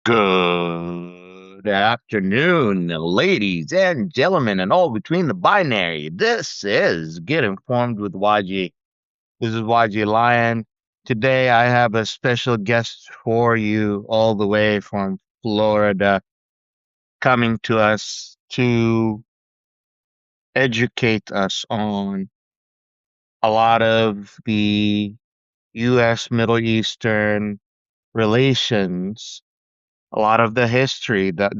Good afternoon, ladies and gentlemen, and all between the binary. This is Get Informed with Wajeeh. This is Wajeeh Lion. Today, I have a special guest for you, all the way from Florida, coming to us to educate us on a lot of the U.S. Middle Eastern relations, a lot of the history that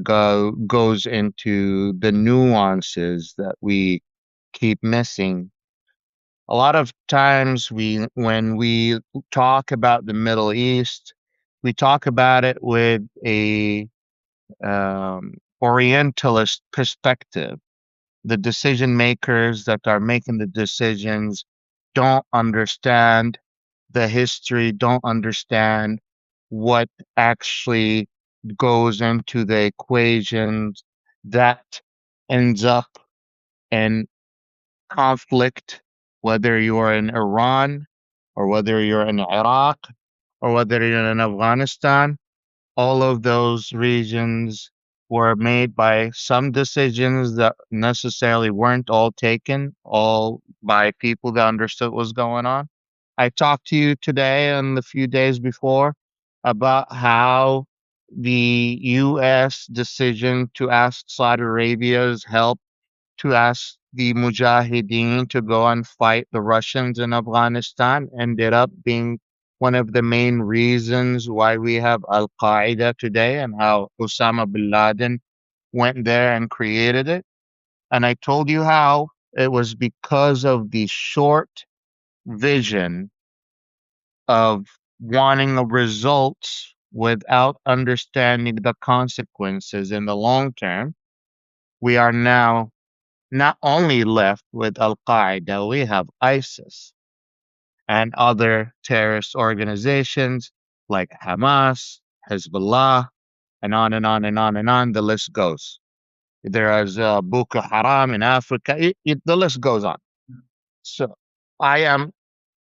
goes into the nuances that we keep missing. A lot of times when we talk about the Middle East, we talk about it with a Orientalist perspective. The decision makers that are making the decisions don't understand the history, don't understand what actually goes into the equations that ends up in conflict, whether you're in Iran or whether you're in Iraq or whether you're in Afghanistan. All of those regions were made by some decisions that necessarily weren't all taken, all by people that understood what was going on. I talked to you today and the few days before about how the U.S. decision to ask Saudi Arabia's help to ask the Mujahideen to go and fight the Russians in Afghanistan ended up being one of the main reasons why we have Al Qaeda today and how Osama bin Laden went there and created it. And I told you how it was because of the short vision of wanting a results without understanding the consequences in the long term. We are now not only left with Al Qaeda, we have ISIS and other terrorist organizations like Hamas, Hezbollah, and on and on and on and on. The list goes. There is Boko Haram in Africa. The list goes on. So I am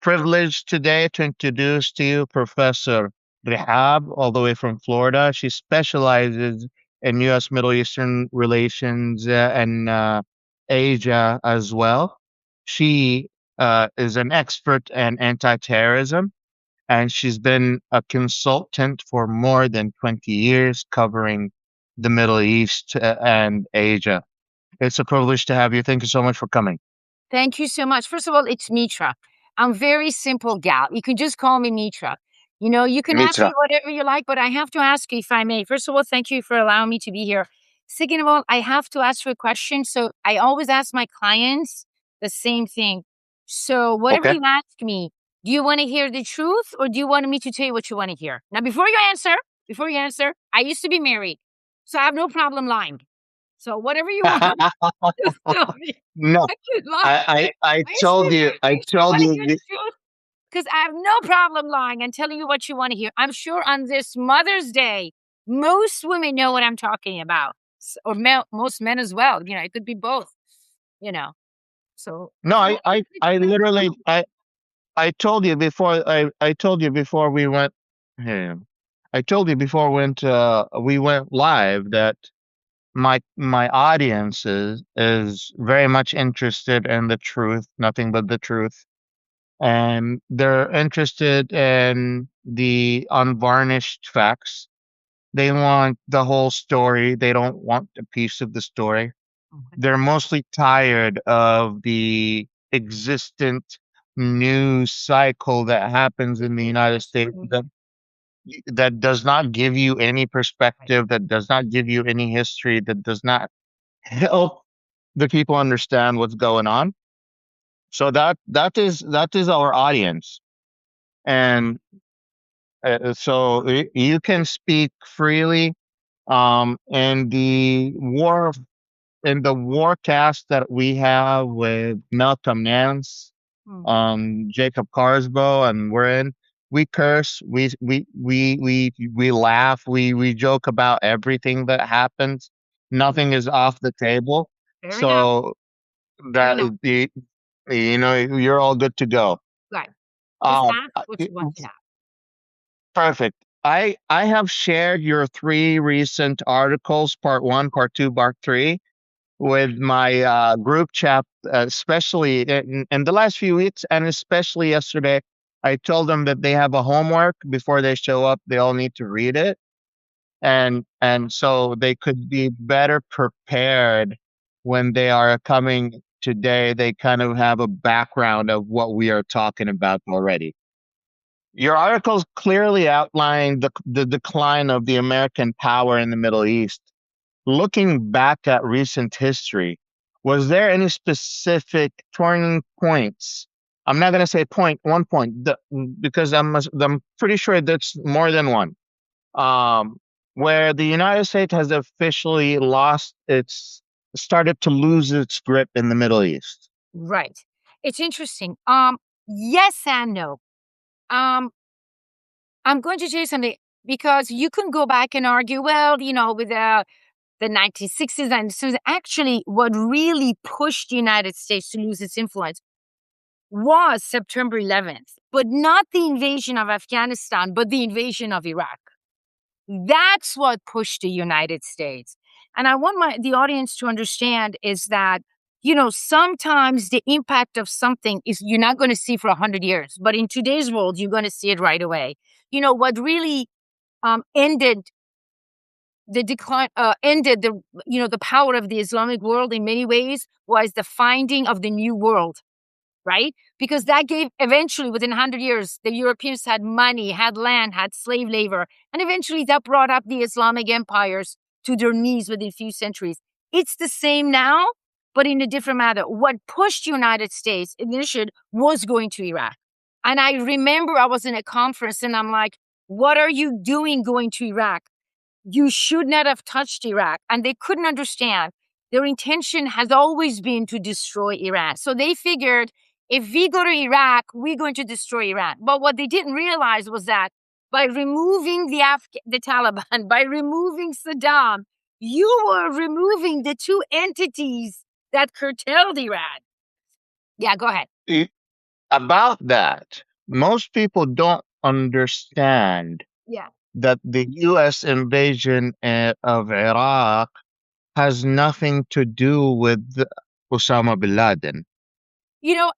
privileged today to introduce to you Professor Raheb, all the way from Florida. She specializes in U.S. Middle Eastern relations and Asia as well. She is an expert in anti-terrorism, and she's been a consultant for more than 20 years covering the Middle East and Asia. It's a privilege to have you. Thank you so much for coming. Thank you so much. First of all, it's Mitra. I'm very simple gal. You can just call me Mitra. You can ask me Mitra. whatever you like, but I have to ask you if I may. First of all, thank you for allowing me to be here. Second of all, I have to ask you a question. So I always ask my clients the same thing. So whatever Okay. you ask me, do you want to hear the truth or do you want me to tell you what you want to hear? Now, before you answer, I used to be married. So I have no problem lying. So whatever you want, just tell me. No, I could lie. I I used to told be you, married. I You told want to you, hear the truth? Because I have no problem lying and telling you what you want to hear. I'm sure on this Mother's Day, most women know what I'm talking about, or most men as well. It could be both. You know, so no, well, I literally, I told you before, I told you before we went, here, I told you before we went live that my audience is very much interested in the truth, nothing but the truth. And they're interested in the unvarnished facts. They want the whole story. They don't want a piece of the story. okay. They're mostly tired of the existent news cycle that happens in the United States that does not give you any perspective, that does not give you any history, that does not help the people understand what's going on. So that is our audience, and so you can speak freely. And in the warcast that we have with Malcolm Nance, Hmm. Jacob Carsbo, and we're in. We curse, we laugh, we joke about everything that happens. Nothing is off the table. Fair enough. So Fair that enough. is you're all good to go. Right. Just Um, ask what you want to have. perfect. I have shared your three recent articles, part one, part two, part three, with my group chat, especially in the last few weeks, and especially yesterday. I told them that they have a homework before they show up. They all need to read it, and so they could be better prepared when they are coming today. They kind of have a background of what we are talking about already. Your articles clearly outline the decline of the American power in the Middle East. Looking back at recent history, was there any specific turning points? I'm not going to say one point, because I'm pretty sure that's more than one. Um, where the United States has officially started to lose its grip in the Middle East. Right. It's interesting. Yes and no. Um, I'm going to tell you something because you can go back and argue, well, with the 1960s and so actually what really pushed the United States to lose its influence was September 11th, but not the invasion of Afghanistan, but the invasion of Iraq. That's what pushed the United States. And I want the audience to understand is that, sometimes the impact of something is you're not going to see for 100 years, but in today's world, you're going to see it right away. What really ended the decline, ended the power of the Islamic world in many ways was the finding of the New World, right? Because that gave eventually within 100 years, the Europeans had money, had land, had slave labor, and eventually that brought up the Islamic empires to their knees within a few centuries. It's the same now, but in a different manner. What pushed the United States initially was going to Iraq. And I remember I was in a conference and I'm like, what are you doing going to Iraq? You should not have touched Iraq. And they couldn't understand. Their intention has always been to destroy Iran. So they figured if we go to Iraq, we're going to destroy Iran. But what they didn't realize was that by removing the Taliban, by removing Saddam, you were removing the two entities that curtailed Iran. Yeah, go ahead. About that, most people don't understand Yeah. that the U.S. invasion of Iraq has nothing to do with Osama bin Laden.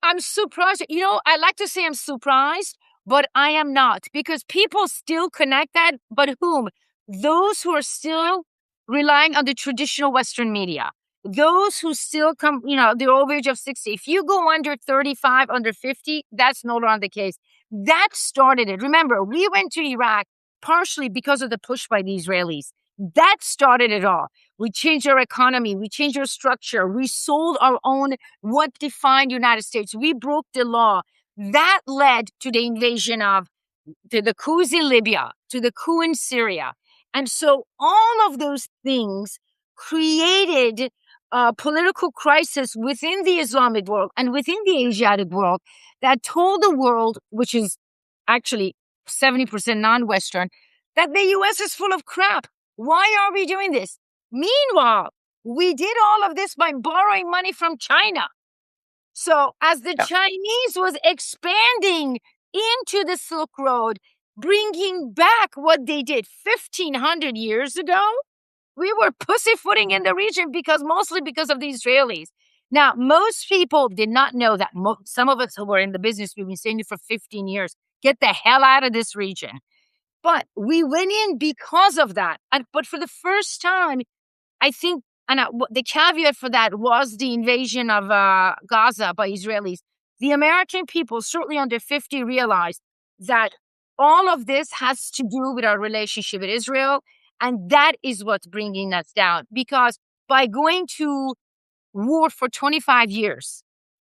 I'm surprised. I like to say I'm surprised, but I am not because people still connect that. But whom? Those who are still relying on the traditional Western media. Those who still come, the over age of 60. If you go under 35, under 50, that's no longer the case. That started it. Remember, we went to Iraq partially because of the push by the Israelis. That started it all. We changed our economy. We changed our structure. We sold our own what defined United States. We broke the law. That led to the invasion to the coups in Libya, to the coup in Syria. And so all of those things created a political crisis within the Islamic world and within the Asiatic world that told the world, which is actually 70% non-Western, that the U.S. is full of crap. Why are we doing this? Meanwhile, we did all of this by borrowing money from China. So as the Chinese was expanding into the Silk Road, bringing back what they did 1,500 years ago, we were pussyfooting in the region mostly because of the Israelis. Now, most people did not know that. Some of us who were in the business, we've been saying it for 15 years, get the hell out of this region. But we went in because of that. But for the first time, I think, and the caveat for that was the invasion of Gaza by Israelis. The American people, certainly under 50, realized that all of this has to do with our relationship with Israel. And that is what's bringing us down. Because by going to war for 25 years,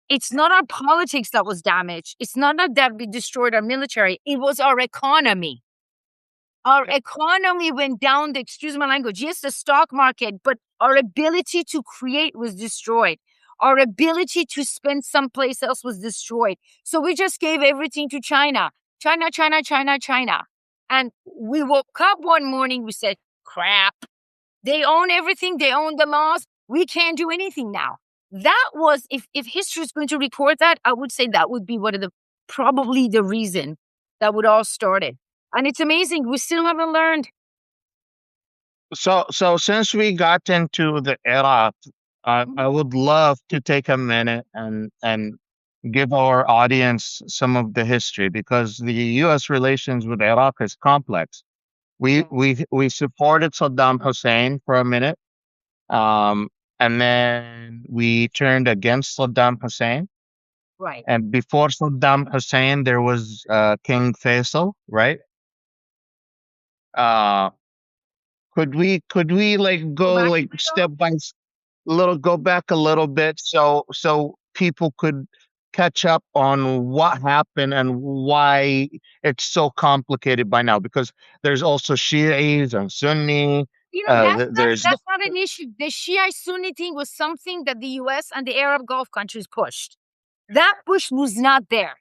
it's not our politics that was damaged. It's not that we destroyed our military. It was our economy. Our economy went down, excuse my language, yes, the stock market, but our ability to create was destroyed. Our ability to spend someplace else was destroyed. So we just gave everything to China. China, China, China, China. And we woke up one morning, we said, crap. They own everything. They own the laws. We can't do anything now. That was, if history is going to record that, I would say that would be probably the reason that would all started. And it's amazing. We still haven't learned. So since we got into the Iraq, I would love to take a minute and give our audience some of the history because the U.S. relations with Iraq is complex. We supported Saddam Hussein for a minute, um, and then we turned against Saddam Hussein. Right. And before Saddam Hussein, there was King Faisal, right? Uh, could we like Go go back a like little. step by little go back a little bit so people could catch up on what happened and why it's so complicated by now because there's also Shi'is and Sunni. There's That's not an issue. The Shia Sunni thing was something that the US and the Arab Gulf countries pushed. That push was not there.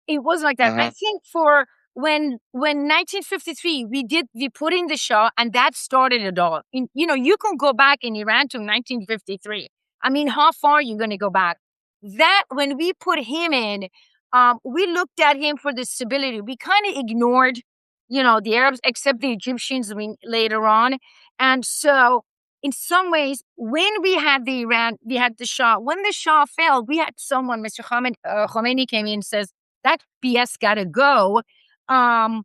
It was like that. I uh think for when 1953 we put in the Shah and that started it all. You can go back in Iran to 1953. I mean, how far are you going to go back? That when we put him in, we looked at him for the stability. We kind of ignored, the Arabs, except the Egyptians. I mean, later on, and so in some ways, when we had the Iran, we had the Shah. When the Shah fell, we had someone, Mr. Khomeini came in and says that BS gotta go. Um,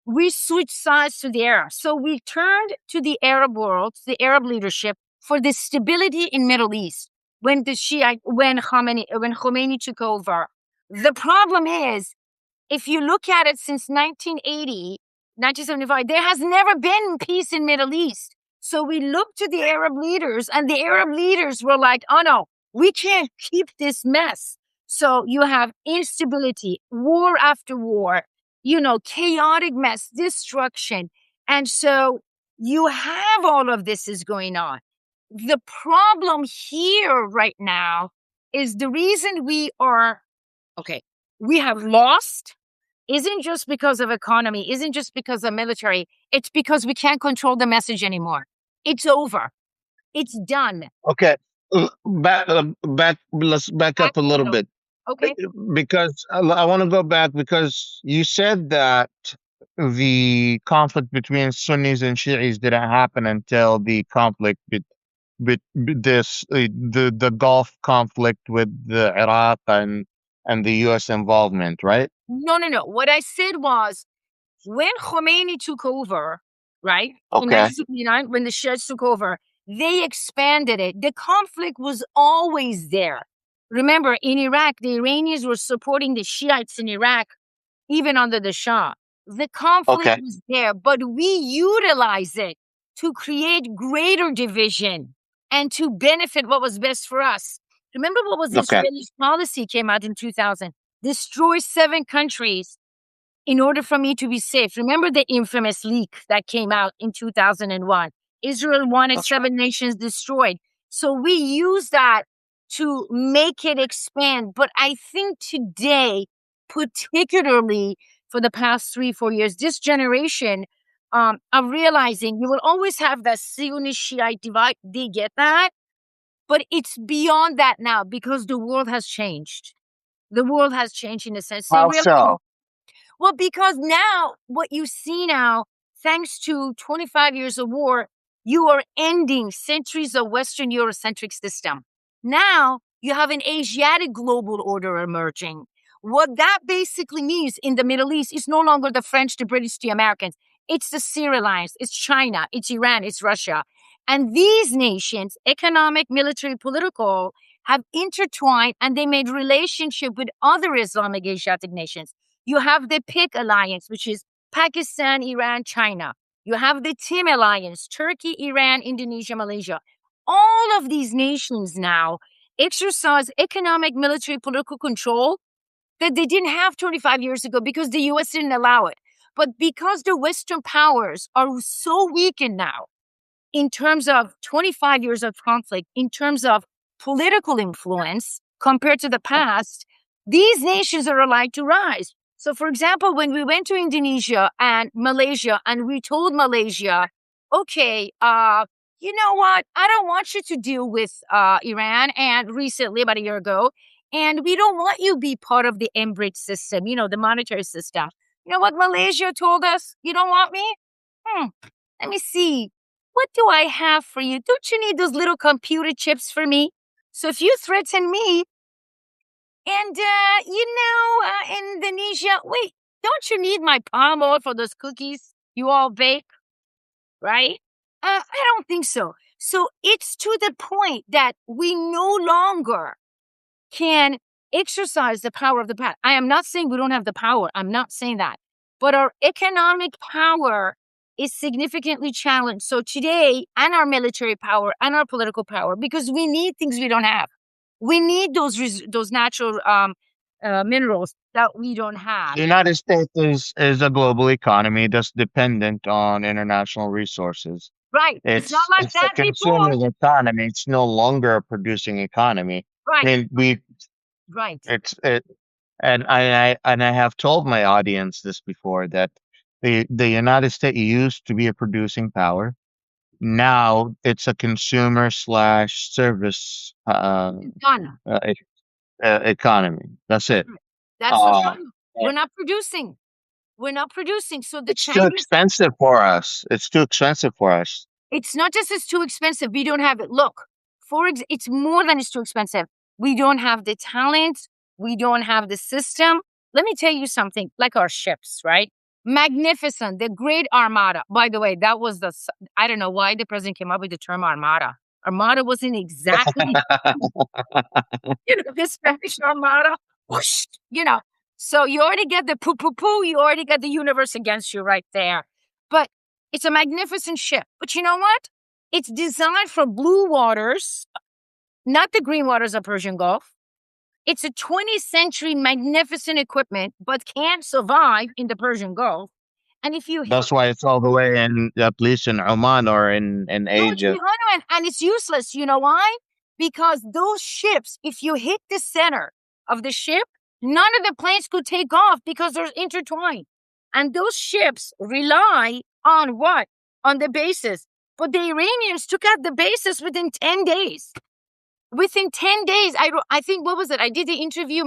we switched sides to the Arab. So we turned to the Arab world, the Arab leadership for the stability in Middle East when Khomeini took over. The problem is if you look at it since 1980, 1975, there has never been peace in Middle East. So we looked to the Arab leaders and the Arab leaders were like, oh no, we can't keep this mess. So you have instability, war after war, chaotic mess, destruction. And so you have all of this is going on. The problem here right now is the reason we have lost isn't just because of economy, isn't just because of military. It's because we can't control the message anymore. It's over. It's done. okay. Let's back Back up a a little little. bit Okay. because I want to go back because you said that the conflict between Sunnis and Shi'is didn't happen until the conflict the Gulf conflict with the Iraq and the U.S. involvement, right? No, no, no. What I said was when Khomeini took over, right, in Okay. 1979, when the Shiites took over, they expanded it. The conflict was always there. Remember, in Iraq, the Iranians were supporting the Shiites in Iraq even under the Shah. The conflict Okay. was there, but we utilize it to create greater division and to benefit what was best for us. Remember what was Okay. Israel's policy came out in 2000? Destroy 7 countries in order for me to be safe. Remember the infamous leak that came out in 2001? Israel wanted Okay. 7 nations destroyed. So we use that to make it expand. But I think today, particularly for the past 3, 4 years, this generation are realizing you will always have that Zionist Shiite divide. They get that. But it's beyond that now because the world has changed. The world has changed in a sense. They How realize so? well, because now what you see now, thanks to 25 years of war, you are ending centuries of Western Eurocentric system. Now you have an Asiatic global order emerging. What that basically means in the Middle East is no longer the French, the British, the Americans. It's the Syria alliance, it's China, it's Iran, it's Russia. And these nations, economic, military, political, have intertwined and they made relationship with other Islamic Asiatic nations. You have the PIC alliance, which is Pakistan, Iran, China. You have the TIM alliance, Turkey, Iran, Indonesia, Malaysia. All of these nations now exercise economic, military, political control that they didn't have 25 years ago because the US didn't allow it. But because the Western powers are so weakened now, in terms of 25 years of conflict, in terms of political influence compared to the past, these nations are allowed to rise. So, for example, when we went to Indonesia and Malaysia, and we told Malaysia, okay, you know what? I don't want you to deal with Iran, and recently, about a year ago, and we don't want you to be part of the Embridge system, the monetary system. You know what Malaysia told us? You don't want me? Let me see. What do I have for you? Don't you need those little computer chips for me? So if you threaten me, and, Indonesia, wait, don't you need my palm oil for those cookies you all bake, right? I don't think so. So it's to the point that we no longer can exercise the power of the past. I am not saying we don't have the power. I'm not saying that. But our economic power is significantly challenged. So today, and our military power and our political power, because we need things we don't have. We need those natural minerals that we don't have. The United States is a global economy that's dependent on international resources. Right. It's not like It's a that before. consuming economy. It's no longer a producing economy. I Right. mean, Right. it's it, and I have told my audience this before that the United States used to be a producing power. Now it's a consumer slash service Done. economy. That's That's it. right. That's the Uh, problem. We're not producing. We're not producing. So the it's too Chinese, expensive for us. It's too expensive for us. it's not just it's too expensive. We don't have it. Look, it's more than it's too expensive. We don't have the talent. We don't have the system. Let me tell you something, like our ships, right? Magnificent, the Great Armada. By the way, that was I don't know why the president came up with the term Armada. Armada wasn't exactly, the Spanish Armada. Whoosh, So you already get the poo poo poo. You already got the universe against you right there. But it's a magnificent ship. But you know what? It's designed for blue waters, not the green waters of Persian Gulf. It's a 20th century magnificent equipment, but can't survive in the Persian Gulf. And if you hit That's why it's all the way in, at least in Oman or in No, it's Asia. behind them, and it's useless. You know why? Because those ships, if you hit the center of the ship, none of the planes could take off because they're intertwined. And those ships rely on what? On the bases. But the Iranians took out the bases within 10 days. Within 10 days, I think, what was it? I did the interview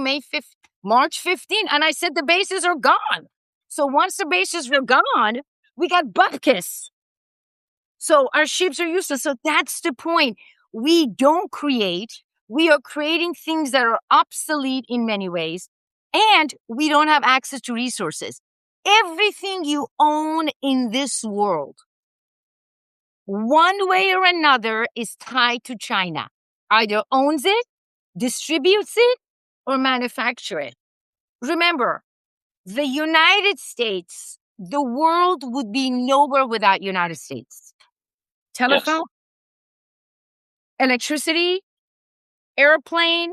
March 15, and I said the bases are gone. So once the bases were gone, we got bupkis. So our ships are useless. So that's the point. We don't create. We are creating things that are obsolete in many ways, and we don't have access to resources. Everything you own in this world, one way or another, is tied to China. Either owns it, distributes it, or manufacture it. Remember, the United States, the world would be nowhere without United States. Telephone, Yes. electricity, airplane,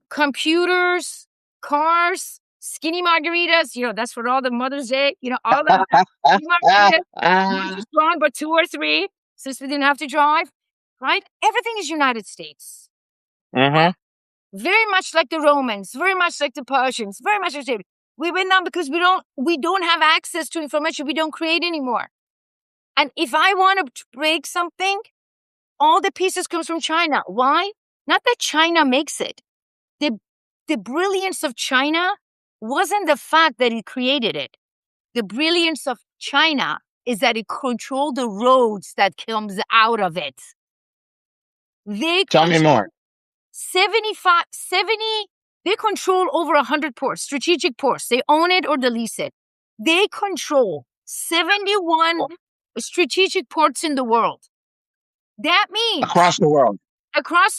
computers, cars, skinny margaritas. That's for all the Mother's Day. All of that. Skinny margaritas, not just one, but two or three, since we didn't have to drive, right? Everything is United States. Mm-hmm. Very much like the Romans, very much like the Persians, very much like we went down because we don't have access to information. We don't create anymore. And if I want to break something, all the pieces comes from China. Why? Not that China makes it. The brilliance of China wasn't the fact that it created it. The brilliance of China is that it controlled the roads that comes out of it. They Tell me more. 70, they control over 100 ports, strategic ports. They own it or they lease it. They control 71 strategic ports in the world. That means Across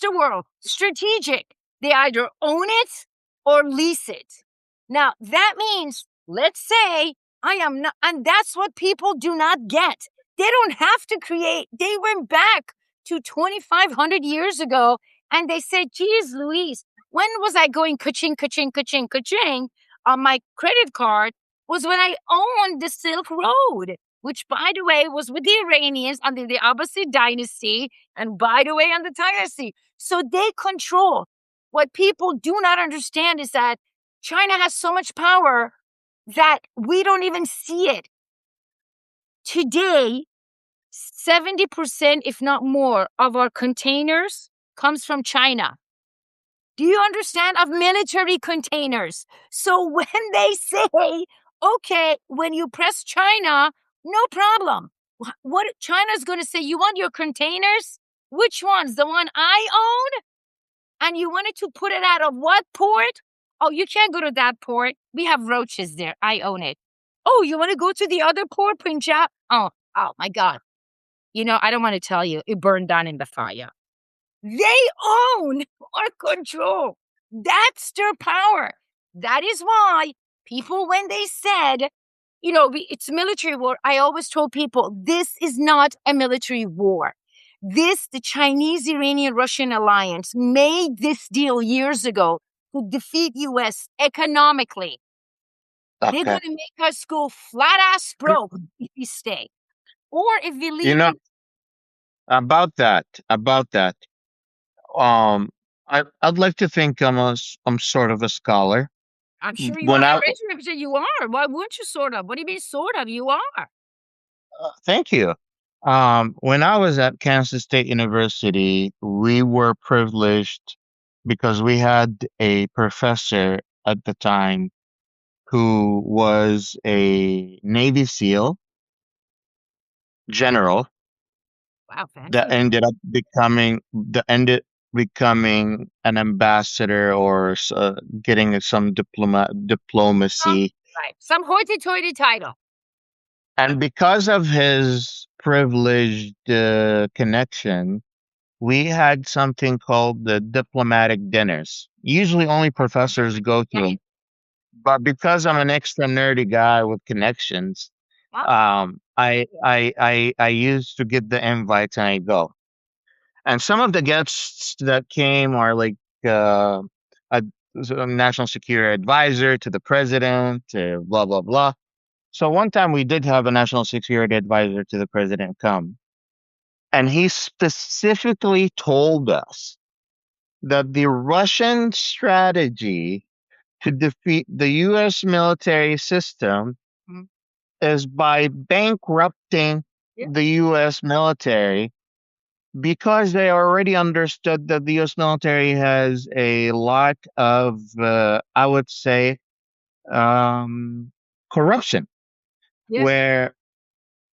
the world. Strategic. They either own it or lease it. Now, that means, let's say I am not, and that's what people do not get. They don't have to create. They went back to 2,500 years ago and they said, geez, Louise, when was I going ka-ching, ka-ching, ka-ching, ka-ching on my credit card? Was when I owned the Silk Road, which, by the way, was with the Iranians under the Abbasid dynasty, and by the way, under dynasty. So they control. What people do not understand is that China has so much power that we don't even see it. Today, 70%, if not more, of our containers comes from China. Do you understand? Of military containers. So when they say, Okay, when you press China, no problem. What China's going to say, you want your containers? Which ones? The one I own? And you wanted to put it out of what port? Oh, you can't go to that port. We have roaches there. I own it. Oh, you want to go to the other port, Punjab? Oh my God. I don't want to tell you. It burned down in the fire. They own or control. That's their power. That is why people, when they said, it's military war, I always told people this is not a military war. The Chinese, Iranian, Russian alliance made this deal years ago to defeat US economically. They're Okay. going to make us go flat ass broke if we stay. Or if we You leave know, it. about that, um, I'd like to think I'm sort of a scholar. I'm sure you When are. I Richard, you are. Why wouldn't you sort of? What do you mean sort of? You are. Thank you. When I was at Kansas State University, we were privileged because we had a professor at the time who was a Navy SEAL general Wow, that fancy. ended becoming an ambassador or getting some diplomacy. Right. Some hoity-toity title. And because of his privileged connection, we had something called the diplomatic dinners. Usually only professors go to Yeah. them. But because I'm an extra nerdy guy with connections, Well, I used to get the invites and I go. And some of the guests that came are like uh, a, a national security advisor to the president, blah blah blah. So one time we did have a national security advisor to the president come, and he specifically told us that the Russian strategy to defeat the US military system mhm. is by bankrupting Yeah. the US military because they already understood that the US military has a lot of, I would say, corruption, Yeah. where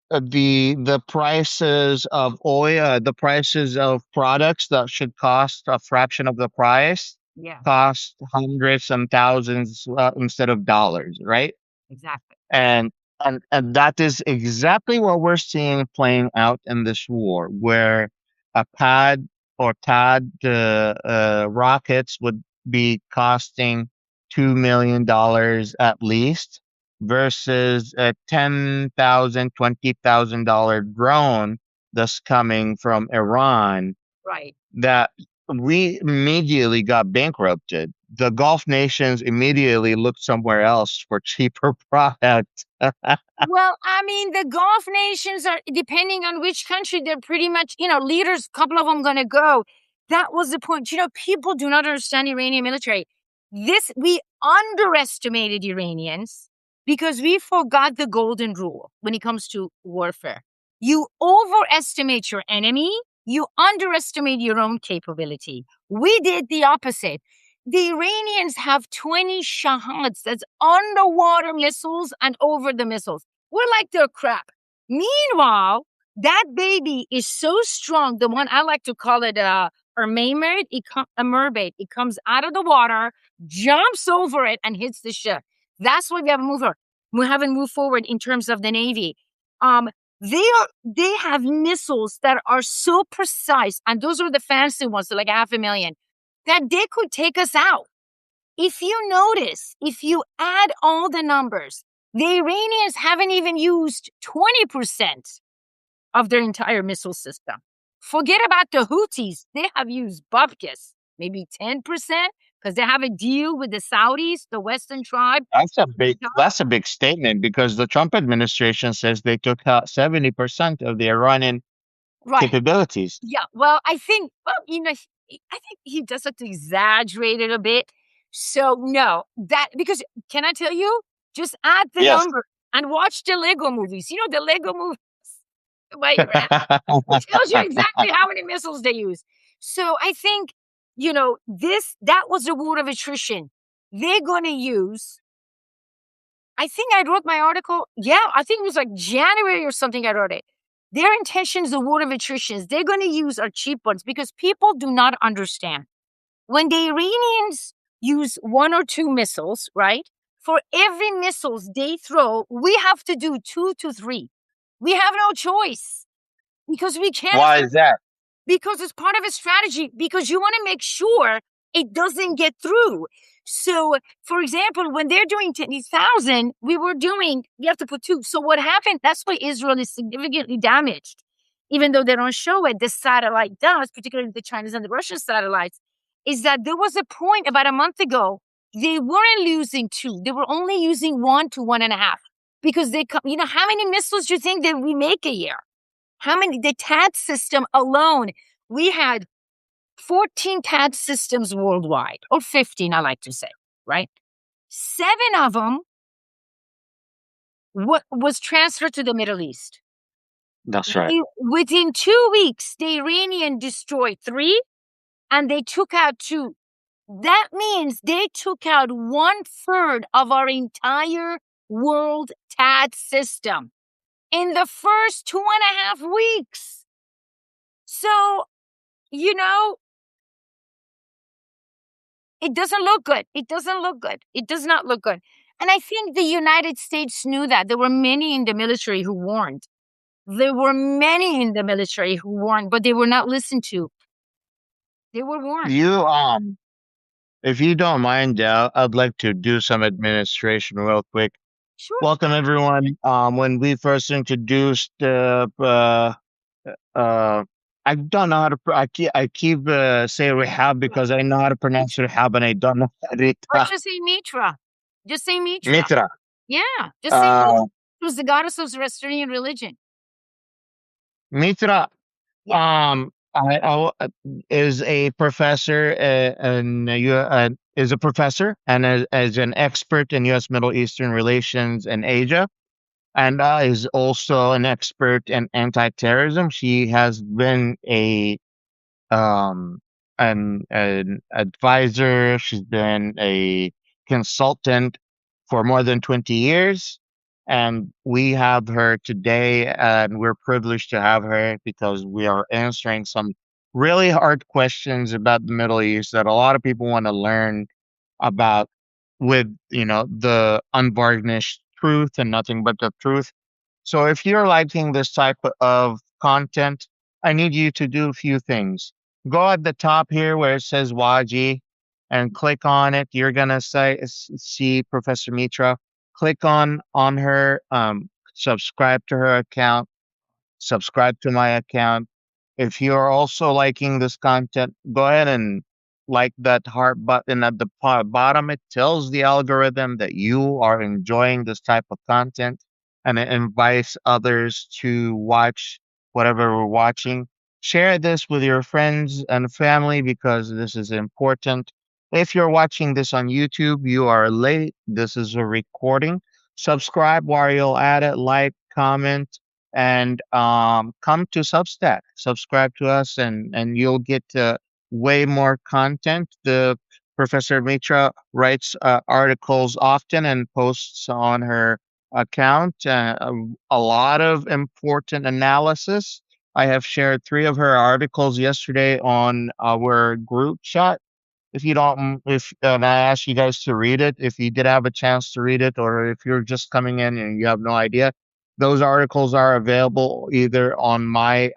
the prices of oil, the prices of products that should cost a fraction of the price Yeah. cost hundreds and thousands instead of dollars, right? Exactly. And and that is exactly what we're seeing playing out in this war, where a pad or TAD rockets would be costing $2 million at least, versus a $10,000, $20,000 drone that's coming from Iran Right. that we immediately got bankrupted. The Gulf nations immediately looked somewhere else for cheaper product. Well, I mean, the Gulf nations are, depending on which country, they're pretty much, leaders, a couple of them going to go. That was the point. People do not understand Iranian military. We underestimated Iranians because we forgot the golden rule when it comes to warfare. You overestimate your enemy, you underestimate your own capability. We did the opposite. The Iranians have 20 Shahads, that's underwater missiles and over the missiles. We're like their crap. Meanwhile, that baby is so strong. The one I like to call it a mermaid. A mermaid. It comes out of the water, jumps over it, and hits the ship. That's why we haven't moved forward. We haven't moved forward in terms of the Navy. Um, they have missiles that are so precise, and those are the fancy ones, they're like 500,000, that they could take us out. If you notice, if you add all the numbers, the Iranians haven't even used 20% of their entire missile system. Forget about the Houthis. They have used bupkis, maybe 10%, because they have a deal with the Saudis, the Western tribe. That's a big statement because the Trump administration says they took out 70% of the Iranian Right. capabilities. Yeah. Well, I think, I think he does have to exaggerate it a bit. So, no, because can I tell you, just add the Yes. number and watch the Lego movies. The Lego movies, where you're at. It tells you exactly how many missiles they use. So I think, that was a war of attrition. They're going to use I think I wrote my article. Yeah, I think it was like January or something. I wrote it. Their intentions, the war of attrition, they're going to use our cheap ones because people do not understand. When the Iranians use one or two missiles, right? For every missiles they throw, we have to do 2 to 3. We have no choice because we can't Why afford, is that? because it's part of a strategy, because you want to make sure it doesn't get through. So, for example, when they're doing 10,000, we have to put 2. So what happened? That's why Israel is significantly damaged. Even though they don't show it, the satellite does, particularly the Chinese and the Russian satellites, is that there was a point about a month ago, they weren't losing 2. They were only using 1 to 1.5 because how many missiles do you think that we make a year? How many? The TAD system alone, we had 14 TAD systems worldwide, or 15, I like to say, right? 7 of them was transferred to the Middle East. That's right. Within 2 weeks, the Iranian destroyed 3 and they took out 2. That means they took out 1/3 of our entire world TAD system in the first 2.5 weeks. So, you know, it doesn't look good. It doesn't look good. It does not look good. And I think the United States knew that. There were many in the military who warned. There were many in the military who warned, but they were not listened to. They were warned. You if you don't mind, I'd like to do some administration real quick. Sure. Welcome everyone. When we first introduced uh I don't know how to I keep say Rahab because I know how to pronounce Rahab and I don't know how to Or just say Mitra. Just say Mitra. Mitra. Yeah. Just say Mitra. Uh It was the goddess of Zoroastrian religion. Mitra. Yeah. Is a professor and is a professor and as an expert in U.S. Middle Eastern relations and Asia, and is also an expert in anti-terrorism. She has been um, an advisor. She's been a consultant for more than 20 years. And we have her today, and we're privileged to have her because we are answering some really hard questions about the Middle East that a lot of people want to learn about with, the unvarnished truth and nothing but the truth. So if you're liking this type of content, I need you to do a few things. Go at the top here where it says Wajeeh and click on it. You're gonna see Professor Mitra. Click on her, subscribe to her account, subscribe to my account. If you're also liking this content, go ahead and like that heart button at the bottom. It tells the algorithm that you are enjoying this type of content and it invites others to watch whatever we're watching. Share this with your friends and family because this is important. If you're watching this on YouTube, you are late. This is a recording. Subscribe while you're at it, like, comment, and come to Substack. Subscribe to us, and you'll get way more content. The Professor Mitra writes articles often and posts on her account a lot of important analysis. I have shared 3 of her articles yesterday on our group chat. If you don't, if and I ask you guys to read it, if you did have a chance to read it, or if you're just coming in and you have no idea, those articles are available either on my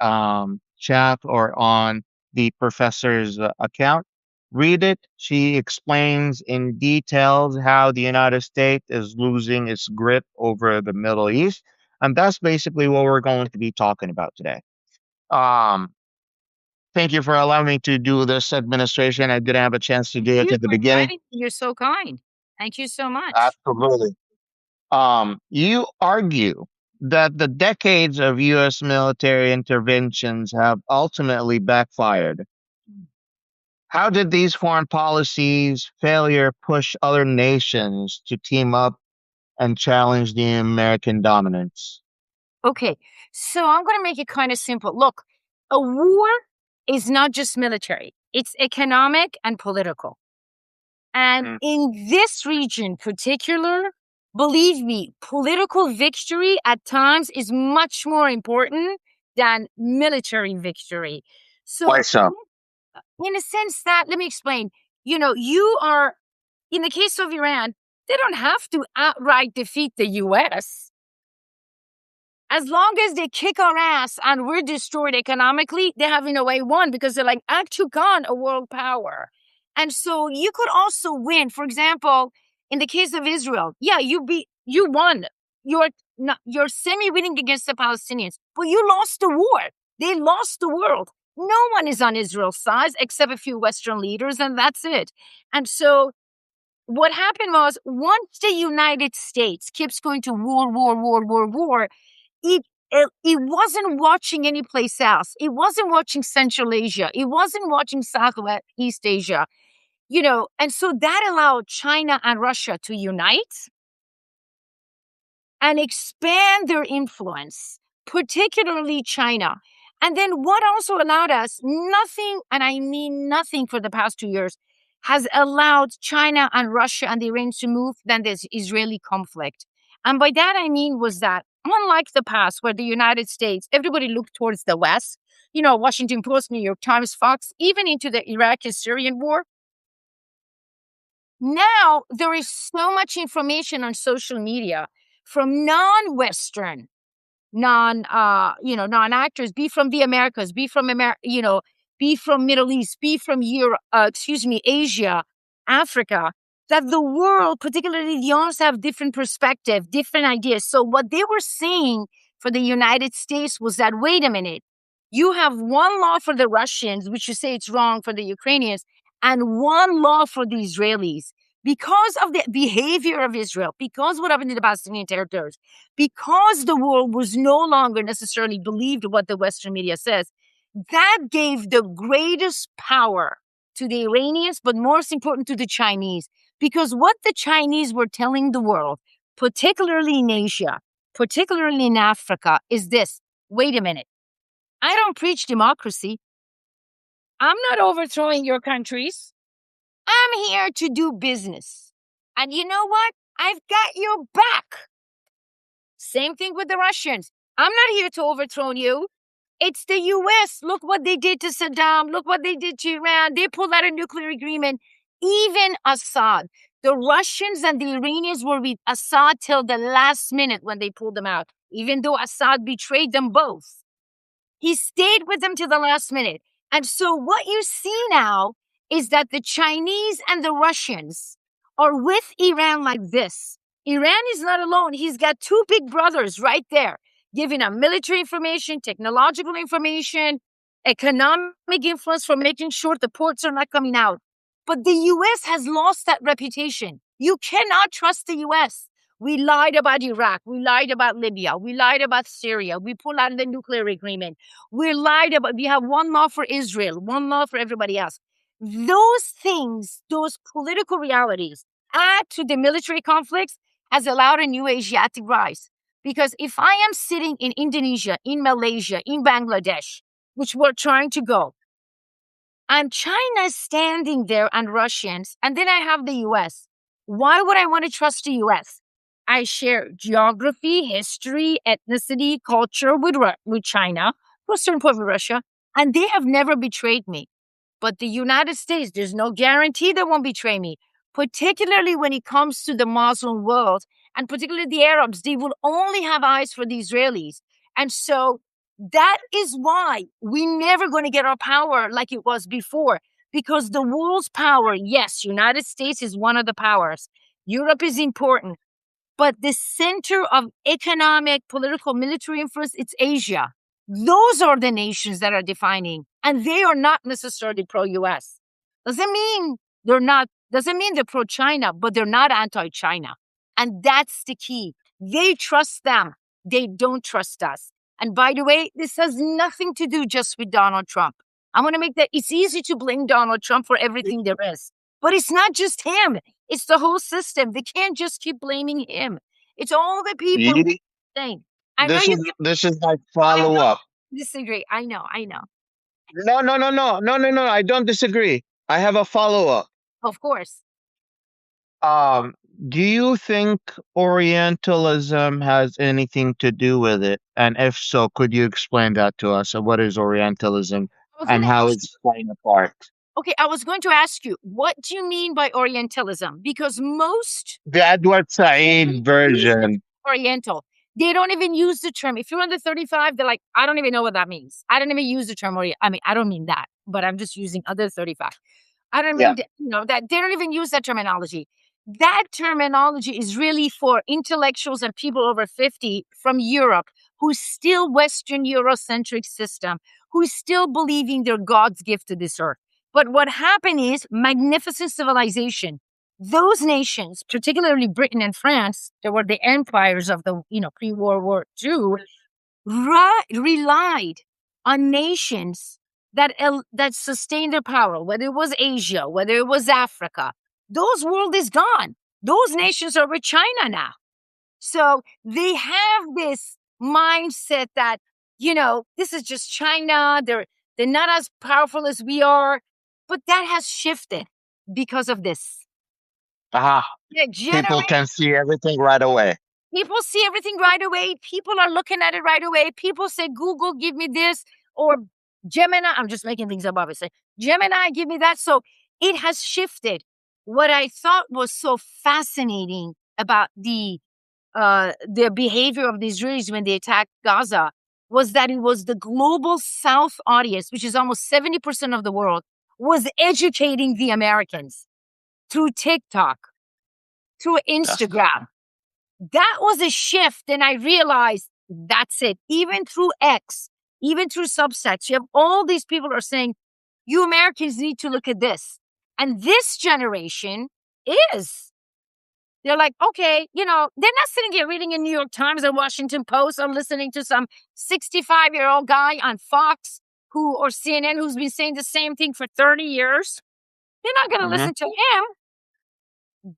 chat or on the professor's account. Read it. She explains in details how the United States is losing its grip over the Middle East, and that's basically what we're going to be talking about today. Um, Thank you for allowing me to do this administration. I didn't have a chance to Thank do it you at the for beginning. inviting me. You're so kind. Thank you so much. Absolutely. You argue that the decades of U.S. military interventions have ultimately backfired. How did these foreign policies failure push other nations to team up and challenge the American dominance? Okay, so I'm going to make it kind of simple. Look, a war is not just military, it's economic and political. And Mm. in this region particular, Believe me, political victory at times is much more important than military victory. Why So, so? in a sense that, let me explain. You are, in the case of Iran, they don't have to outright defeat the US. As long as they kick our ass and we're destroyed economically, they have in a way won because they're like, I took on a world power. And so you could also win. For example, in the case of Israel, yeah, you won. You're not, you're semi-winning against the Palestinians, but you lost the war. They lost the world. No one is on Israel's side except a few Western leaders, and that's it. And so what happened was once the United States keeps going to war, it wasn't watching any place else. It wasn't watching Central Asia. It wasn't watching Southeast Asia. And so that allowed China and Russia to unite and expand their influence, particularly China. And then what also allowed us, nothing, and I mean nothing for the past 2 years, has allowed China and Russia and the Iranians to move than this Israeli conflict. And by that I mean was that unlike the past where the United States, everybody looked towards the West, Washington Post, New York Times, Fox, even into the Iraqi-Syrian war, now there is so much information on social media from non-Western, non-actors, be from the Americas, be from be from Middle East, be from Europe, Asia, Africa, that the world, particularly the ones have different perspective, different ideas. So what they were saying for the United States was that, wait a minute, you have one law for the Russians, which you say it's wrong for the Ukrainians, and one law for the Israelis. Because of the behavior of Israel, because what happened in the Palestinian territories, because the world was no longer necessarily believed what the Western media says, that gave the greatest power to the Iranians, but most important to the Chinese. Because what the Chinese were telling the world, particularly in Asia, particularly in Africa, is this: wait a minute, I don't preach democracy. I'm not overthrowing your countries. I'm here to do business. And you know what? I've got your back. Same thing with the Russians. I'm not here to overthrow you. It's the US. Look what they did to Saddam. Look what they did to Iran. They pulled out a nuclear agreement. Even Assad. The Russians and the Iranians were with Assad till the last minute when they pulled them out, even though Assad betrayed them both. He stayed with them to the last minute. And so what you see now is that the Chinese and the Russians are with Iran like this. Iran is not alone. He's got two big brothers right there, giving him military information, technological information, economic influence for making sure the ports are not coming out. But the US has lost that reputation. You cannot trust the US. We lied about Iraq. We lied about Libya. We lied about Syria. We pulled out the nuclear agreement. We lied about, we have one law for Israel, one law for everybody else. Those things, those political realities add to the military conflicts has allowed a new Asiatic rise. Because if I am sitting in Indonesia, in Malaysia, in Bangladesh, which we're trying to go, and China standing there and Russians, and then I have the US. Why would I want to trust the US? I share geography, history, ethnicity, culture with China, to a certain point with Russia, and they have never betrayed me. But the United States, there's no guarantee they won't betray me, particularly when it comes to the Muslim world, and particularly the Arabs. They will only have eyes for the Israelis. And so that is why we're never going to get our power like it was before, because the world's power, yes, United States is one of the powers. Europe is important. But the center of economic, political, military influence, it's Asia. Those are the nations that are defining, and they are not necessarily pro-US. Doesn't mean they're pro-China, but they're not anti-China. And that's the key. They trust them. They don't trust us. And by the way, this has nothing to do just with Donald Trump. I want to make that it's easy to blame Donald Trump for everything there is. But it's not just him. It's the whole system. They can't just keep blaming him. It's all the people saying. I know you This is my I follow know up. you disagree. I know. No. I don't disagree. I have a follow up. Of course. Do you think Orientalism has anything to do with it? And if so, could you explain that to us? What is Orientalism I was going and to how ask it's playing a part? Okay, I was going to ask you, what do you mean by Orientalism? Because most The Edward Said use the version. Oriental. They don't even use the term. If you're under 35, they're like, I don't even know what that means. I don't even use the term Orient. I mean, I don't mean that, but I'm just using other 35. I don't Yeah. mean, that they don't even use that terminology. That terminology is really for intellectuals and people over 50 from Europe who's still Western Eurocentric system, who's still believing they're God's gift to this earth. But what happened is magnificent civilization. Those nations, particularly Britain and France, that were the empires of the pre-World War II, relied on nations that sustained their power, whether it was Asia, whether it was Africa. Those world is gone. Those nations are with China now. So they have this mindset that, this is just China. They're not as powerful as we are. But that has shifted because of this. Ah, The people can see everything right away. People see everything right away. People are looking at it right away. People say, Google, give me this, or Gemini. I'm just making things up, obviously. Gemini, give me that. So it has shifted. What I thought was so fascinating about the behavior of the Israelis when they attacked Gaza was that it was the global South audience, which is almost 70% of the world, was educating the Americans through TikTok, through Yes. Instagram. That was a shift. And I realized that's it. Even through X, even through subsets, you have all these people are saying, you Americans need to look at this. And this generation is. They're like, okay, they're not sitting here reading a New York Times or Washington Post or listening to some 65-year-old guy on Fox or CNN who's been saying the same thing for 30 years. They're not going to Hmm. listen to him.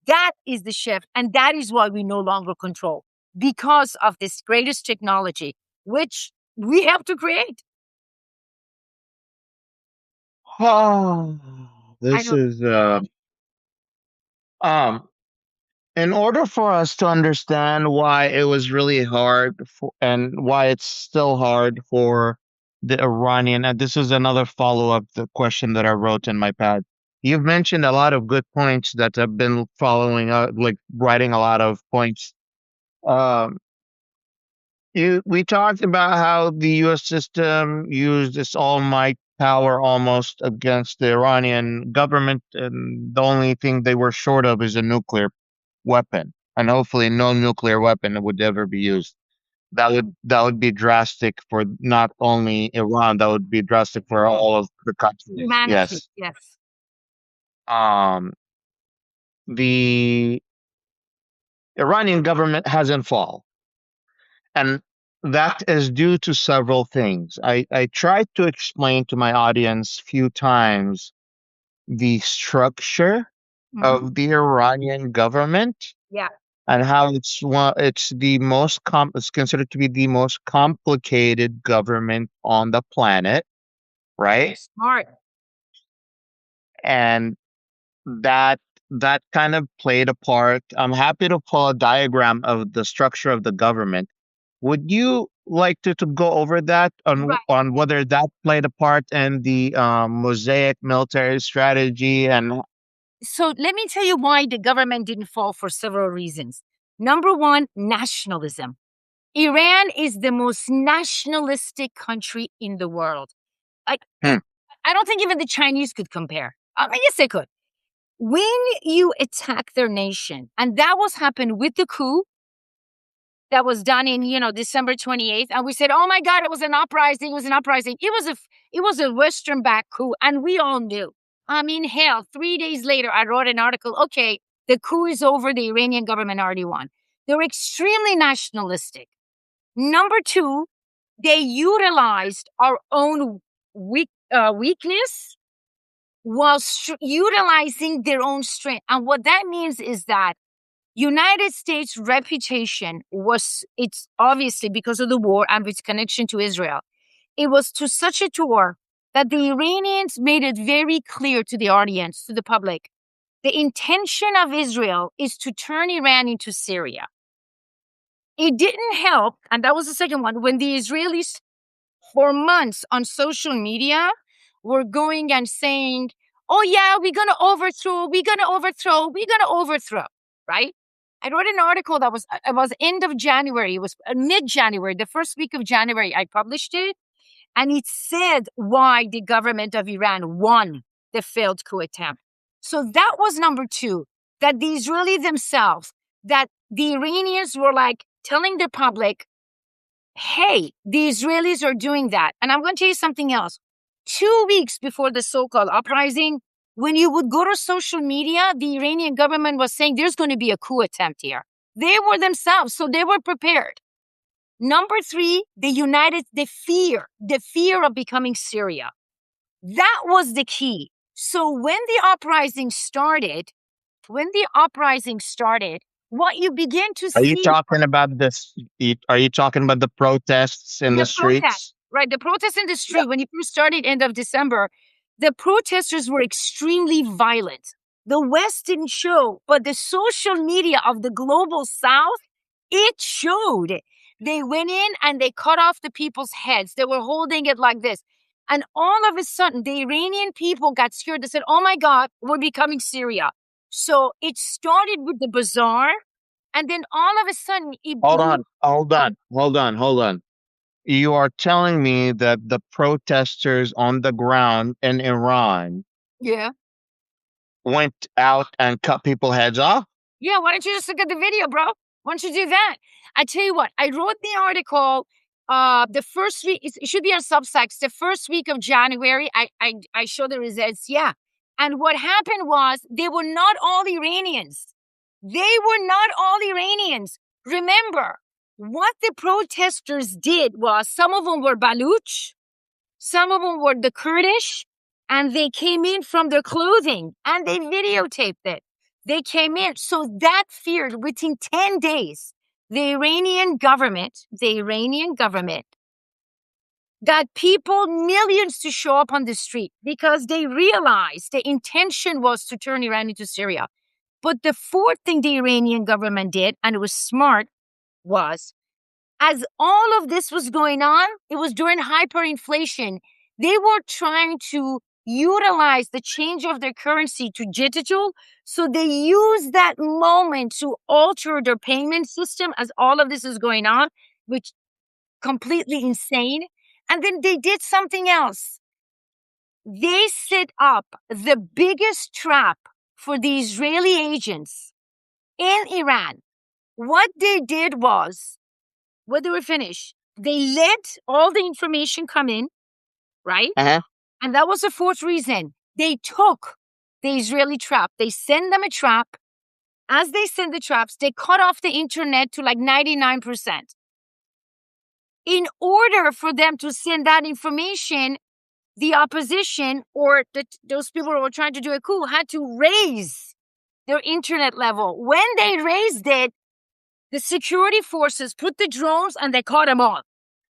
That is the shift. And that is why we no longer control because of this greatest technology, which we have to create. Oh, I this don't, is um in order for us to understand why it was really hard and why it's still hard for the Iranian, and this is another follow-up the question that I wrote in my pad. You've mentioned a lot of good points that have been following like writing a lot of points. Um, we talked about how the U.S. system used its all might power almost against the Iranian government, and the only thing they were short of is a nuclear weapon, and hopefully no nuclear weapon would ever be used. That would be drastic for not only Iran, that would be drastic for all of the countries. humanity. Yes. Yes. Um, the Iranian government hasn't fallen, and that is due to several things. I tried to explain to my audience few times the structure Mhm. of the Iranian government Yeah. and how it's considered to be the most complicated government on the planet, right? Smart. And that that kind of played a part. I'm happy to pull a diagram of the structure of the government. Would you like to go over that Right. on whether that played a part in the mosaic military strategy and So let me tell you why the government didn't fall for several reasons. Number one, nationalism. Iran is the most nationalistic country in the world. I, hmm, I don't think even the Chinese could compare. I mean, yes, they could. When you attack their nation, and that was happened with the coup that was done in December 28th, and we said, oh my God, it was an uprising. It was an uprising. It was a Western backed coup, and we all knew. I mean, hell, 3 days later, I wrote an article. Okay, the coup is over. The Iranian government already won. They were extremely nationalistic. Number two, they utilized our own weakness while utilizing their own strength. And what that means is that United States reputation it's obviously because of the war and its connection to Israel. It was to such a tour that the Iranians made it very clear to the audience, to the public, The intention of Israel is to turn Iran into Syria. It didn't help, and that was the second one, when the Israelis for months on social media were going and saying, oh yeah, we're going to overthrow, right? I wrote an article that was end of January. It was mid-January, the first week of January. I published it, and it said why the government of Iran won the failed coup attempt. So that was number two, that the Israelis themselves, that the Iranians were like telling the public, hey, the Israelis are doing that. And I'm going to tell you something else. 2 weeks before the so-called uprising, when you would go to social media, the Iranian government was saying there's going to be a coup attempt here. They were themselves, so they were prepared. Number three, the fear of becoming Syria. That was the key. So when the uprising started, what you begin to Are you see, talking about this? Are you talking about the protests in the the protest, streets? right? The protest in the street, when it first started end of December, the protesters were extremely violent. The West didn't show, but the social media of the global South, it showed. They went in and they cut off the people's heads. They were holding it like this. And all of a sudden, the Iranian people got scared. They said, oh my God, we're becoming Syria. So it started with the bazaar. And then all of a sudden, it Hold blew. on, hold on. You are telling me that the protesters on the ground in Iran Yeah. went out and cut people's heads off? Yeah, why don't you just look at the video, bro? Why don't you do that? I tell you what, I wrote the article the first week, it should be on Substacks, the first week of January. I show the results, yeah. And what happened was they were not all Iranians. Remember, what the protesters did was some of them were Baluch, some of them were the Kurdish, and they came in from their clothing and they videotaped it. They came in. So that feared within 10 days, the Iranian government got people, millions to show up on the street because they realized the intention was to turn Iran into Syria. But the fourth thing the Iranian government did, and it was smart, was as all of this was going on, it was during hyperinflation. They were trying to utilize the change of their currency to digital. So they used that moment to alter their payment system as all of this is going on, which completely insane. And then they did something else. They set up the biggest trap for the Israeli agents in Iran. What they did was, when they were finished, they let all the information come in, right? Uh-huh. And that was the fourth reason. They took the Israeli trap. They send them a trap. As they send the traps, they cut off the internet to like 99%. In order for them to send that information, the opposition or those people who were trying to do a coup had to raise their internet level. When they raised it, the security forces put the drones and they caught them all.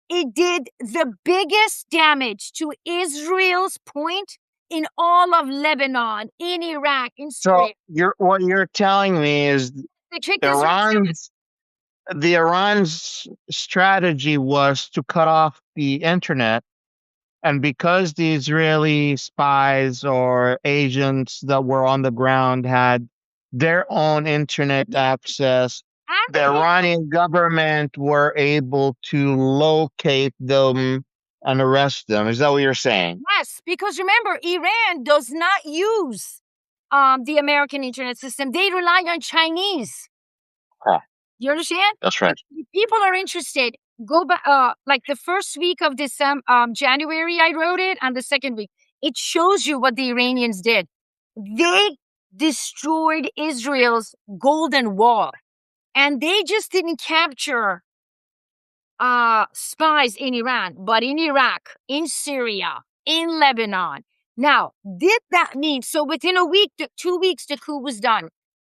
It did the biggest damage to Israel's point in all of Lebanon, in Iraq, in So Syria. what you're telling me is They tricked Israel. Iran's strategy was to cut off the internet, and because the Israeli spies or agents that were on the ground had their own internet access, the Iranian government were able to locate them and arrest them. Is that what you're saying? Yes, because remember, Iran does not use the American internet system. They rely on Chinese. Huh. You understand? That's right. If people are interested, go back. Like the first week of January, I wrote it, and the second week, it shows you what the Iranians did. They destroyed Israel's Golden Wall, and they just didn't capture spies in Iran, but in Iraq, in Syria, in Lebanon. Now, did that mean, so within a week, 2 weeks, the coup was done?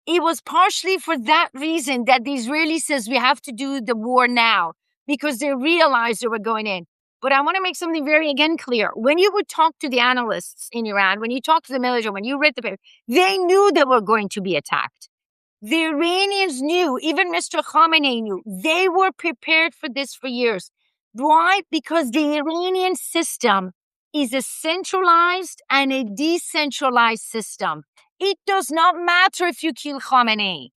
It was partially for that reason that the Israeli says we have to do the war now because they realized they were going in. But I want to make something very, again, clear. When you would talk to the analysts in Iran, when you talk to the military, when you read the paper, they knew they were going to be attacked. The Iranians knew, even Mr. Khamenei knew. They were prepared for this for years. Why? Because the Iranian system is a centralized and a decentralized system. It does not matter if you kill Khamenei.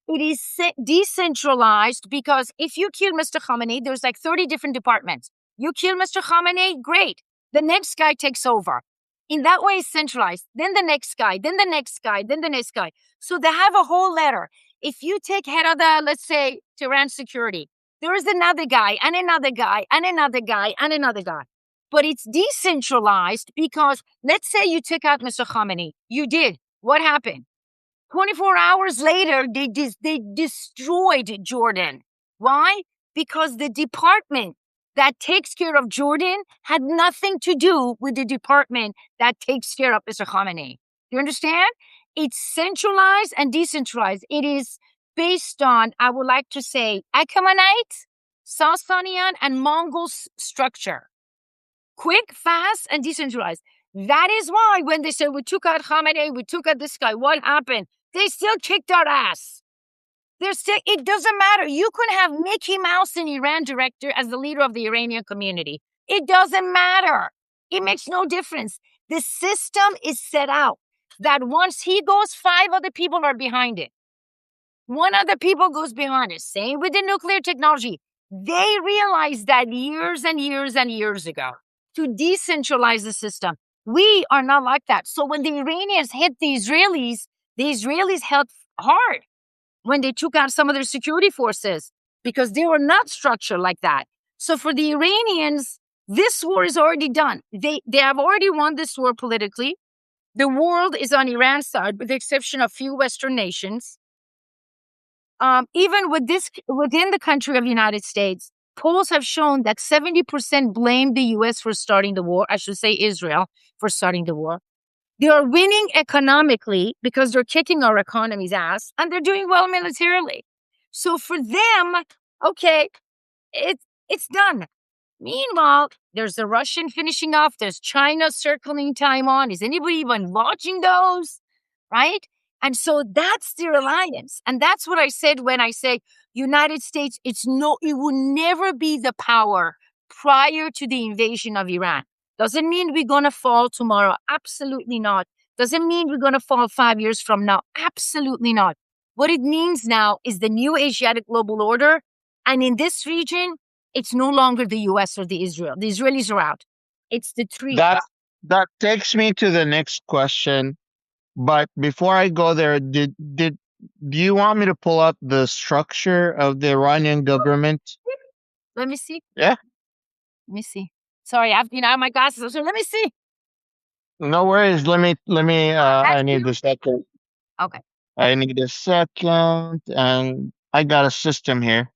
It is decentralized because if you kill Mr. Khamenei, there's like 30 different departments. You kill Mr. Khamenei, great. The next guy takes over. In that way, it's centralized. Then the next guy, then the next guy, then the next guy. So they have a whole ladder. If you take head of the, let's say, Tehran security, there is another guy and another guy and another guy and another guy. But it's decentralized because let's say you took out Mr. Khamenei. You did. What happened? 24 hours later, they destroyed Jordan. Why? Because the department that takes care of Jordan had nothing to do with the department that takes care of Mr. Khamenei. Do you understand? It's centralized and decentralized. It is based on, I would like to say, Achaemenite, Sasanian, and Mongol structure. Quick, fast, and decentralized. That is why when they say we took out Khamenei, we took out this guy, what happened? They still kicked our ass. It doesn't matter. You could have Mickey Mouse in Iran director as the leader of the Iranian community. It doesn't matter. It makes no difference. The system is set out that once he goes, 5 other people are behind it. 1 other people goes behind it. Same with the nuclear technology. They realized that years and years and years ago to decentralize the system. We are not like that. So when the Iranians hit the Israelis held hard when they took out some of their security forces because they were not structured like that. So for the Iranians, this war is already done. They have already won this war politically. The world is on Iran's side, with the exception of few Western nations. Even within the country of the United States, polls have shown that 70% blame the U.S. for starting the war. I should say Israel for starting the war. They are winning economically because they're kicking our economy's ass, and they're doing well militarily. So for them, okay, it's done. Meanwhile, there's the Russian finishing off. There's China circling Taiwan. Is anybody even watching those? Right? And so that's their alliance. And that's what I said when I say United States, it will never be the power prior to the invasion of Iran. Doesn't mean we're going to fall tomorrow. Absolutely not. Doesn't mean we're going to fall 5 years from now. Absolutely not. What it means now is the new Asiatic global order. And in this region, it's no longer the U.S. or the Israel. The Israelis are out. It's the three. That takes me to the next question. But before I go there, do you want me to pull up the structure of the Iranian government? Let me see. Yeah. Let me see. Sorry, I have my glasses. So let me see. No worries. Let me. I need a second. Okay. I need a second, and I got a system here.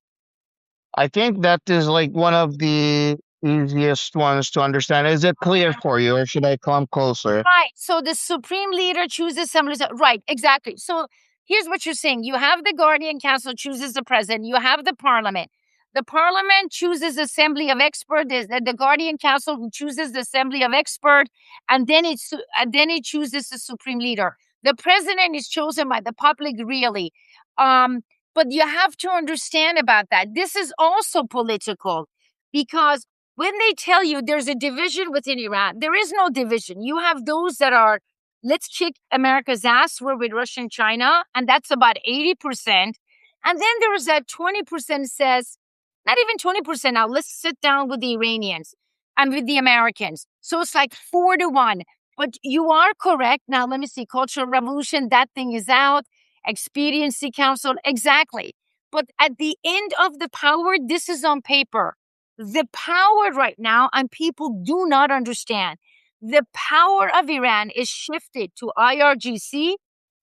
I think that is like one of the easiest ones to understand. Is it clear for you, or should I come closer? Right. So the supreme leader chooses somebody. Right. Exactly. So here's what you're saying. You have the Guardian Council chooses the president. You have the parliament. The parliament chooses assembly of experts. The Guardian Council chooses the assembly of experts, and then it chooses the supreme leader. The president is chosen by the public, really. But you have to understand about that. This is also political because when they tell you there's a division within Iran, there is no division. You have those that are, let's kick America's ass, we're with Russia and China, and that's about 80%. And then there is that 20% says, not even 20% now, let's sit down with the Iranians and with the Americans. So it's like 4-1. But you are correct. Now, let me see. Cultural Revolution, that thing is out. Expediency Council, exactly. But at the end of the power, this is on paper. The power right now, and people do not understand, the power of Iran is shifted to IRGC,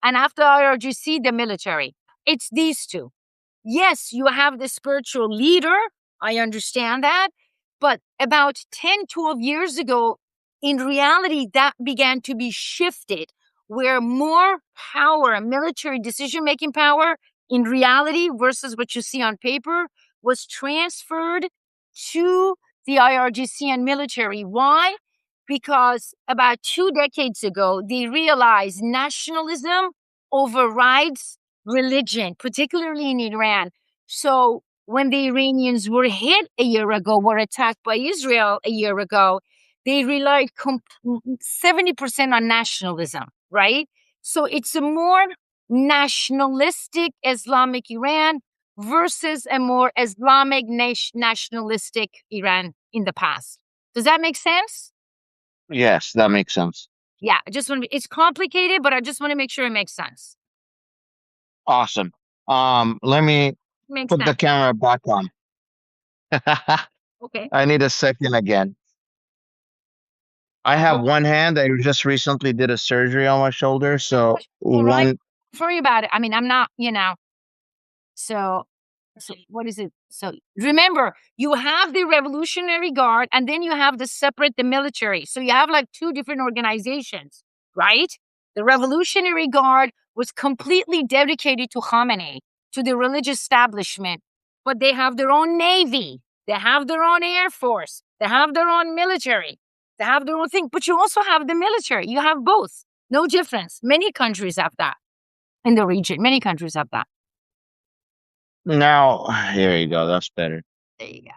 and after IRGC, the military. It's these two. Yes, you have the spiritual leader. I understand that. But about 10, 12 years ago, in reality, that began to be shifted where more power, military decision-making power, in reality versus what you see on paper, was transferred to the IRGC and military. Why? Because about 2 decades ago, they realized nationalism overrides religion, particularly in Iran. So when the Iranians were hit a year ago, were attacked by Israel a year ago, they relied 70% on nationalism, right? So it's a more nationalistic Islamic Iran versus a more Islamic nationalistic Iran in the past. Does that make sense? Yes, that makes sense. Yeah, I just want to, it's complicated, but I just want to make sure it makes sense. Awesome. Let me Makes put the sense. camera back on. Okay. I need a second again. I have one hand. I just recently did a surgery on my shoulder, so All right. one. Don't worry about it. I mean, I'm not, so what is it? So remember, you have the Revolutionary Guard and then you have the military. So you have like two different organizations, right? The Revolutionary Guard was completely dedicated to Khamenei, to the religious establishment, but they have their own navy, they have their own air force, they have their own military, they have their own thing. But you also have the military. You have both. No difference. Many countries have that in the region. Many countries have that. Now, here you go. That's better. There you go.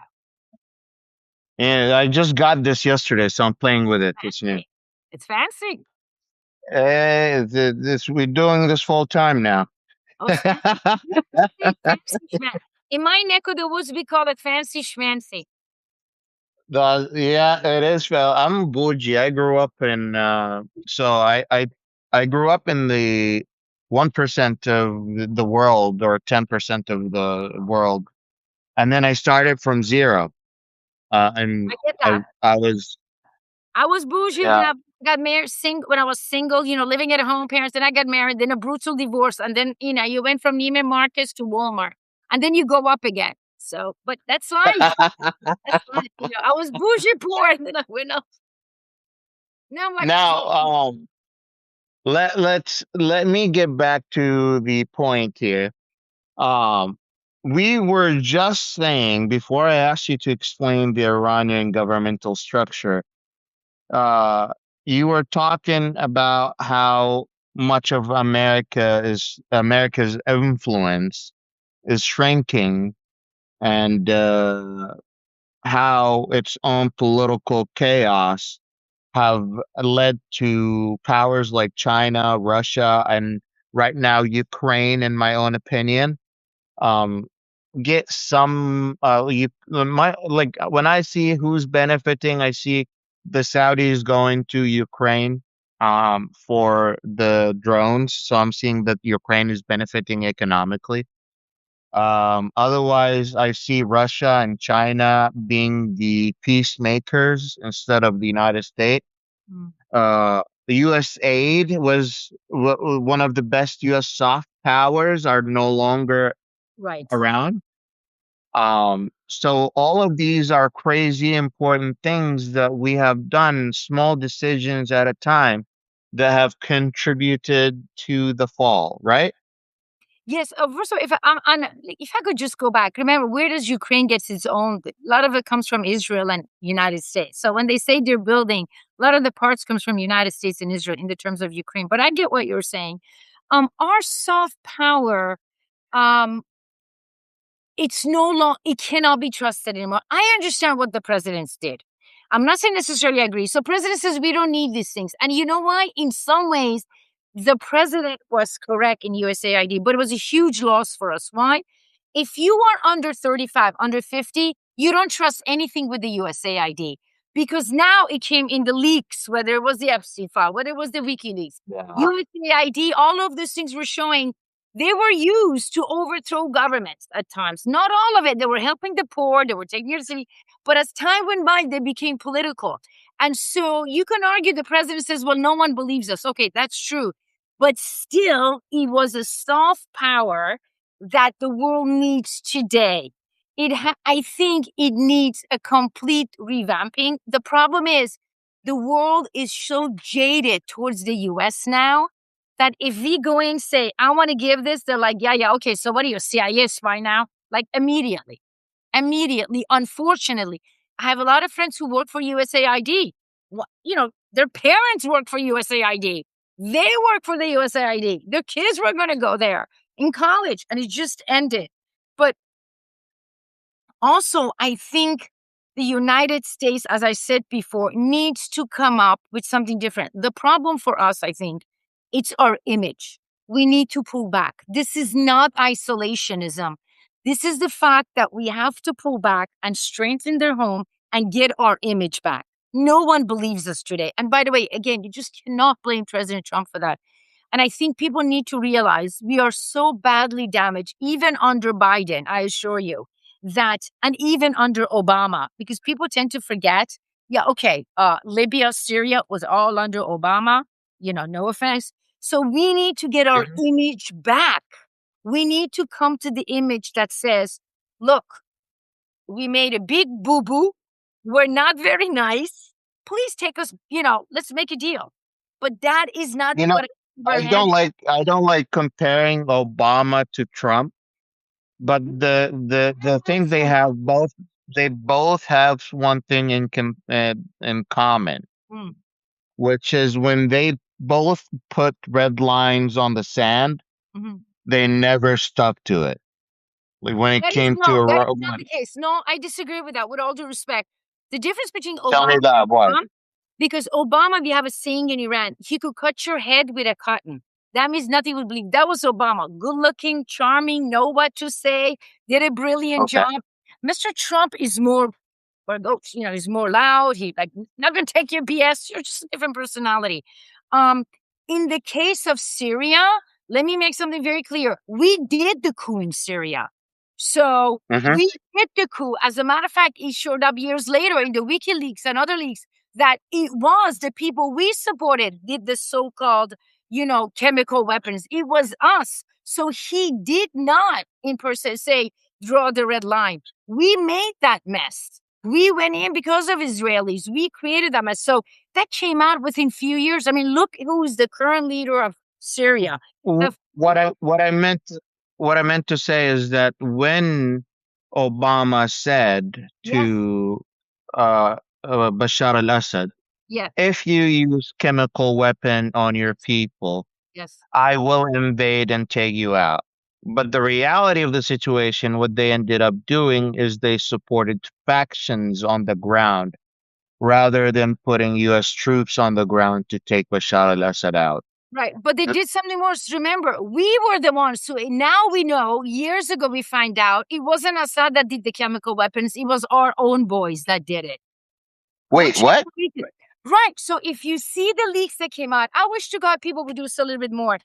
And I just got this yesterday, so I'm playing with it. It's new. Fancy. It's fancy. This we're doing this full time now. Oh, it's fancy. Fancy schman. In my neck of the woods, we call it fancy schmancy. Yeah, it is. Well, I'm bougie. I grew up in I grew up in the 1% of the world or 10% of the world, and then I started from zero. And I get that. I was I was bougie when yeah. I got married, when I was single, living at home, parents. Then I got married, then a brutal divorce, and then you went from Neiman Marcus to Walmart, and then you go up again. So, but that's life. That's life. I was bougie poor, and then I went up. Now I'm like, Now, let me get back to the point here. Um, we were just saying before I asked you to explain the Iranian governmental structure, uh, you were talking about how much of America's influence is shrinking, and how its own political chaos have led to powers like China, Russia, and right now Ukraine, in my own opinion, um, get some. My like when I see who's benefiting, I see the Saudis going to Ukraine for the drones. So I'm seeing that Ukraine is benefiting economically. Otherwise, I see Russia and China being the peacemakers instead of the United States. mm, The U.S. aid was one of the best U.S. soft powers are no longer right. around. So all of these are crazy important things that we have done, small decisions at a time that have contributed to the fall, right? Yes. First of all, if I could just go back, remember, where does Ukraine gets its own? A lot of it comes from Israel and United States. So when they say they're building, a lot of the parts comes from United States and Israel in the terms of Ukraine. But I get what you're saying. Our soft power, um, it's no long, it cannot be trusted anymore. I understand what the presidents did. I'm not saying necessarily agree. So president says we don't need these things. And you know why? In some ways, the president was correct in USAID, but it was a huge loss for us. Why? If you are under 35, under 50, you don't trust anything with the USAID because now it came in the leaks, whether it was the Epstein file, whether it was the WikiLeaks, Yeah. USAID, all of those things were showing they were used to overthrow governments at times. Not all of it. They were helping the poor, they were taking care of the city. But as time went by, they became political. And so you can argue the president says, well, no one believes us. Okay, that's true. But still, it was a soft power that the world needs today. I think it needs a complete revamping. The problem is the world is so jaded towards the US now that if we go in and say, I want to give this, they're like, yeah, okay, so what are you, CIA spy now? Like immediately, unfortunately. I have a lot of friends who work for USAID. Their parents work for USAID. They work for the USAID. Their kids were going to go there in college, and it just ended. But also, I think the United States, as I said before, needs to come up with something different. The problem for us, I think, it's our image. We need to pull back. This is not isolationism. This is the fact that we have to pull back and strengthen their home and get our image back. No one believes us today. And by the way, again, you just cannot blame President Trump for that. And I think people need to realize we are so badly damaged, even under Biden, I assure you, that, and even under Obama, because people tend to forget, yeah, okay, Libya, Syria was all under Obama, no offense. So we need to get our image back. We need to come to the image that says, look, we made a big boo-boo. We're not very nice. Please take us, let's make a deal. But that is not You know, what we're having. I don't like comparing Obama to Trump, but the thing they both have one thing in common, Mm, which is when they both put red lines on the sand, mhm. they never stuck to it. Like when it came to That is a not the case. No, I disagree with that, with all due respect. The difference between tell Obama me that and why? Trump, because Obama, we have a saying in Iran, he could cut your head with a cotton. That means nothing would bleed. That was Obama. Good looking, charming, know what to say, did a brilliant Okay. job. Mr. Trump is more, he's more loud. He not gonna take your BS. You're just a different personality. Um, in the case of Syria, let me make something very clear. We did the coup in Syria. So Hmm. we did the coup. As a matter of fact, it showed up years later in the WikiLeaks and other leaks that it was the people we supported did the so-called, chemical weapons. It was us. So he did not, in per se, say, draw the red line. We made that mess. We went in because of Israelis. We created that mess. So that came out within few years. I mean, look who is the current leader of Syria. The- What I meant to say is that when Obama said yeah, to Bashar al-Assad, yeah, if you use chemical weapon on your people, yes. I will invade and take you out. But the reality of the situation, what they ended up doing is they supported factions on the ground rather than putting U.S. troops on the ground to take Bashar al-Assad out. Right. But they did something worse. Remember, we were the ones who now we know, years ago we find out it wasn't Assad that did the chemical weapons, it was our own boys that did it. Wait, what? Right. So if you see the leaks that came out, I wish to God people would do this a little bit more.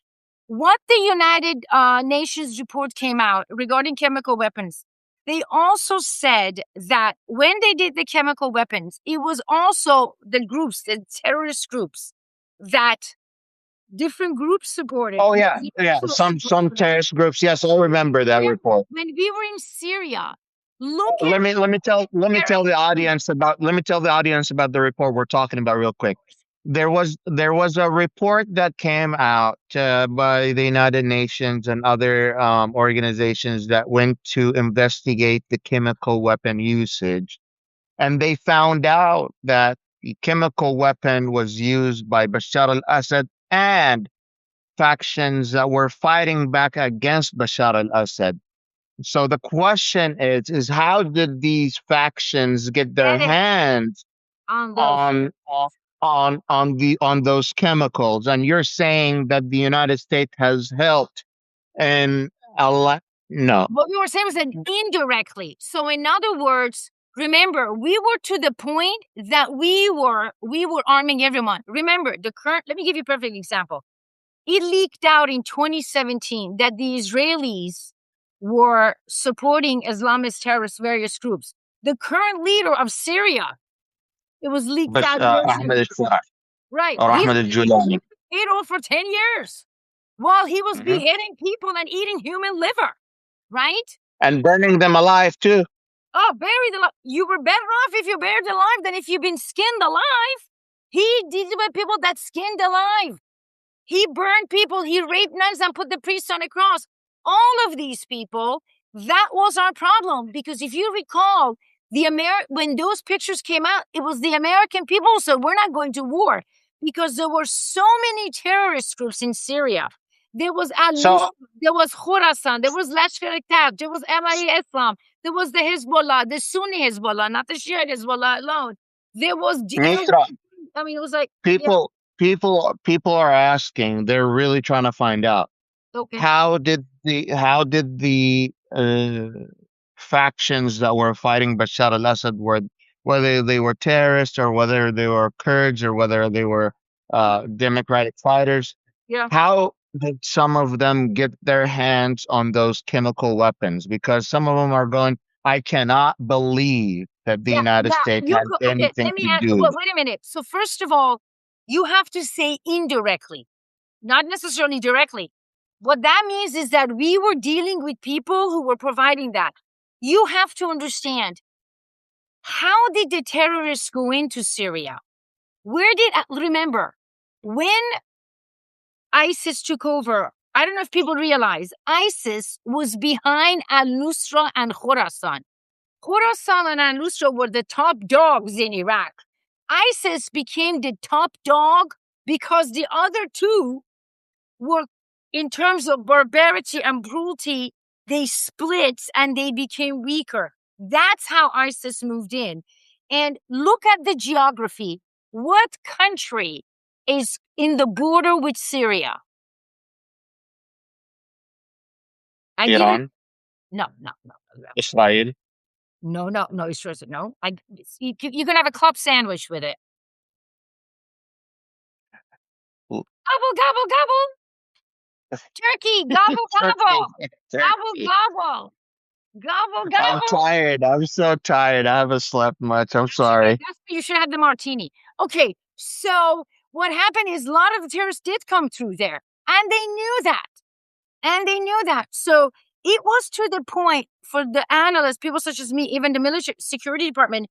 What the United Nations report came out regarding chemical weapons, they also said that when they did the chemical weapons, it was also the groups, the terrorist groups, that different groups supported. Oh yeah, yeah. Some terrorist groups. Yes, I remember that report. When we were in Syria, look at Let me tell the audience about the report we're talking about real quick. There was a report that came out by the United Nations and other organizations that went to investigate the chemical weapon usage, and they found out that the chemical weapon was used by Bashar al-Assad and factions that were fighting back against Bashar al-Assad. So the question is how did these factions get their it hands on those. on on those chemicals? And you're saying that the United States has helped in a lot? No. What we were saying was that indirectly. So in other words, remember, we were to the point that we were arming everyone. Remember, let me give you a perfect example. It leaked out in 2017 that the Israelis were supporting Islamist terrorist various groups. The current leader of Syria, it was leaked out years ago. Ahmed al Right. or He Ahmed was al-Julani. in for 10 years while he was Mhm. beheading people and eating human liver. Right? And burning them alive too. Oh, buried alive. You were better off if you buried alive than if you've been skinned alive. He did it with people that skinned alive. He burned people. He raped nuns and put the priests on a cross. All of these people, that was our problem. Because if you recall, When those pictures came out, it was the American people who said, we're not going to war because there were so many terrorist groups in Syria. There was Al-Nusra, So there was Khorasan, there was Lashkar-e-Taiba, there was MIA Islam, there was the Hezbollah, the Sunni Hezbollah, not the Shia Hezbollah alone. There was, Mitra, I mean, it was like, yeah, people are asking. They're really trying to find out okay. how did the factions that were fighting Bashar al-Assad were, whether they were terrorists or whether they were Kurds or whether they were democratic fighters, Yeah. how did some of them get their hands on those chemical weapons? Because some of them are going, I cannot believe that the Yeah, United that States you had could. Okay, anything let me to ask. do. Well, wait a minute. So first of all, you have to say indirectly, not necessarily directly. What that means is that we were dealing with people who were providing that. You have to understand, how did the terrorists go into Syria? Remember, when ISIS took over, I don't know if people realize, ISIS was behind al-Nusra and Khorasan. Khorasan and al-Nusra were the top dogs in Iraq. ISIS became the top dog because the other two were, in terms of barbarity and cruelty, they split and they became weaker. That's how ISIS moved in. And look at the geography. What country is in the border with Syria? I give it. Iran, No, no, no, no, Israel. no, no, no. It's just no. You can have a club sandwich with it. Gobble, gobble, gobble. Turkey, gobble, Turkey, gobble. Gobble, Turkey. gobble. Gobble, I'm gobble. tired. I'm so tired. I haven't slept much. I'm That's okay. sorry. You should have the martini. Okay, so what happened is a lot of the terrorists did come through there, and they knew that. And they knew that. So it was to the point for the analysts, people such as me, even the military security department,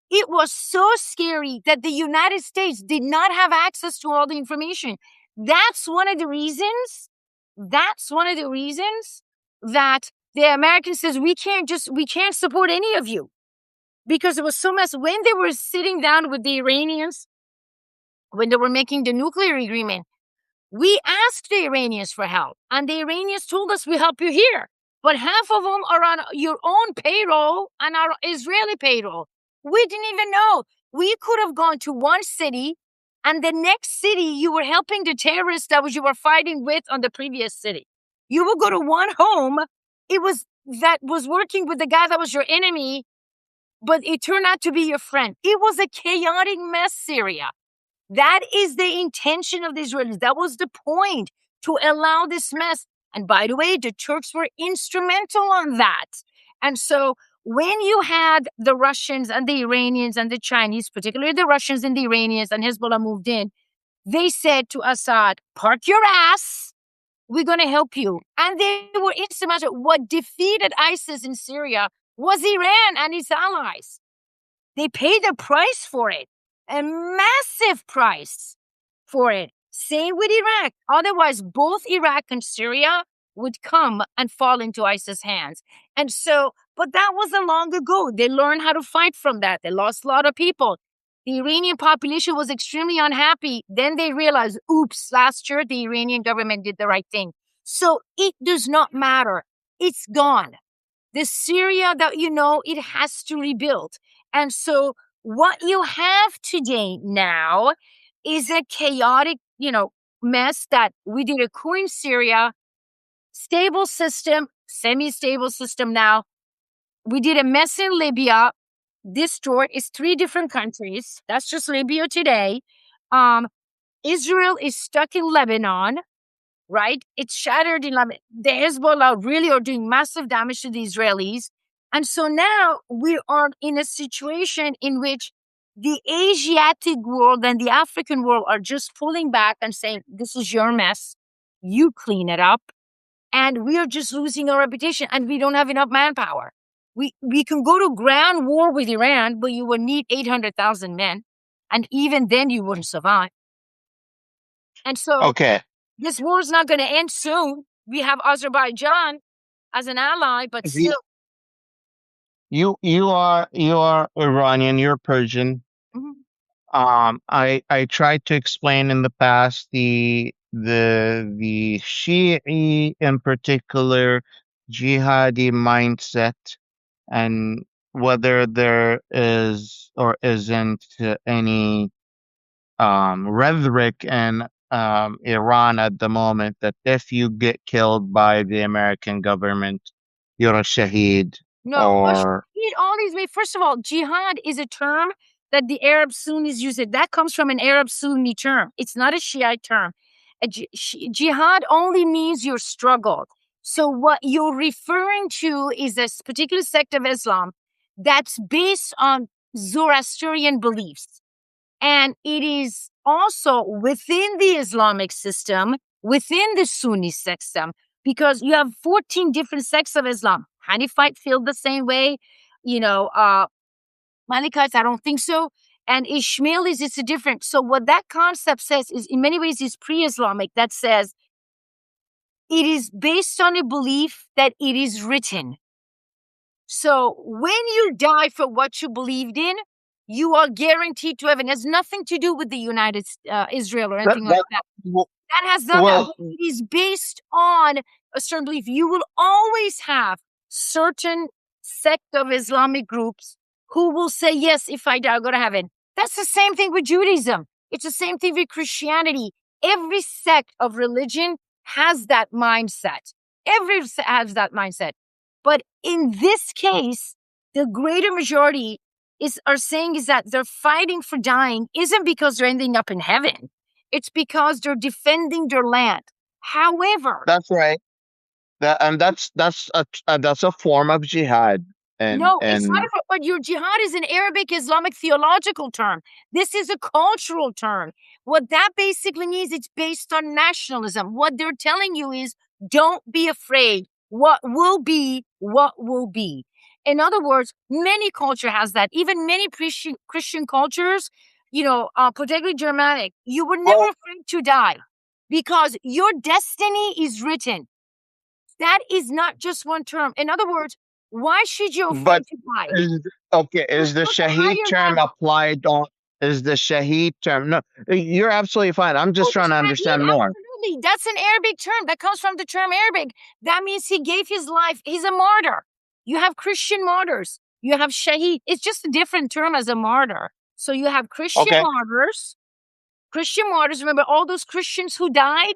it was so scary that the United States did not have access to all the information. That's one of the reasons. That's one of the reasons that the Americans says we can't support any of you, because it was so mess. When they were sitting down with the Iranians, when they were making the nuclear agreement, we asked the Iranians for help, and the Iranians told us, we help you here. But half of them are on your own payroll and our Israeli payroll. We didn't even know. We could have gone to one city, and the next city you were helping the terrorists you were fighting with on the previous city. You would go to one home. That was working with the guy that was your enemy, but it turned out to be your friend. It was a chaotic mess, Syria. That is the intention of the Israelis. That was the point, to allow this mess. And by the way, the Turks were instrumental on that. And so when you had the Russians and the Iranians and the Chinese, particularly the Russians and the Iranians and Hezbollah moved in, they said to Assad, park your ass. We're going to help you. And they were instrumental. What defeated ISIS in Syria was Iran and its allies. They paid a price for it, a massive price for it. Same with Iraq. Otherwise, both Iraq and Syria would come and fall into ISIS' hands. And so, but that wasn't long ago. They learned how to fight from that. They lost a lot of people. The Iranian population was extremely unhappy. Then they realized, oops, last year the Iranian government did the right thing. So it does not matter. It's gone. The Syria that you know, it has to rebuild. And so what you have today now is a chaotic, mess that we did a coup in Syria, stable system, semi-stable system now. We did a mess in Libya, destroyed. It's 3 different countries. That's just Libya today. Israel is stuck in Lebanon, right? It's shattered in Lebanon. The Hezbollah really are doing massive damage to the Israelis. And so now we are in a situation in which the Asiatic world and the African world are just pulling back and saying, this is your mess. You clean it up. And we are just losing our reputation, and we don't have enough manpower. We can go to ground war with Iran, but you would need 800,000 men. And even then you wouldn't survive. And so Okay. this war is not going to end soon. We have Azerbaijan as an ally, but The still. you are Iranian, you're Persian. Mhm. I tried to explain in the past the Shi'i in particular jihadi mindset and whether there is or isn't any rhetoric in Iran at the moment that if you get killed by the American government, you're a shaheed No, or Shahid always made. First of all, jihad is a term that the Arab Sunnis use. It that comes from an Arab Sunni term. It's not a Shiite term. Jihad only means your struggle. So what you're referring to is this particular sect of Islam that's based on Zoroastrian beliefs. And it is also within the Islamic system, within the Sunni system, because you have 14 different sects of Islam. Hanifite feel the same way, you know, Malikites, I don't think so. And Ishmaelis, it's a different. So what that concept says is in many ways is pre-Islamic that says it is based on a belief that it is written. So when you die for what you believed in, you are guaranteed to heaven. It has nothing to do with the United Israel or that anything like that that. w- That has not that. well, But it is based on a certain belief. You will always have certain sect of Islamic groups who will say, "Yes, if I die, I'll go to heaven." That's the same thing with Judaism. It's the same thing with Christianity. Every sect of religion has that mindset. Has that mindset. But in this case, the greater majority are saying is that they're fighting for dying isn't because they're ending up in heaven. It's because they're defending their land. However, that's right. That's a form of jihad, and no, it's not. But your jihad is an Arabic Islamic theological term. This is a cultural term. What that basically means, it's based on nationalism. What they're telling you is, don't be afraid. What will be, what will be. In other words, many culture has that. Even many Christian cultures, particularly Germanic, you were never well, afraid to die because your destiny is written. That is not just one term. In other words, why should you but afraid to die? is okay? There's Is the such a shaheed higher term level. applied on? Is the shaheed term? No, you're absolutely fine. I'm Oh, just the trying to Shaheed, understand more. absolutely. That's an Arabic term. That comes from the term Arabic. That means he gave his life. He's a martyr. You have Christian martyrs. You have Shaheed. It's just a different term as a martyr. So you have Christian Okay. martyrs. Christian martyrs. Remember all those Christians who died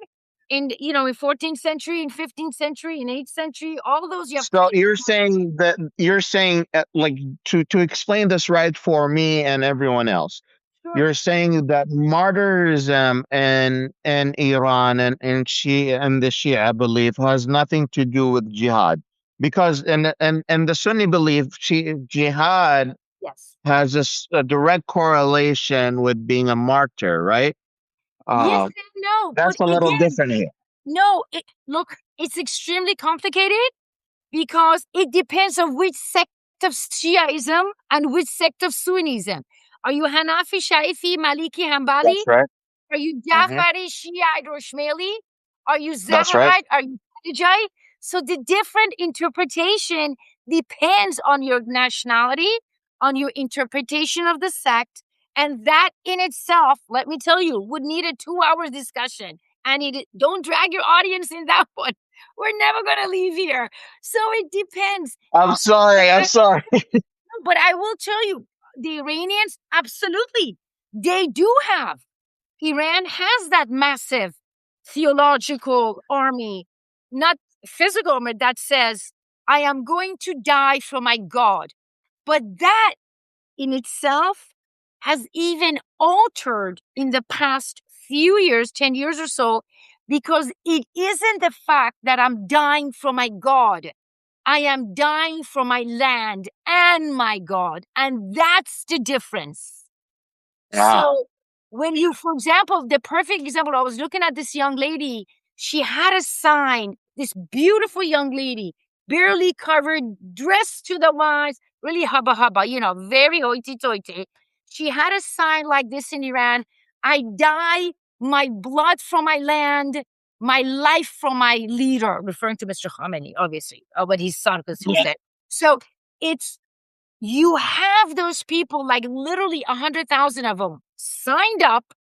in 14th century, in 15th century, in 8th century. All those you have So Christian you're saying like to explain this right for me and everyone else. martyrs. You're saying that martyrism in Iran and Shia and the Shia belief has nothing to do with jihad, because in the Sunni belief, jihad Yes. has a direct correlation with being a martyr, right? Yes Uh, and no. But that's a little again, different here. no. Look, it's extremely complicated because it depends on which sect of Shiaism and which sect of Sunnism. Are you Hanafi, Shaifi, Maliki, Hanbali? That's right. Are you Hmm. Jafari, Shiite, or Shmaili? Are you That's right. Zaharite? Are you Khadijite? So the different interpretation depends on your nationality, on your interpretation of the sect, and that in itself, let me tell you, would need a 2 hour discussion. And don't drag your audience in that one. We're never going to leave here. So it depends. I'm sorry. I'm sorry. But I will tell you, the Iranians, absolutely, they do have. Iran has that massive theological army, not physical army, that says, I am going to die for my God. But that in itself has even altered in the past few years, 10 years or so, because it isn't the fact that I'm dying for my God. I am dying for my land and my God. And that's the difference. Yeah. So for example, the perfect example, I was looking at this young lady. She had a sign, this beautiful young lady, barely covered, dressed to the nines, really hubba hubba, very hoity toity. She had a sign like this in Iran: I die my blood for my land, my life for my leader, referring to Mr. Khamenei, obviously, but his son, because who's Yeah. that? So it's you have those people, like literally 100,000 of them signed up,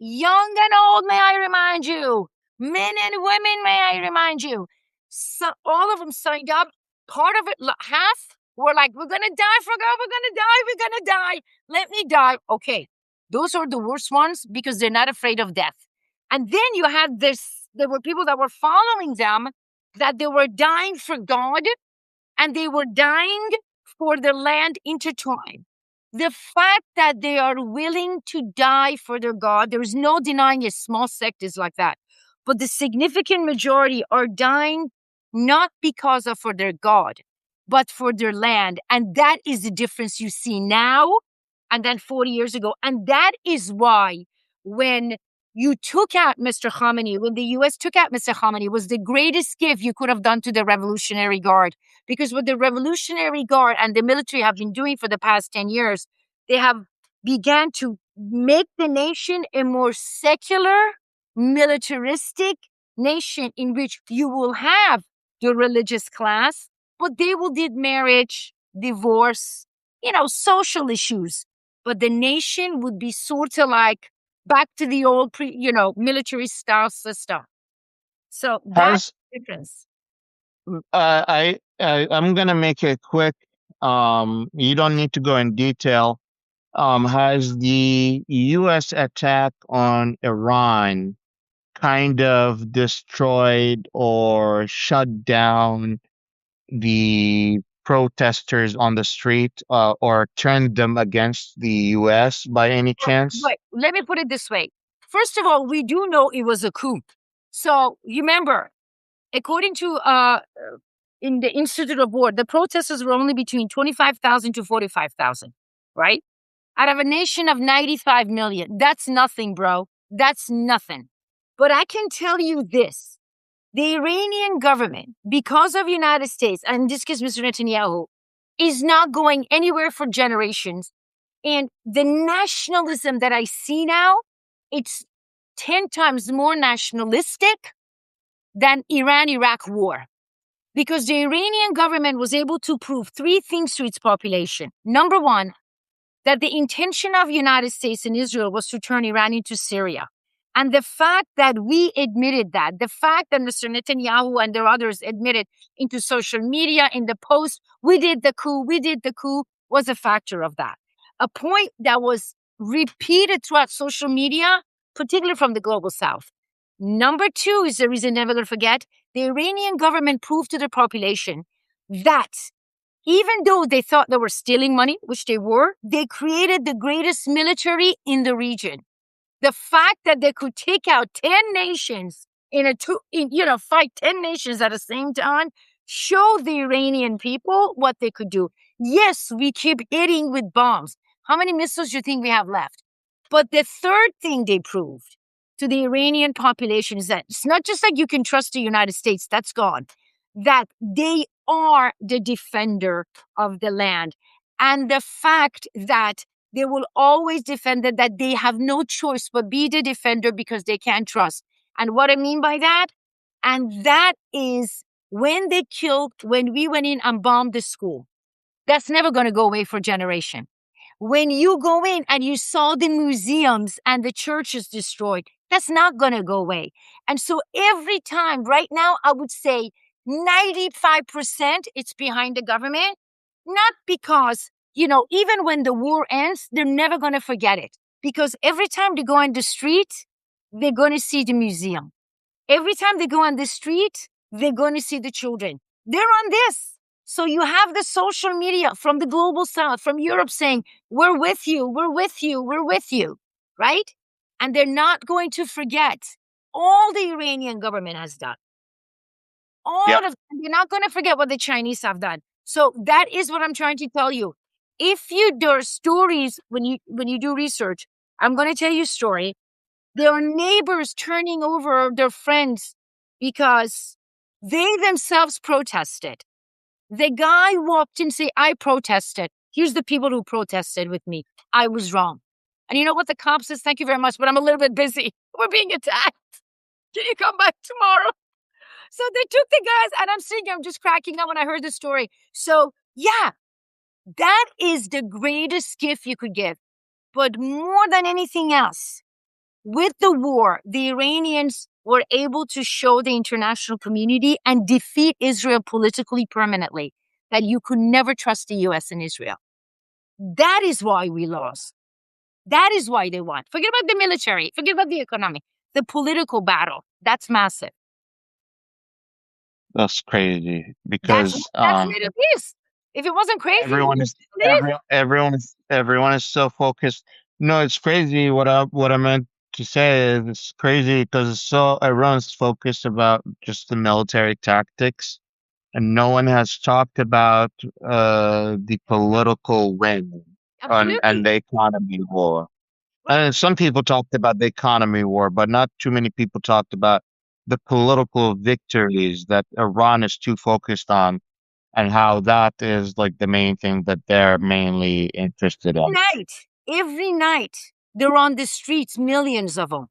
young and old, may I remind you, men and women, may I remind you. So all of them signed up. Part of it, half were like, we're going to die for God, we're going to die. Let me die. Okay, those are the worst ones because they're not afraid of death. And then you had there were people that were following them, that they were dying for God and they were dying for their land intertwined. The fact that they are willing to die for their God, there is no denying a small sect is like that. But the significant majority are dying not because of for their God, but for their land. And that is the difference you see now and then 40 years ago. And that is why when you took out Mr. Khamenei, when the US took out Mr. Khamenei, it was the greatest gift you could have done to the Revolutionary Guard. Because what the Revolutionary Guard and the military have been doing for the past 10 years, they have began to make the nation a more secular, militaristic nation in which you will have the religious class, but they will did marriage, divorce, social issues. But the nation would be sort of like back to the old military style system. So that's Has the difference. I'm gonna make it quick. You don't need to go in detail. Has the U.S. attack on Iran kind of destroyed or shut down the protesters on the street, or turned them against the U.S. by any chance? But let me put it this way. First of all, we do know it was a coup. So you remember, according to in the Institute of War, the protesters were only between 25,000 to 45,000, right? Out of a nation of 95 million. That's nothing, bro. That's nothing. But I can tell you this. The Iranian government, because of United States, and in this case, Mr. Netanyahu, is not going anywhere for generations. And the nationalism that I see now, it's 10 times more nationalistic than Iran-Iraq war. Because the Iranian government was able to prove three things to its population. Number one, that the intention of United States and Israel was to turn Iran into Syria. And the fact that we admitted that, the fact that Mr. Netanyahu and their others admitted into social media, in the post, we did the coup, was a factor of that. A point that was repeated throughout social media, particularly from the global south. Number two is the reason never to forget, the Iranian government proved to the population that even though they thought they were stealing money, which they were, they created the greatest military in the region. The fact that they could take out 10 nations fight 10 nations at the same time, show the Iranian people what they could do. Yes, we keep hitting with bombs. How many missiles do you think we have left? But the third thing they proved to the Iranian population is that it's not just like you can trust the United States, that's gone, that they are the defender of the land. And the fact that they will always defend it, that they have no choice but be the defender because they can't trust. And what I mean by that, and that is when we went in and bombed the school, that's never going to go away for a generation. When you go in and you saw the museums and the churches destroyed, that's not going to go away. And so every time right now, I would say 95% it's behind the government, not because, even when the war ends, they're never going to forget it. Because every time they go on the street, they're going to see the museum. Every time they go on the street, they're going to see the children. They're on this. So you have the social media from the global south, from Europe saying, we're with you, we're with you, we're with you, right? And they're not going to forget all the Iranian government has done. They're not going to forget what the Chinese have done. So that is what I'm trying to tell you. If there are stories, when you do research, I'm going to tell you a story. There are neighbors turning over their friends because they themselves protested. The guy walked in and said, I protested. Here's the people who protested with me. I was wrong. And you know what the cop says? Thank you very much, but I'm a little bit busy. We're being attacked. Can you come back tomorrow? So they took the guys, and I'm just cracking up when I heard the story. So yeah, That is the greatest gift you could give. But more than anything else, with the war, the Iranians were able to show the international community and defeat Israel politically permanently, that you could never trust the US and Israel. That is why we lost. That is why they won. Forget about the military, forget about the economy. The political battle, that's massive. That's crazy because That's Middle East. If it wasn't crazy, we everyone would is still live. everyone is so focused. No, it's crazy. What I meant to say is it's crazy because so everyone's focused about just the military tactics, and no one has talked about the political win and Absolutely. the economy war. Right. And some people talked about the economy war, but not too many people talked about the political victories that Iran is too focused on and how that is like the main thing that they're mainly interested in. Night, every night, they're on the streets, millions of them.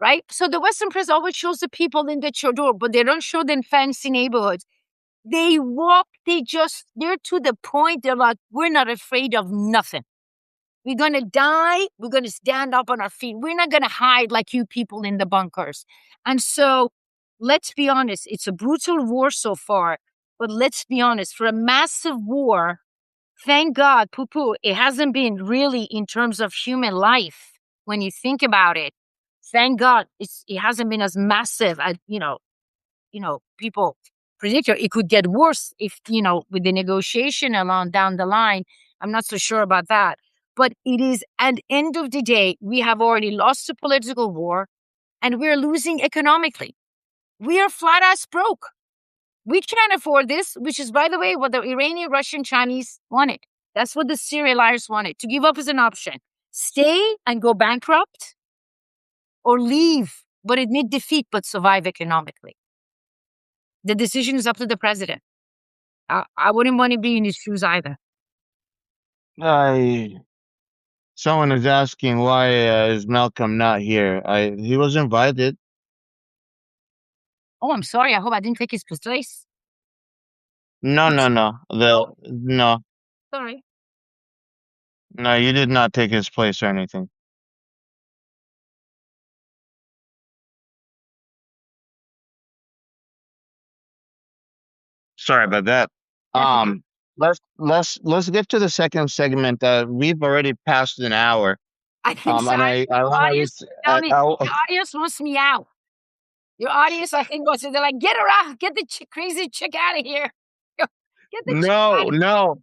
Right? So the Western press always shows the people in the chador, but they don't show them fancy neighborhoods. They walk, they're to the point, they're like, we're not afraid of nothing. We're going to die. We're going to stand up on our feet. We're not going to hide like you people in the bunkers. And so let's be honest, it's a brutal war so far, but let's be honest, for a massive war, thank God, poo-poo, it hasn't been really in terms of human life when you think about it. Thank God it hasn't been as massive as, people predict it could get worse if, with the negotiation along down the line. I'm not so sure about that. But it is at the end of the day, we have already lost a political war and we're losing economically. We are flat ass broke. We can't afford this, which is, by the way, what the Iranian, Russian, Chinese wanted. That's what the Syrians wanted, to give up as an option. Stay and go bankrupt or leave, but admit defeat, but survive economically. The decision is up to the president. I wouldn't want to be in his shoes either. I Someone is asking why is Malcolm not here? He was invited. Oh, I'm sorry. I hope I didn't take his place. No, I'm no, no. so No, sorry. no, you did not take his place or anything. Sorry about that. That's okay. Um, let's get to the second segment. We've already passed an hour. I think so. And I The want audience, to. tell me, your audience wants me out. Your audience, I think, goes, they're like, get her out. Get the crazy chick out of here. Get the chick out No, of no.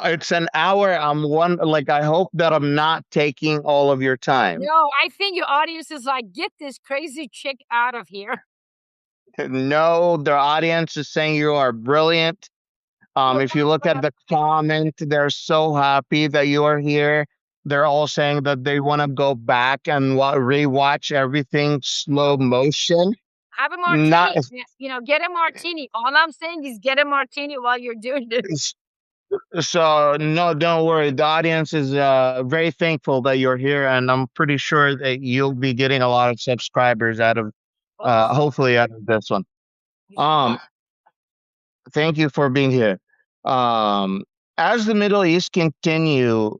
It's an hour. I hope that I'm not taking all of your time. No, I think your audience is like, get this crazy chick out of here. No, the audience is saying you are brilliant. Well, If you look at the comment, they're so happy that you are here. They're all saying that they want to go back and rewatch everything slow motion. have a Not martini. Get a martini. All I'm saying is get a martini while you're doing this. so no, don't worry. The audience is very thankful that you're here, and I'm pretty sure that you'll be getting a lot of subscribers out of Oh, hopefully out of this one. Um, Thank you for being here. Um, as the Middle East continue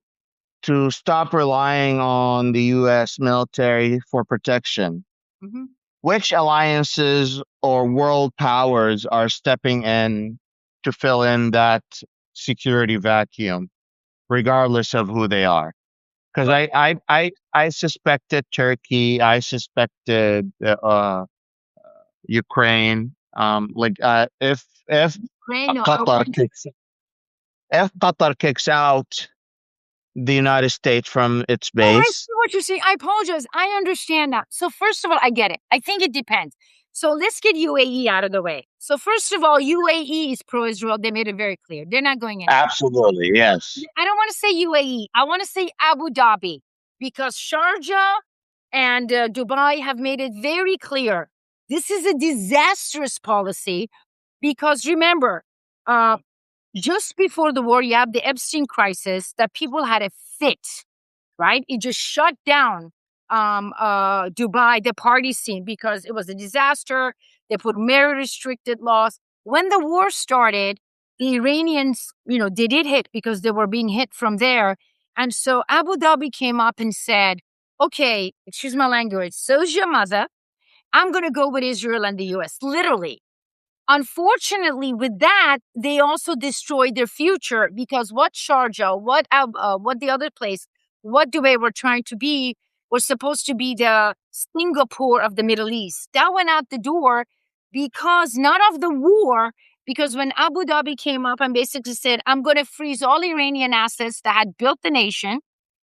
to stop relying on the U.S. military for protection, mhm. which alliances or world powers are stepping in to fill in that security vacuum, regardless of who they are? Because I suspected Turkey, I suspected Ukraine. If Ukraine, no, I Qatar wouldn't. kicks if Qatar kicks out the United States from its Oh, I base, see what you're saying. I apologize. I understand that. So first of all, I get it. I think it depends. So let's get UAE out of the way. So first of all, UAE is pro-Israel. They made it very clear. They're not going anywhere. absolutely yes. I don't want to say UAE. I want to say Abu Dhabi because Sharjah and Dubai have made it very clear. This is a disastrous policy because remember, uh, just before the war, you have the Epstein crisis that people had a fit, right? It just shut down Dubai, the party scene, because it was a disaster. They put very restricted laws. When the war started, the Iranians, they did hit because they were being hit from there. And so Abu Dhabi came up and said, okay, excuse my language, so's your mother. I'm going to go with Israel and the US, literally. Unfortunately, with that, they also destroyed their future because what Sharjah, what the other place, what Dubai were trying to be, was supposed to be the Singapore of the Middle East. That went out the door because not of the war, because when Abu Dhabi came up and basically said, I'm going to freeze all Iranian assets that had built the nation,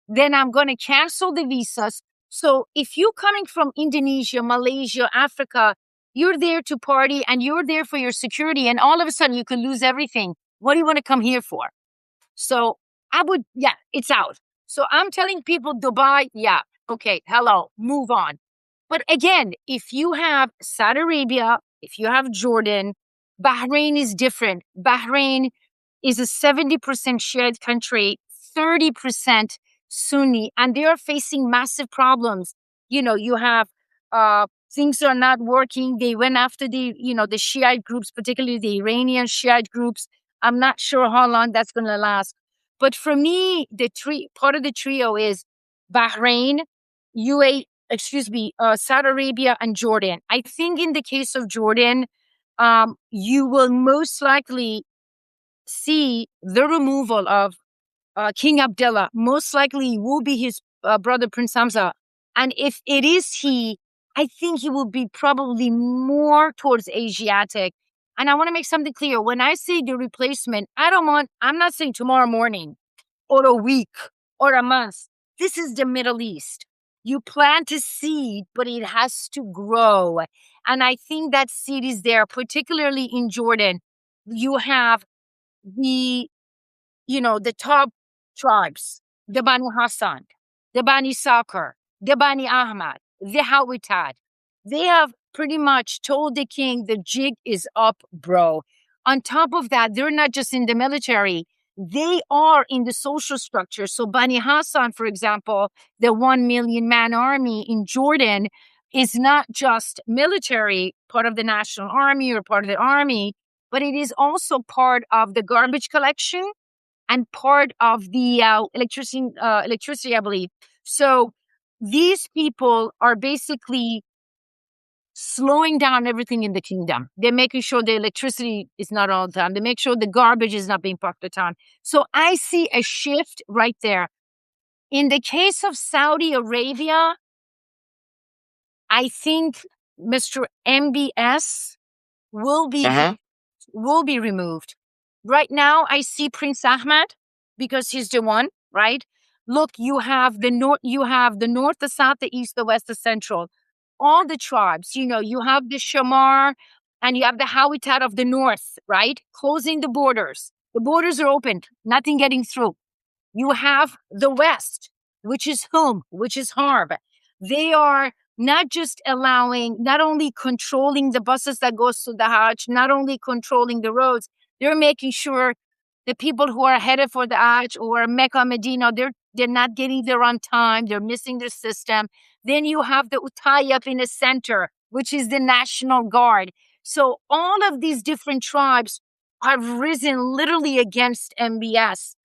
then I'm going to cancel the visas. So if you're coming from Indonesia, Malaysia, Africa, you're there to party and you're there for your security, and all of a sudden you could lose everything. What do you want to come here for? So yeah, it's out. So I'm telling people, Dubai, yeah, okay, hello, move on. But again, if you have Saudi Arabia, if you have Jordan, Bahrain is different. Bahrain is a 70% Shiite country, 30% Sunni, and they are facing massive problems. You have things are not working. They went after the Shiite groups, particularly the Iranian Shiite groups. I'm not sure how long that's going to last. But for me, part of the trio is Bahrain, Saudi Arabia, and Jordan. I think in the case of Jordan, you will most likely see the removal of King Abdullah. Most likely will be his brother Prince Hamza. And if it is he, I think he will be probably more towards Asiatic. And I want to make something clear. When I say the replacement, I'm not saying tomorrow morning or a week or a month. This is the Middle East. You plant a seed, but it has to grow. And I think that seed is there, particularly in Jordan. You have the top tribes, the Bani Hassan, the Bani Sakar, the Bani Ahmad, the Hawitad. They have pretty much told the king the jig is up, bro. On top of that, they're not just in the military, they are in the social structure. So Bani Hassan, for example, the 1 million man army in Jordan is not just military, part of the national army or part of the army, but it is also part of the garbage collection and part of the electricity, I believe. So these people are basically slowing down everything in the kingdom. They're making sure the electricity is not all the time. They make sure the garbage is not being parked all the time. So I see a shift right there. In the case of Saudi Arabia, I think Mr. MBS will be Uh-huh. will be removed. Right now, I see Prince Ahmed because he's the one, right? Look, you have the north, the south, the east, the west, the central. All the tribes, you have the Shamar and you have the Hawitat of the north, right? Closing the borders. The borders are opened, nothing getting through. You have the West, which is Hum, which is Harb. They are not just not only controlling the buses that goes to the Hajj, not only controlling the roads, they're making sure the people who are headed for the Hajj or Mecca, Medina, they're not getting there on time. They're missing their system. Then you have the Uttayyab in the center, which is the National Guard. So all of these different tribes have risen literally against MBS,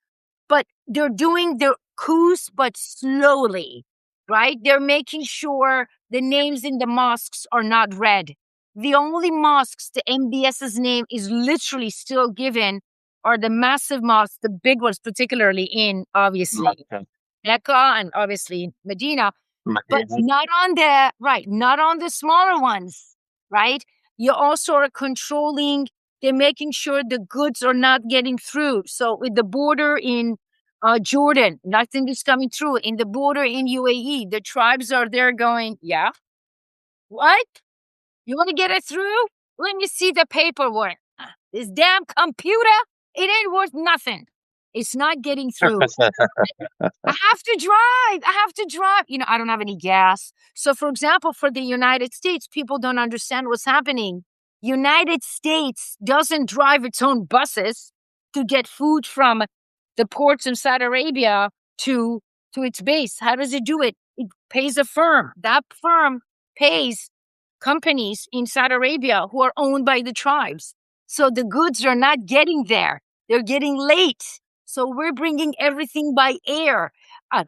but they're doing their coups, but slowly, right? They're making sure the names in the mosques are not read. The only mosques the MBS's name is literally still given are the massive mosques, the big ones, particularly in obviously Okay. Mecca and obviously Medina, but Mhm. not on the smaller ones, right? You also are controlling, they're making sure the goods are not getting through. So with the border in Jordan, nothing is coming through. In the border in UAE, the tribes are there going, yeah, what? You want to get it through? Let me see the paperwork. This damn computer, it ain't worth nothing. It's not getting through. I have to drive. I have to drive. I don't have any gas. So, for example, for the United States, people don't understand what's happening. United States doesn't drive its own buses to get food from the ports in Saudi Arabia to its base. How does it do it? It pays a firm. That firm pays companies in Saudi Arabia who are owned by the tribes. So the goods are not getting there. They're getting late. So we're bringing everything by air. Uh,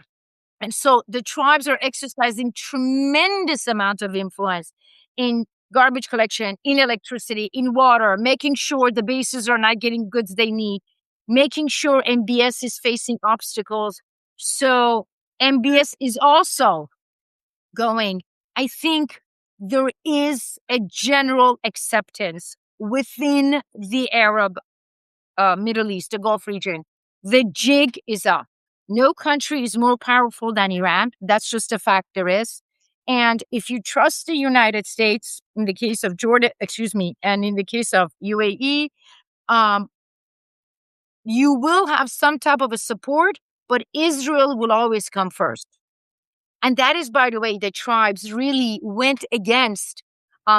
and so the tribes are exercising tremendous amount of influence in garbage collection, in electricity, in water, making sure the bases are not getting goods they need, making sure MBS is facing obstacles. So MBS is also going. I think there is a general acceptance within the Arab Middle East, the Gulf region. The jig is up. No country is more powerful than Iran. That's just a fact there is. And if you trust the United States, in the case of Jordan, excuse me, and in the case of UAE, um, you will have some type of a support, but Israel will always come first. And that is, by the way, the tribes really went against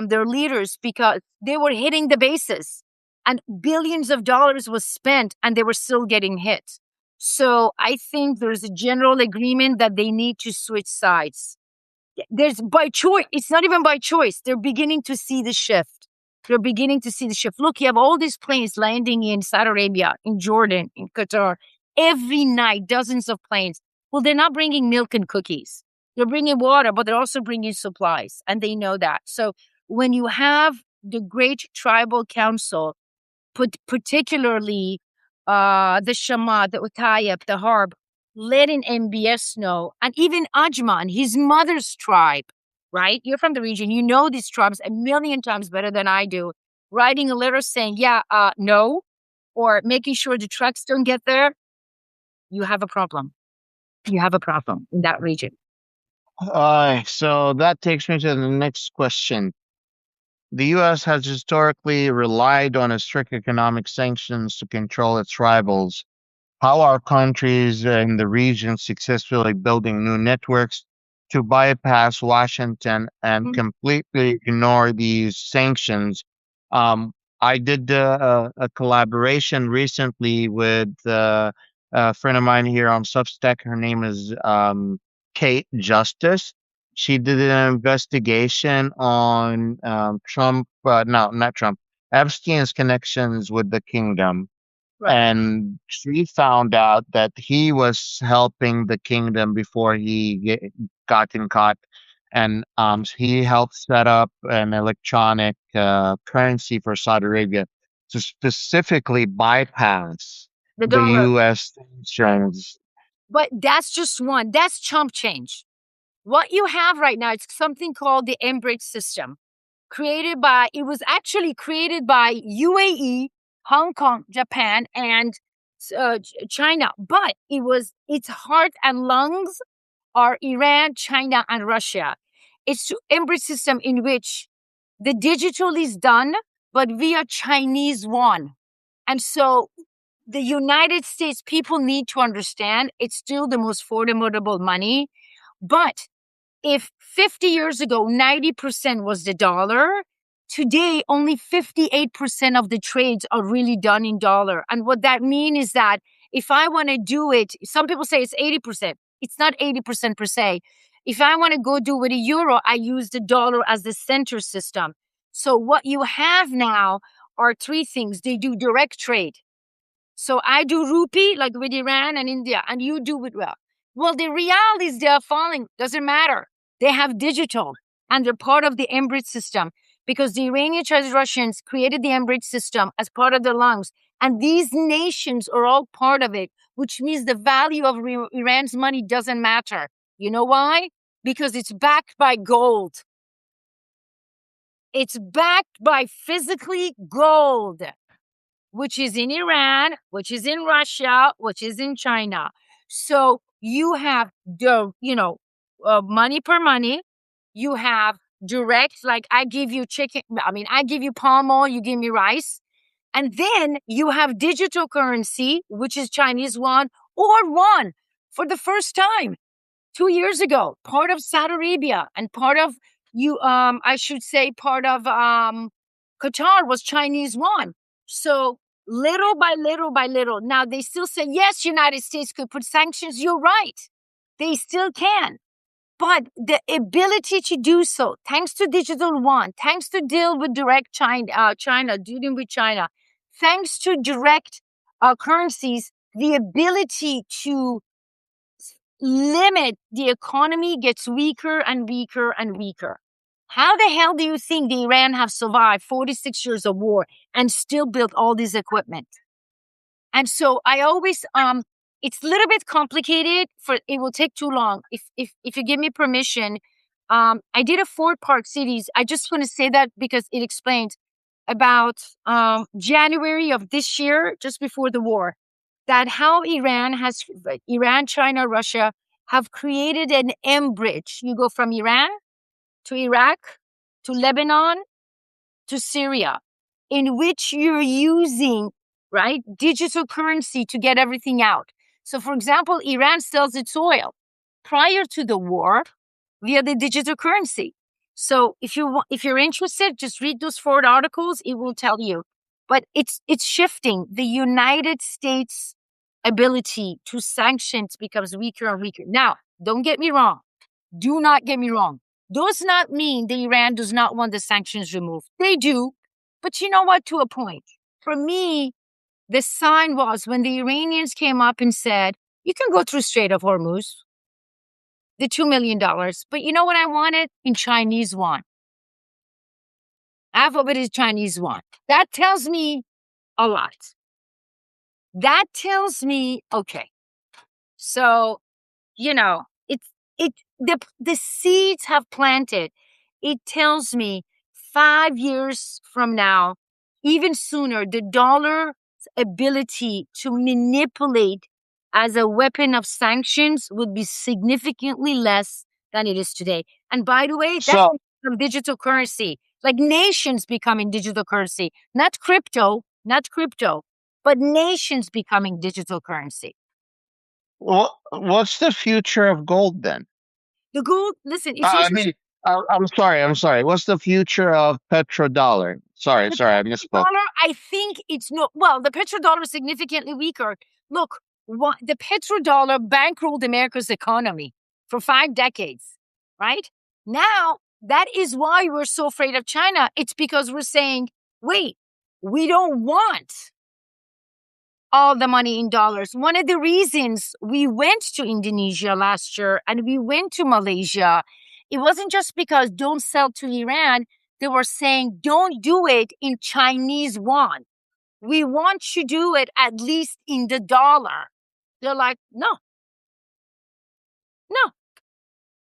their leaders because they were hitting the bases and billions of dollars was spent and they were still getting hit. So I think there's a general agreement that they need to switch sides. There's by choice. It's not even by choice. They're beginning to see the shift. They're beginning to see the shift. Look, you have all these planes landing in Saudi Arabia, in Jordan, in Qatar. Every night, dozens of planes. Well, they're not bringing milk and cookies. They're bringing water, but they're also bringing supplies. And they know that. So when you have the Great Tribal Council, particularly the Shama, the Utayab, the Harb, letting MBS know, and even Ajman, his mother's tribe, right? You're from the region. You know these tribes a million times better than I do. Writing a letter saying, yeah, no, or making sure the trucks don't get there, you have a problem. You have a problem in that region. So that takes me to the next question. The U.S. has historically relied on a strict economic sanctions to control its rivals. How are countries in the region successfully building new networks to bypass Washington and Mhm. completely ignore these sanctions? I did a collaboration recently with a friend of mine here on Substack. Her name is Kate Justice. She did an investigation on Trump, no, not Trump, Epstein's connections with the kingdom, Right. and she found out that he was helping the kingdom before got caught, and he helped set up an electronic currency for Saudi Arabia to specifically bypass The the dollar. U.S. sanctions. But that's just one. That's chump change. What you have right now is something called the Enbridge system, it was actually created by UAE, Hong Kong, Japan, and China. But its heart and lungs are Iran, China, and Russia. It's Enbridge system in which the digital is done, but via Chinese yuan. And so the United States people need to understand it's still the most formidable money, but if 50 years ago, 90% was the dollar, today only 58% of the trades are really done in dollar. And what that means is that if I want to do it, some people say it's 80%. It's not 80% per se. If I want to go do with a euro, I use the dollar as the center system. So what you have now are three things. They do direct trade. So I do rupee like with Iran and India, and you do with well. Well, the reality is they are falling. Doesn't matter. They have digital, and they're part of the Enbridge system because the Iranian Chinese Russians created the Enbridge system as part of their lungs, and these nations are all part of it, which means the value of Iran's money doesn't matter. You know why? Because it's backed by gold. It's backed by physically gold, which is in Iran, which is in Russia, which is in China. So you have money per money. You have direct, like I give you chicken. I mean, I give you palm oil, you give me rice. And then you have digital currency, which is Chinese yuan or yuan for the first time 2 years ago, part of Saudi Arabia and part of I should say part of Qatar was Chinese yuan. So little by little by little. Now they still say, yes, United States could put sanctions. You're right. They still can. But the ability to do so, thanks to digital yuan, thanks to deal with direct China, dealing with China, thanks to direct currencies, the ability to limit the economy gets weaker and weaker and weaker. How the hell do you think the Iran have survived 46 years of war and still built all this equipment? And so I always it's a little bit complicated, for it will take too long. If you give me permission, I did a 4-part series. I just want to say that because it explains about January of this year, just before the war, that how Iran, China, Russia have created an M bridge. You go from Iran to Iraq to Lebanon to Syria, in which you're using, right, digital currency to get everything out. So, for example, Iran sells its oil prior to the war via the digital currency. So, if you're interested, just read those 4 articles. It will tell you. But it's shifting. The United States' ability to sanctions becomes weaker and weaker. Now, don't get me wrong. Do not get me wrong. Does not mean that Iran does not want the sanctions removed. They do. But you know what? To a point. For me, the sign was when the Iranians came up and said, you can go through Strait of Hormuz, the $2 million. But you know what I wanted? In Chinese yuan. Half of it is Chinese yuan. That tells me a lot. That tells me, okay. So, the seeds have planted. It tells me 5 years from now, even sooner, the dollar's ability to manipulate as a weapon of sanctions would be significantly less than it is today. And by the way, that's So, from digital currency, like nations becoming digital currency, not crypto, but nations becoming digital currency. what's the future of gold then? The gold, listen, it's I interesting. mean, I'm sorry. What's the future of petrodollar? Sorry, The I misspoke. dollar, I think it's no, well, the petrodollar is significantly weaker. Look, the petrodollar bankrolled America's economy for 5 decades, right? Now, that is why we're so afraid of China. It's because we're saying, wait, we don't want all the money in dollars. One of the reasons we went to Indonesia last year and we went to Malaysia, it wasn't just because don't sell to Iran. They were saying, don't do it in Chinese yuan. We want you to do it at least in the dollar. They're like, no,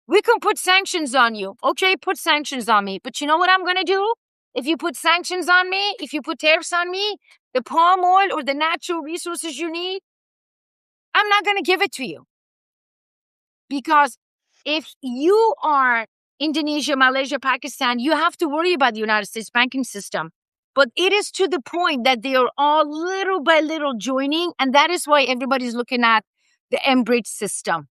we can put sanctions on you. Okay, put sanctions on me. But you know what I'm going to do? If you put sanctions on me, if you put tariffs on me, the palm oil or the natural resources you need, I'm not going to give it to you. Because if you are Indonesia, Malaysia, Pakistan, you have to worry about the United States banking system. But it is to the point that they are all little by little joining. And that is why everybody's looking at the M-Bridge system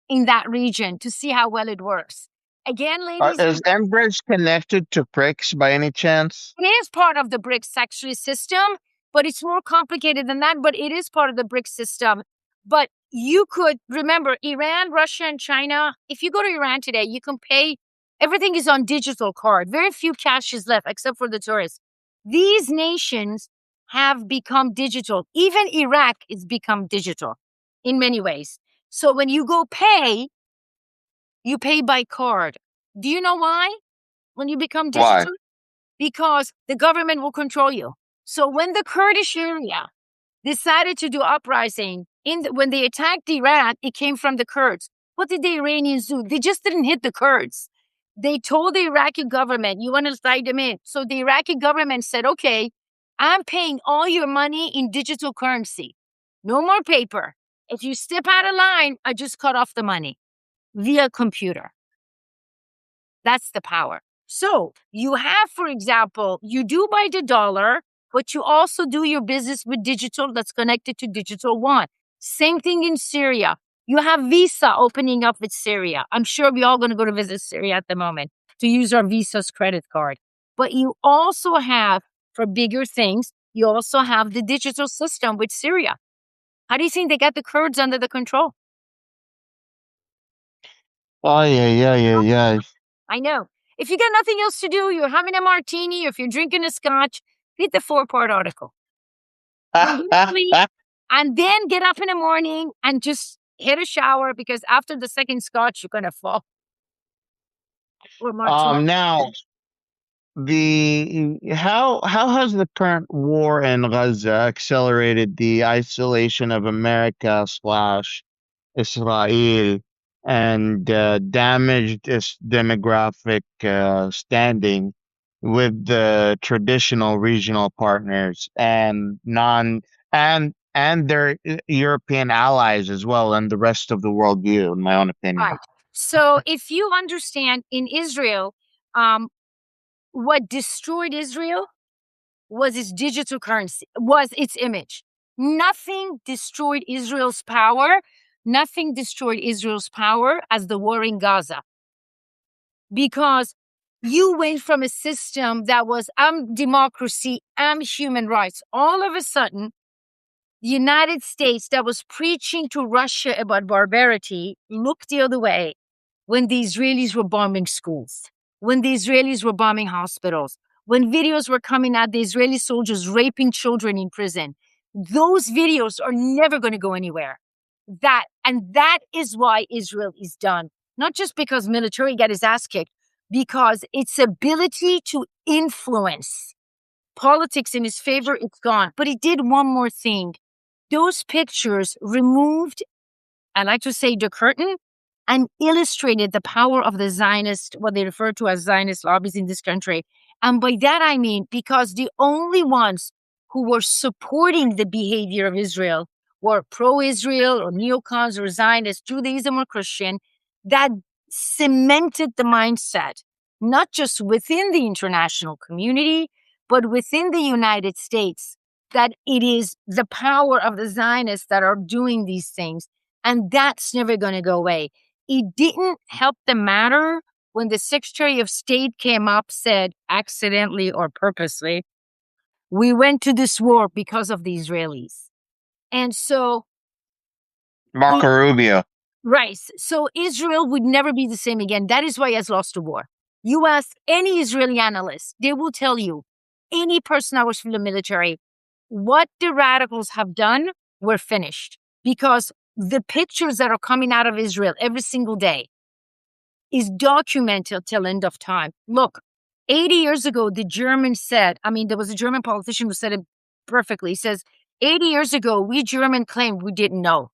in that region to see how well it works. Again, ladies, Is Enbridge connected to BRICS by any chance? it is part of the BRICS actually system, but it's more complicated than that. But it is part of the BRICS system. But you could remember Iran, Russia, and China. If you go to Iran today, you can pay. Everything is on digital card. Very few cash is left except for the tourists. These nations have become digital. Even Iraq has become digital in many ways. So when you go pay, you pay by card. Do you know why? When you become Why? digital? Because the government will control you. So when the Kurdish area decided to do uprising, when they attacked Iraq, it came from the Kurds. What did the Iranians do? They just didn't hit the Kurds. They told the Iraqi government, you want to slide them in. So the Iraqi government said, okay, I'm paying all your money in digital currency. No more paper. If you step out of line, I just cut off the money via computer. That's the power. So you have, for example, you do buy the dollar, but you also do your business with digital that's connected to digital yuan. Same thing in Syria. You have Visa opening up with Syria. I'm sure we're all going to go to visit Syria at the moment to use our Visa's credit card. But you also have, for bigger things, you also have the digital system with Syria. How do you think they got the Kurds under the control? Oh, yeah, yeah, yeah, yeah. I know. If you got nothing else to do, you're having a martini, or if you're drinking a scotch, read the 4-part article. And go to sleep, and then get up in the morning and just hit a shower, because after the second scotch, you're gonna fall, or martini. Now the how has the current war in Gaza accelerated the isolation of America slash Israel and damaged its demographic standing with the traditional regional partners and non and their European allies as well, and the rest of the world view, in my own opinion. Right. So if you understand, in Israel, um, what destroyed Israel was its digital currency, was its image. Nothing destroyed Israel's power. Nothing destroyed Israel's power as the war in Gaza, because you went from a system that was democracy, human rights. All of a sudden, the United States, that was preaching to Russia about barbarity, looked the other way when the Israelis were bombing schools, when the Israelis were bombing hospitals, when videos were coming out, the Israeli soldiers raping children in prison. Those videos are never going to go anywhere. That is why Israel is done. Not just because military got his ass kicked, because its ability to influence politics in his favor, it's gone. But he did one more thing. Those pictures removed, I like to say, the curtain, and illustrated the power of the Zionist, what they refer to as Zionist lobbies in this country. And by that I mean, because the only ones who were supporting the behavior of Israel were pro-Israel or neocons or Zionists, Judaism or Christian, that cemented the mindset, not just within the international community, but within the United States, that it is the power of the Zionists that are doing these things. And that's never going to go away. It didn't help the matter when the Secretary of State came up, said, accidentally or purposely, we went to this war because of the Israelis. And so, Marco Rubio. right. So Israel would never be the same again. That is why he has lost the war. You ask any Israeli analyst, they will tell you, any person that was from the military, what the radicals have done, we're finished. Because the pictures that are coming out of Israel every single day is documented till end of time. Look, 80 years ago, the Germans said, I mean, there was a German politician who said it perfectly. He says, 80 years ago, we German claimed we didn't know,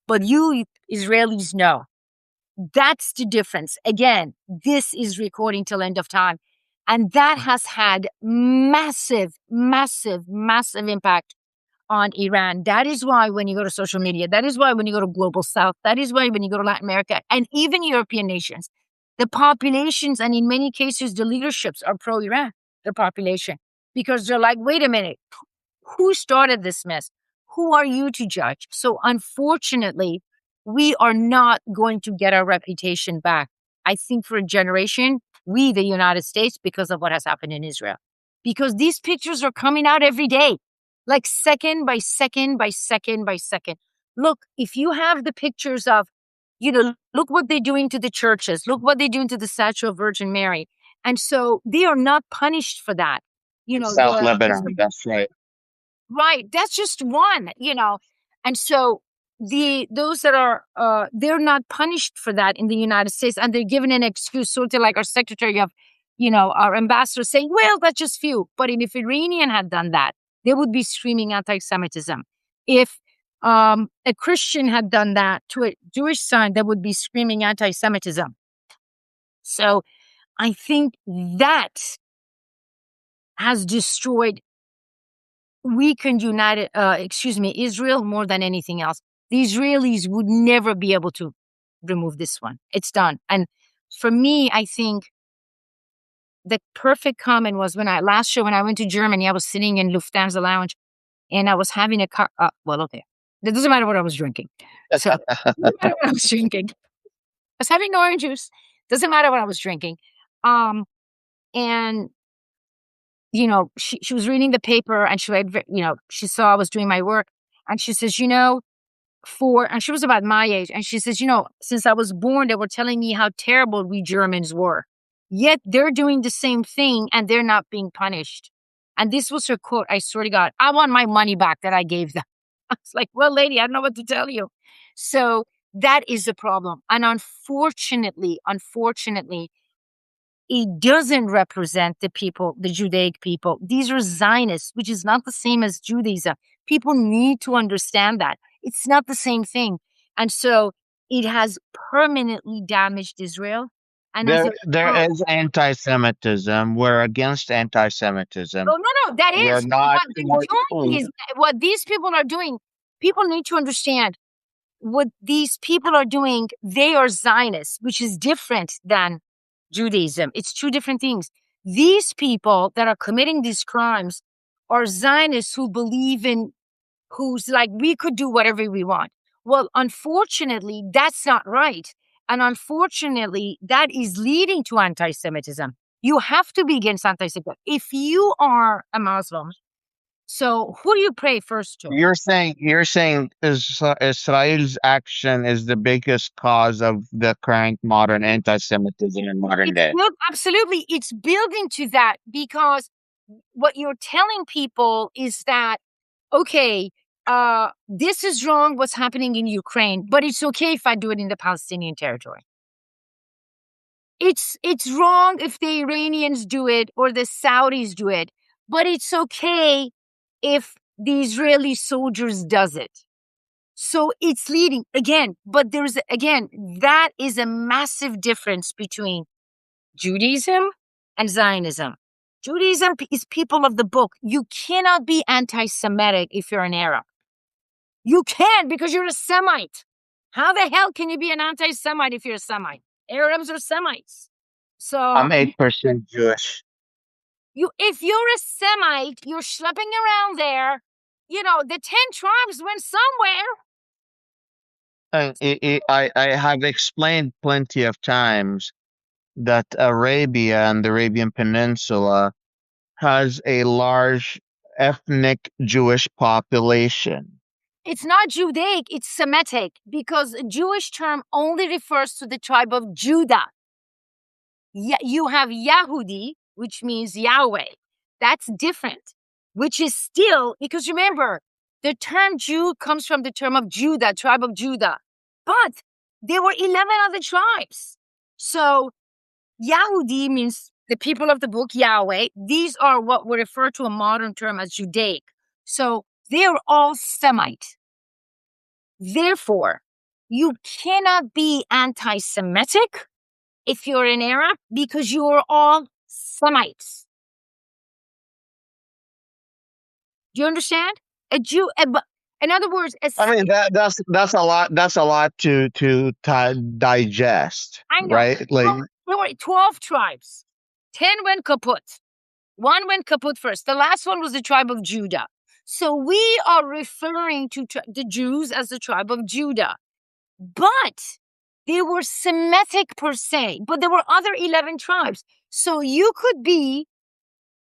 but you Israelis know. That's the difference. Again, this is recording till end of time. And that has had massive, massive, massive impact on Iran. That is why when you go to social media, that is why when you go to Global South, that is why when you go to Latin America and even European nations, the populations, and in many cases, the leaderships are pro-Iran, the population, because they're like, wait a minute, who started this mess? Who are you to judge? So unfortunately, we are not going to get our reputation back. I think for a generation, we, the United States, because of what has happened in Israel, because these pictures are coming out every day, like second by second by second by second. Look, if you have the pictures of, look what they're doing to the churches, look what they're doing to the statue of Virgin Mary. And so they are not punished for that. South Lebanon, that's right. Right. That's just one, And so those that are they're not punished for that in the United States, and they're given an excuse, sort of like our secretary of, our ambassador saying, well, that's just few. But if Iranian had done that, they would be screaming anti-Semitism. If a Christian had done that to a Jewish son, they would be screaming anti-Semitism. So I think that has destroyed, weakened Israel more than anything else. The Israelis would never be able to remove this one. It's done. And for me, I think the perfect comment was when last show, when I went to Germany, I was sitting in Lufthansa lounge and I was having a well, okay. It doesn't matter what I was drinking. So, doesn't matter what I was drinking. I was having orange juice. Doesn't matter what I was drinking. And she was reading the paper, and she read, she saw I was doing my work, and she says, and she was about my age, and she says, since I was born, they were telling me how terrible we Germans were. Yet they're doing the same thing and they're not being punished. And this was her quote. I swear to God, I want my money back that I gave them. I was like, well, lady, I don't know what to tell you. So that is the problem. And unfortunately, it doesn't represent the people, the Judaic people. These are Zionists, which is not the same as Judaism. People need to understand that. It's not the same thing. And so it has permanently damaged Israel. And as a There result, is anti-Semitism. We're against anti-Semitism. oh, no, that We're is not. what they're doing is what these people are doing. People need to understand what these people are doing. They are Zionists, which is different than Judaism. It's two different things. These people that are committing these crimes are Zionists who believe in, who's like, we could do whatever we want. Well, unfortunately, that's not right. And unfortunately, that is leading to anti Semitism. You have to be against anti Semitism. If you are a Muslim, so who do you pray first to? You're saying Israel's action is the biggest cause of the current modern anti-Semitism in modern It's day. built, absolutely, it's building to that because what you're telling people is that, okay, this is wrong what's happening in Ukraine, but it's okay if I do it in the Palestinian territory. It's wrong if the Iranians do it or the Saudis do it, but it's okay if the Israeli soldiers does it. So it's leading again, but there's again, that is a massive difference between Judaism and Zionism. Judaism is people of the book. You cannot be anti-Semitic if you're an Arab. You can because you're a Semite. How the hell can you be an anti-Semite if you're a Semite? Arabs are Semites. So I'm 8% Jewish. if you're a Semite, you're schlepping around there. The 10 tribes went somewhere. I have explained plenty of times that Arabia and the Arabian Peninsula has a large ethnic Jewish population. It's not Judaic, it's Semitic because a Jewish term only refers to the tribe of Judah. You have Yahudi, which means Yahweh. That's different, which is still, because remember, the term Jew comes from the term of Judah, tribe of Judah. But there were 11 other tribes. So Yahudi means the people of the book, Yahweh. These are what we refer to a modern term as Judaic. So they're all Semite. Therefore, you cannot be anti-Semitic if you're an Arab because you are all Semites. Do you understand? A Jew, in other words, I mean that's a lot. That's a lot to digest, I know. right? Like, There were 12 tribes. 10 went kaput. One went kaput first. The last one was the tribe of Judah. So we are referring to the Jews as the tribe of Judah. But they were Semitic per se, but there were other 11 tribes. So you could be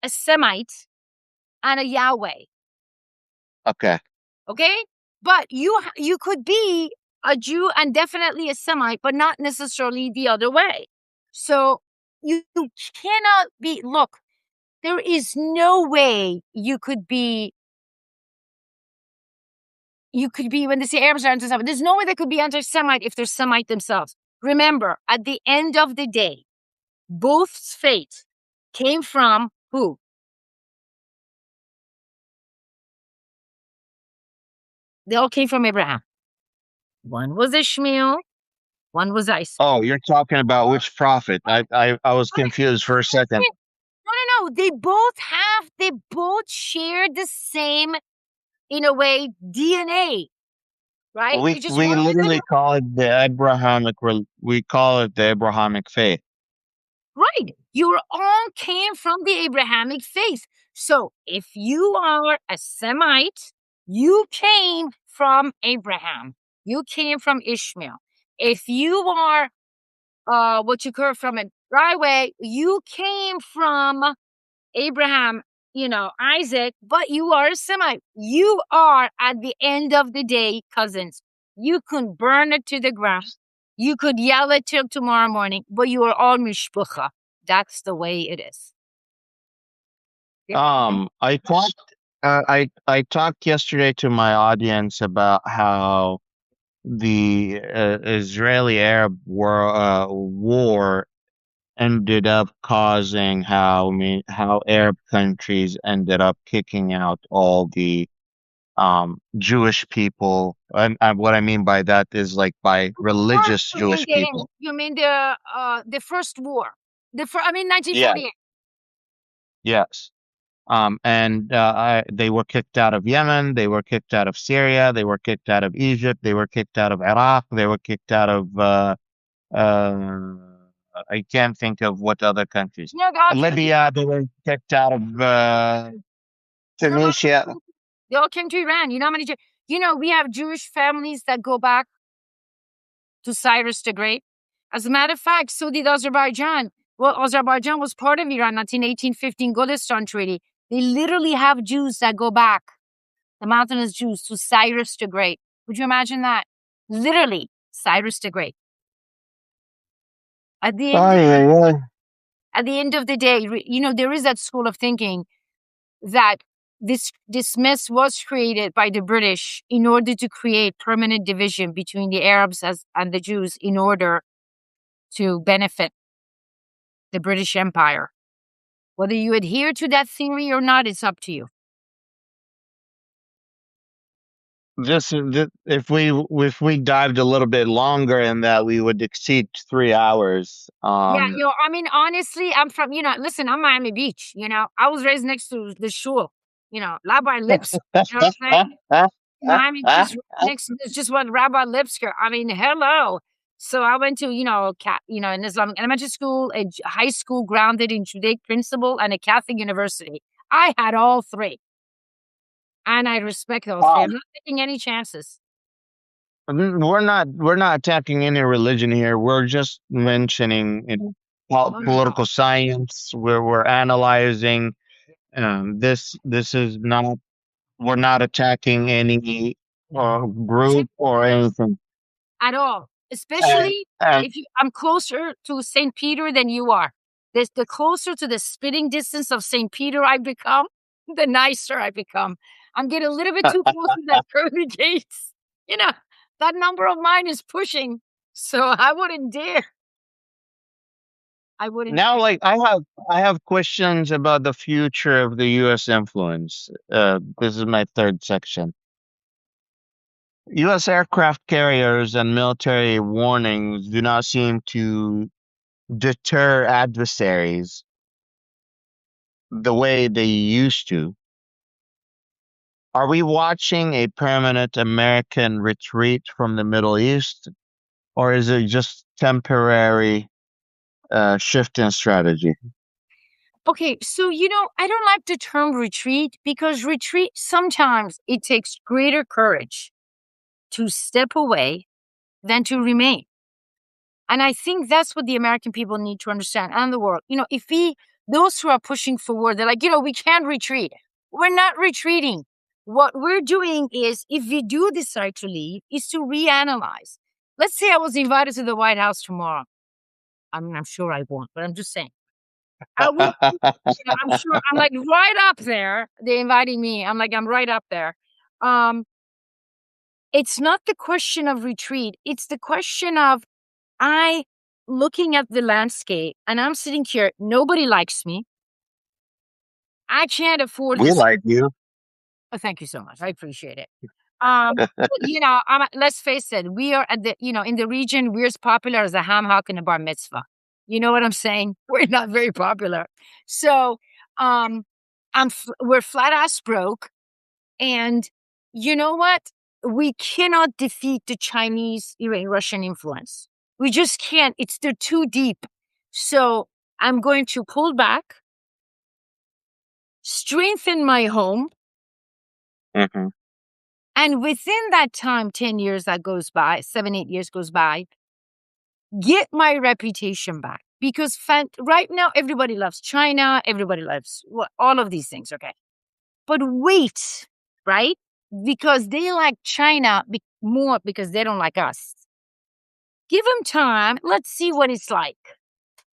a Semite and a Yahweh. okay, Okay? But you could be a Jew and definitely a Semite, but not necessarily the other way. So you cannot be, look, there is no way you could be, when they say Arabs are anti-Semite, there's no way they could be anti-Semite if they're Semite themselves. Remember, at the end of the day, both faiths came from who? They all came from Abraham. One was Ishmael, one was Isaac. oh, you're talking about which prophet? I was confused for a second. No. They both share the same, in a way, DNA, right? We we literally call it the we call it the Abrahamic faith. Right. You all came from the Abrahamic faith. So if you are a Semite, you came from Abraham. You came from Ishmael. If you are what you call from a Yahweh, you came from Abraham, Isaac, but you are a Semite. You are, at the end of the day, cousins. You could burn it to the ground. You could yell it till tomorrow morning, but you are all mishpucha. That's the way it is. Yeah. I talked I talked yesterday to my audience about how the Israeli Arab war ended up causing how Arab countries ended up kicking out all the Jewish people, and what I mean by that is like by Or religious Jewish people. you mean the first war? I mean Yeah. 1948. Yes. And they were kicked out of Yemen, they were kicked out of Syria, they were kicked out of Egypt, they were kicked out of Iraq, they were kicked out of uh, I can't think of what other countries. No, they all came to Libya, they were kicked out of you know, Tunisia. they all came to Iran. You know how many we have Jewish families that go back to Cyrus the Great. As a matter of fact, so did Azerbaijan. Well, Azerbaijan was part of Iran until 1815 Gulistan Treaty. They literally have Jews that go back, the mountainous Jews, to Cyrus the Great. Would you imagine that? Literally, Cyrus the Great. At the end, Ay, ay, ay. at the end of the day, there is that school of thinking that this mess was created by the British in order to create permanent division between the Arabs and the Jews in order to benefit the British Empire. Whether you adhere to that theory or not, it's up to you. If we dived a little bit longer in that, we would exceed 3 hours. Yeah, I mean, honestly, I'm from, listen, I'm Miami Beach, I was raised next to the shul, Rabbi Lips, you know what I'm saying? Miami Beach next to there's just one Rabbi Lipsker. I mean, hello. So I went to, an Islamic elementary school, a high school grounded in Judaic principle, and a Catholic university. I had all three. And I respect those three. I'm not taking any chances. We're not attacking any religion here. We're just mentioning political science. We're analyzing. This is not. We're not attacking any group or anything. At all. And, Especially and if I'm closer to St. Peter than you are. The closer to the spitting distance of St. Peter I become, the nicer I become. I'm getting a little bit too close to that pearly gates. That number of mine is pushing. So I wouldn't dare. I wouldn't. now, like I have questions about the future of the U.S. influence. This is my third section. U.S. aircraft carriers and military warnings do not seem to deter adversaries the way they used to. Are we watching a permanent American retreat from the Middle East, or is it just temporary shift in strategy? Okay, so I don't like the term retreat because retreat sometimes it takes greater courage to step away than to remain. And I think that's what the American people need to understand and the world. If those who are pushing forward, they're like, we can't retreat. We're not retreating. What we're doing is, if we do decide to leave, is to reanalyze. Let's say I was invited to the White House tomorrow. I mean, I'm sure I won't, but I'm just saying. I would, I'm sure I'm like right up there. They're inviting me. I'm like, I'm right up there. It's not the question of retreat. It's the question of I looking at the landscape and I'm sitting here. Nobody likes me. I can't afford We this. like you. Oh, thank you so much. I appreciate it. Let's face it. We are at in the region, we're as popular as a ham hock and a bar mitzvah. You know what I'm saying? We're not very popular. So, we're flat ass broke. And you know what? We cannot defeat the Chinese, Russian influence. We just can't. They're too deep. So I'm going to pull back, strengthen my home. Mm-hmm. And within that time, 10 years that goes by, 7, 8 years goes by, get my reputation back. Because right now, everybody loves China. Everybody loves all of these things. Okay. But wait, right? Because they like China more because they don't like us. Give them time. Let's see what it's like.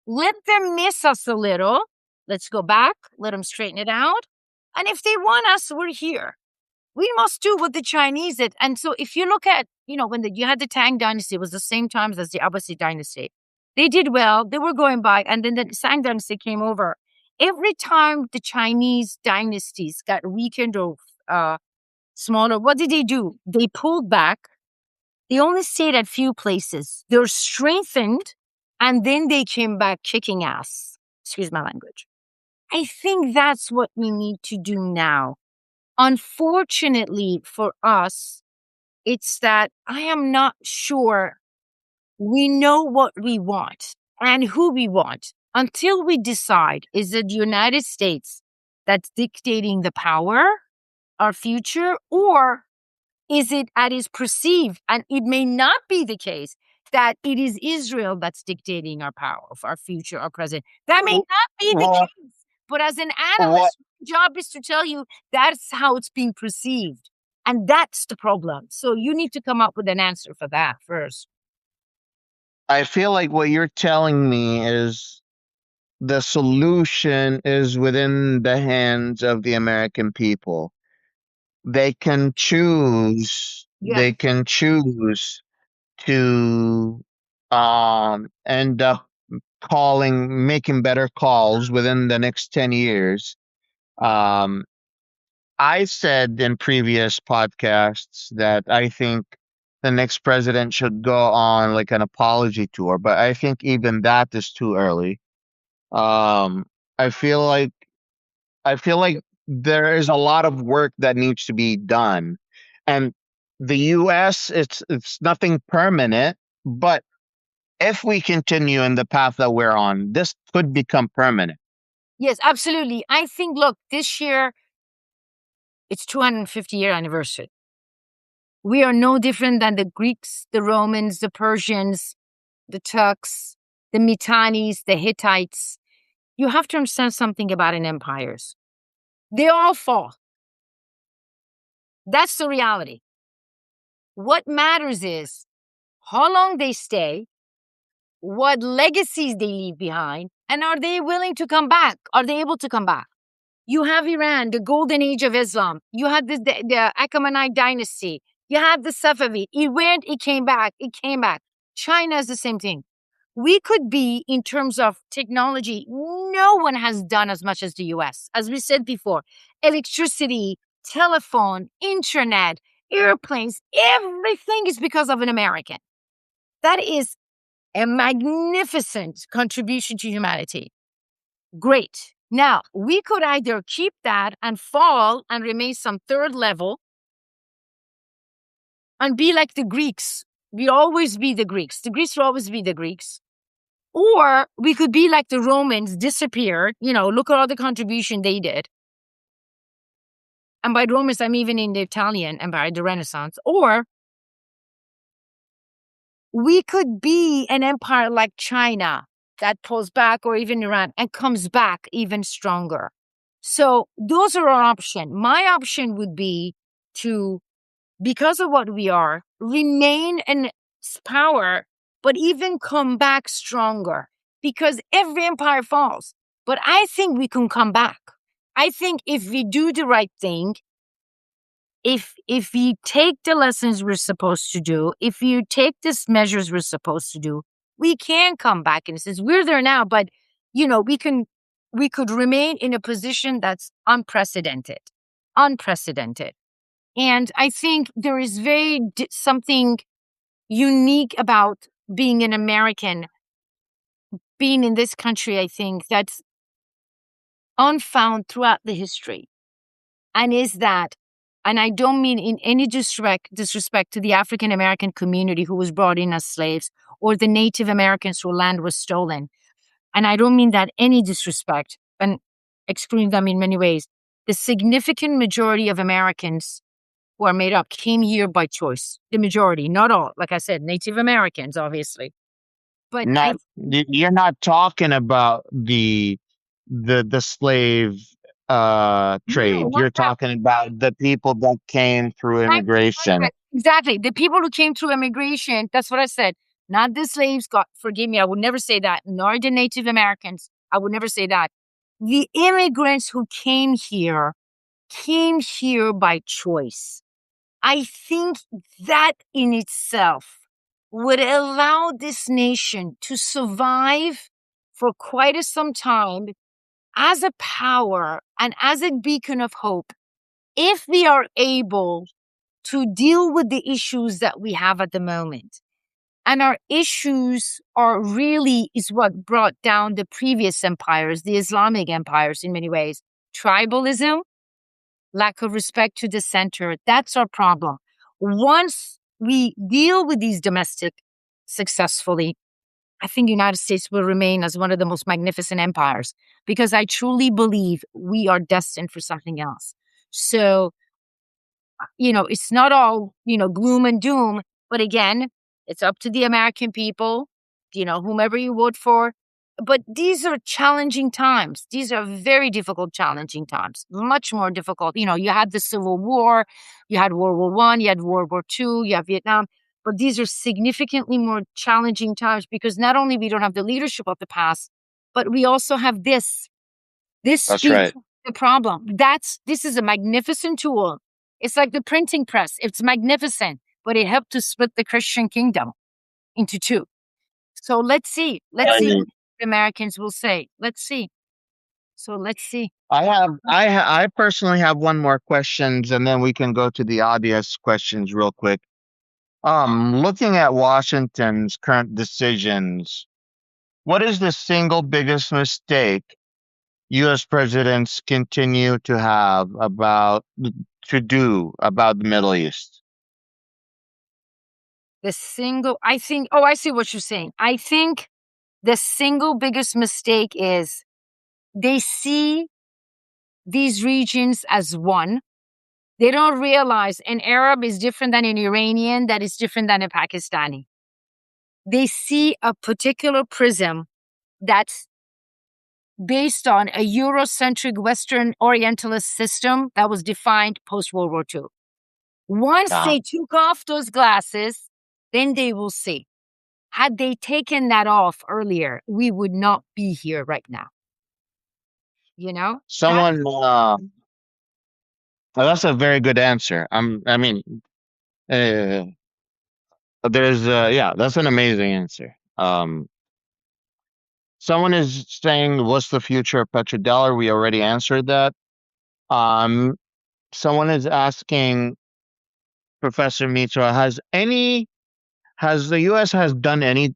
Let them miss us a little. Let's go back. Let them straighten it out. And if they want us, we're here. We must do what the Chinese did. And so if you look at, when you had the Tang dynasty, it was the same times as the Abbasid dynasty. They did well. They were going by. And then the Tang dynasty came over. Every time the Chinese dynasties got weakened or smaller, what did they do? They pulled back. They only stayed at few places. They're strengthened. And then they came back kicking ass. Excuse my language. I think that's what we need to do now. Unfortunately for us, it's that I am not sure we know what we want and who we want until we decide, is it the United States that's dictating the power, our future, or is it as is perceived, and it may not be the case, that it is Israel that's dictating our power, our future, our present. That may not be the Well, case. But as an what analyst, my job is to tell you that's how it's being perceived. And that's the problem. So you need to come up with an answer for that first. I feel like what you're telling me is the solution is within the hands of the American people. They can choose. Yes. They can choose to end up making better calls within the next 10 years. Um, I said in previous podcasts that I think the next president should go on like an apology tour, but I think even that is too early. Um, I feel like I feel like there is a lot of work that needs to be done. And the US, it's nothing permanent, but if we continue in the path that we're on, this could become permanent. Yes, absolutely. I think, look, this year, it's 250-year anniversary. We are no different than the Greeks, the Romans, the Persians, the Turks, the Mitannis, the Hittites. You have to understand something about an empires. They all fall. That's the reality. What matters is how long they stay, what legacies they leave behind, and are they willing to come back? Are they able to come back? You have Iran, the golden age of Islam. You had the Achaemenid dynasty. You have the Safavid. It went, it came back, it came back. China is the same thing. We could be, in terms of technology, no one has done as much as the US. As we said before, electricity, telephone, internet, airplanes, everything is because of an American. That is a magnificent contribution to humanity. Great. Now, we could either keep that and fall and remain some third level and be like the Greeks. We always be the Greeks. The Greeks will always be the Greeks. Or we could be like the Romans, disappeared. Look at all the contribution they did. And by Romans, I'm even in the Italian Empire, the Renaissance. Or we could be an empire like China that pulls back, or even Iran, and comes back even stronger. So those are our options. My option would be to, because of what we are, remain in power, but even come back stronger, because every empire falls. But I think we can come back. I think if we do the right thing, if we take the lessons we're supposed to do, if you take these measures we're supposed to do, we can come back. And it says we're there now, but we could remain in a position that's unprecedented. And I think there is something unique about being an American, being in this country. I think that's unfound throughout the history, and is that. And I don't mean in any disrespect to the African American community who was brought in as slaves, or the Native Americans whose land was stolen. And I don't mean that any disrespect, and excluding them in many ways. The significant majority of Americans who are made up came here by choice. The majority, not all. Like I said, Native Americans, obviously. But You're not talking about the slave No, trade. not You're that. talking about the people that came through immigration. Exactly. The people who came through immigration, that's what I said. Not the slaves, God forgive me, I would never say that. Nor the Native Americans. I would never say that. The immigrants who came here by choice. I think that in itself would allow this nation to survive for quite some time as a power and as a beacon of hope if we are able to deal with the issues that we have at the moment. And our issues are really is what brought down the previous empires, the Islamic empires in many ways. Tribalism, lack of respect to the center. That's our problem. Once we deal with these domestic successfully, I think the United States will remain as one of the most magnificent empires because I truly believe we are destined for something else. So it's not all, gloom and doom. But again, it's up to the American people, whomever you vote for. But these are challenging times. These are very difficult, challenging times. Much more difficult. You had the Civil War, you had World War I, you had World War II, you have Vietnam. But these are significantly more challenging times because not only we don't have the leadership of the past, but we also have this. This That's speaks right. to the problem. This is a magnificent tool. It's like the printing press. It's magnificent, but it helped to split the Christian kingdom into two. So let's see. Let's see I what the Americans will say. Let's see. So let's see. I personally have one more questions, and then we can go to the audience questions real quick. Looking at Washington's current decisions, what is the single biggest mistake U.S. presidents continue to have to do about the Middle East? I think, oh, I see what you're saying. I think the single biggest mistake is they see these regions as one. They don't realize an Arab is different than an Iranian, that is different than a Pakistani. They see a particular prism that's based on a Eurocentric Western Orientalist system that was defined post World War II. Once Yeah. they took off those glasses, then they will see. Had they taken that off earlier, we would not be here right now. That Someone, that's a very good answer. I mean, uh, yeah, that's an amazing answer. Someone is saying, "What's the future of petrodollar?" We already answered that. Um, Someone is asking Professor Mitra, has the U.S. has done any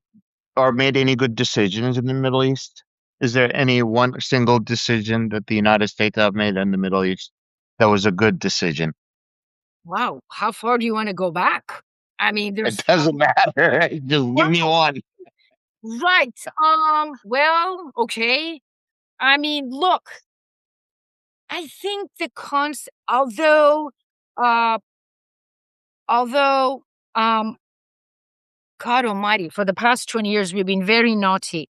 or made any good decisions in the Middle East? Is there any one single decision that the United States have made in the Middle East that was a good decision? Wow, how far do you want to go back? I mean, It there's doesn't matter. Just give me wow, one. right. Well, okay. I mean, look, I think the concept, uh, although, um, God Almighty, for the past 20 years we've been very naughty.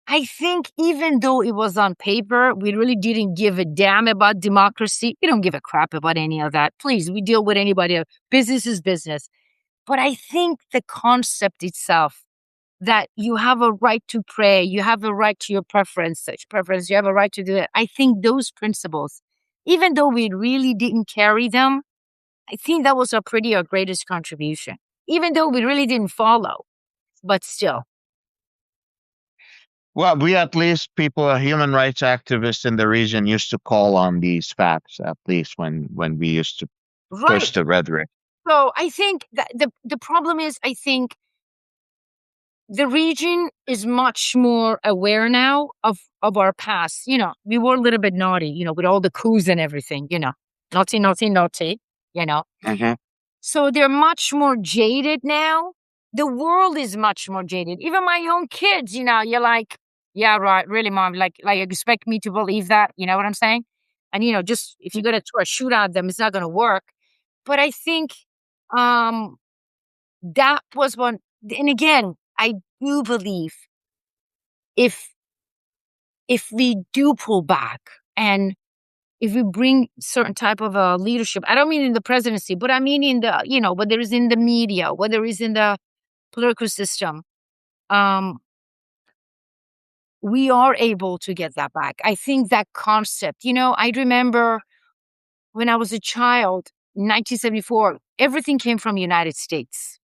I think even though it was on paper, we really didn't give a damn about democracy. We don't give a crap about any of that. Please, we deal with anybody else. Business is business. But I think the concept itself that you have a right to pray, you have a right to your preference, you have a right to do it. I think those principles, even though we really didn't carry them, I think that was our greatest contribution, even though we really didn't follow, but still. Well, we at least people, human rights activists in the region used to call on these facts, at least when we used to push Right. the rhetoric. So I think that the problem is, I think the region is much more aware now of our past. We were a little bit naughty, with all the coups and everything, naughty, naughty, naughty, you know. Hmm. So they're much more jaded now. The world is much more jaded. Even my own kids, you're like, yeah, right, really, mom, like you expect me to believe that, you know what I'm saying? And just if you're gonna throw a shoot at them, it's not gonna work. But I think um that was one. And again, I do believe if if we do pull back and if we bring certain type of leadership, I don't mean in the presidency, but I mean in the, whether it's in the media, whether it's in the political system, um, we are able to get that back. I think that concept, I remember when I was a child, 1974, everything came from United States,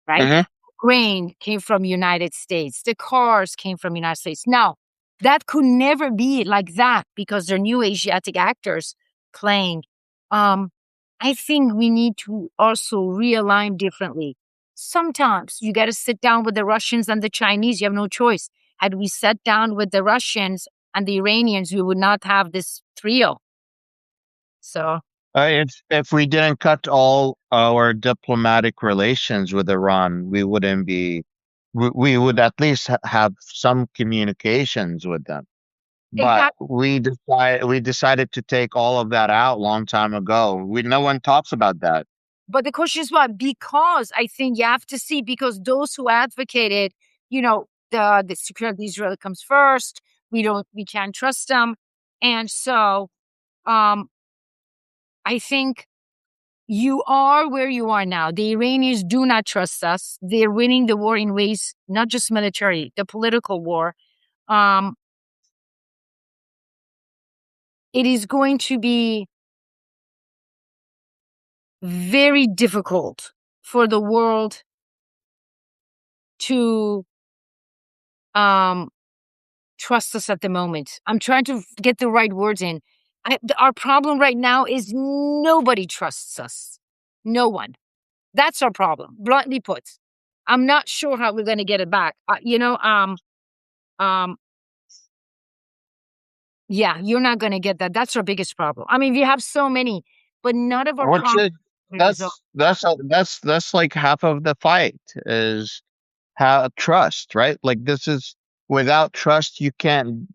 right? Hmm. Grain came from United States. The cars came from United States. Now, that could never be like that because there are new Asiatic actors playing. Um, I think we need to also realign differently. Sometimes you got to sit down with the Russians and the Chinese. You have no choice. Had we sat down with the Russians and the Iranians, we would not have this trio. So If we didn't cut all our diplomatic relations with Iran, we wouldn't be. We would at least have some communications with them. But exactly. we decided to take all of that out long time ago. No one talks about that. But the question is what? Because I think you have to see, because those who advocated, the security of Israel comes first. We can't trust them. And so um I think you are where you are now. The Iranians do not trust us. They're winning the war in ways, not just military, the political war. Um, it is going to be very difficult for the world to um trust us at the moment. I'm trying to get the right words in. Our problem right now is nobody trusts us. No one. That's our problem, bluntly put. I'm not sure how we're going to get it back. Um, yeah, you're not going to get that. That's our biggest problem. I mean, we have so many, but none of our Which problems is are resolved. that's like half of the fight is how trust, right? Like this is without trust, you can't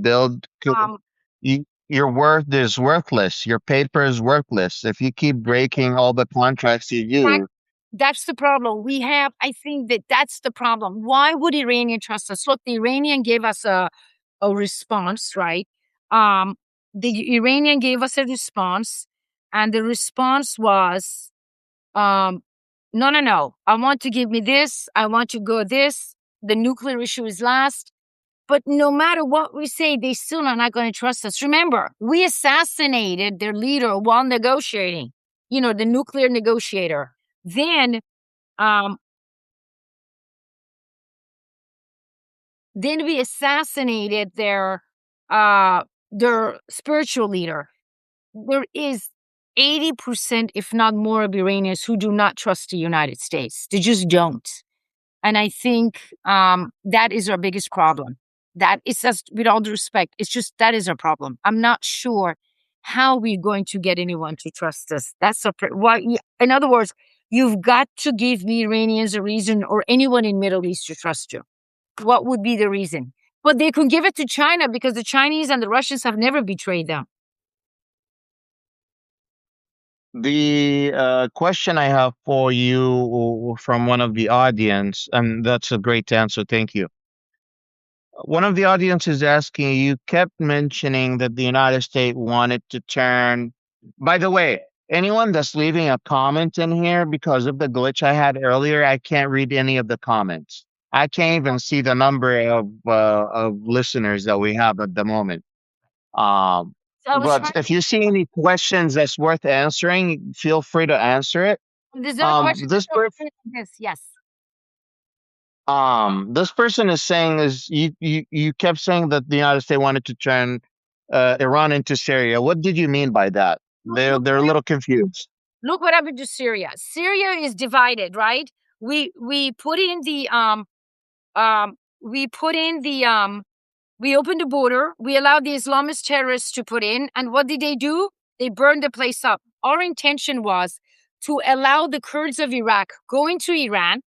build. Um, Your worth is worthless. Your paper is worthless if you keep breaking all the contracts you fact, do. that's the problem. I think that that's the problem. Why would Iranian trust us? Look, the Iranian gave us a response, right? Um, the Iranian gave us a response, and the response was, um, no, no, no. I want to give me this. I want to go this. The nuclear issue is last. But no matter what we say, they still are not going to trust us. Remember, we assassinated their leader while negotiating, the nuclear negotiator. Then, um, then we assassinated their spiritual leader. There is 80%, if not more, of Iranians who do not trust the United States. They just don't. And I think that is our biggest problem. That is just, with all due respect, it's just that is our problem. I'm not sure how we're going to get anyone to trust us. That's in other words, you've got to give the Iranians a reason, or anyone in Middle East, to trust you. What would be the reason? But they could give it to China because the Chinese and the Russians have never betrayed them. The question I have for you from one of the audience, and that's a great answer. Thank you. One of the audience is asking, you kept mentioning that the United States wanted to turn. By the way, anyone that's leaving a comment in here, because of the glitch I had earlier, I can't read any of the comments. I can't even see the number of listeners that we have at the moment. Um, So I was but trying. if you see any questions that's worth answering, feel free to answer it. There's not a question. This person This, yes. this person is saying is you kept saying that the United States wanted to turn Iran into Syria. What did you mean by that? Look, They're a little confused. look what happened to Syria. Syria is divided, right? We put in the we put in the we opened the border. We allowed the Islamist terrorists to put in, and what did they do? They burned the place up. Our intention was to allow the Kurds of Iraq go into Iran,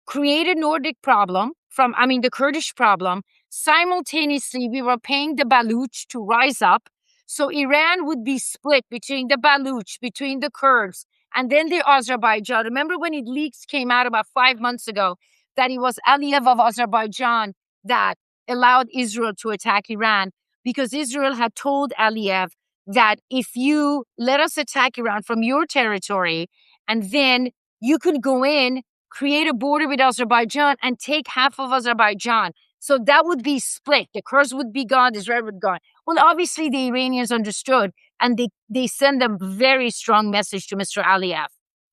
create a Nordic problem the Kurdish problem. Simultaneously, we were paying the Baluch to rise up. So Iran would be split between the Baluch, between the Kurds, and then the Azerbaijan. Remember when leaks came out about 5 months ago that it was Aliyev of Azerbaijan that allowed Israel to attack Iran? because Israel had told Aliyev that if you let us attack Iran from your territory, and then you could go in, create a border with Azerbaijan, and take half of Azerbaijan. So that would be split. The Kurds would be gone, Israel would be gone. Well, obviously the Iranians understood, and they send a very strong message to Mr. Aliyev,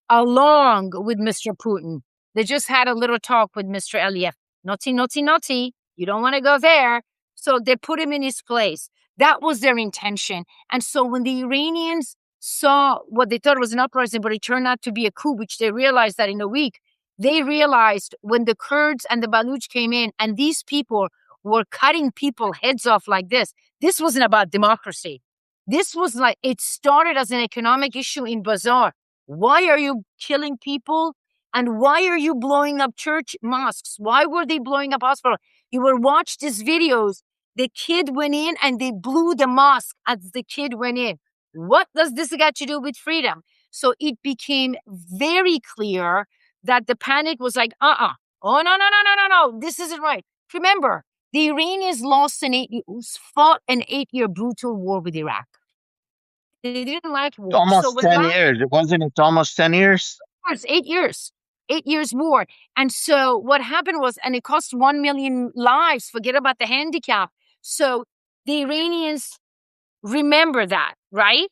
along with Mr. Putin. They just had a little talk with Mr. Aliyev. Naughty, naughty, naughty. You don't want to go there. So they put him in his place. That was their intention. And so when the Iranians saw what they thought was an uprising, but it turned out to be a coup, which they realized that in a week, they realized when the Kurds and the Baluch came in and these people were cutting people heads off like this wasn't about democracy. This was like, it started as an economic issue in Bazaar. Why are you killing people? And why are you blowing up church mosques? Why were they blowing up hospitals? You will watch these videos. The kid went in and they blew the mosque as the kid went in. What does this got to do with freedom? So it became very clear that the panic was like, oh, no, no, no, no, no, no, this isn't right. Remember, the Iranians fought an 8-year brutal war with Iraq. They didn't like war. So Almost when 10 years. It wasn't, it's almost 10 years. 8 years, 8 years more. And so what happened was, and it cost 1 million lives, forget about the handicap. So the Iranians remember that, right?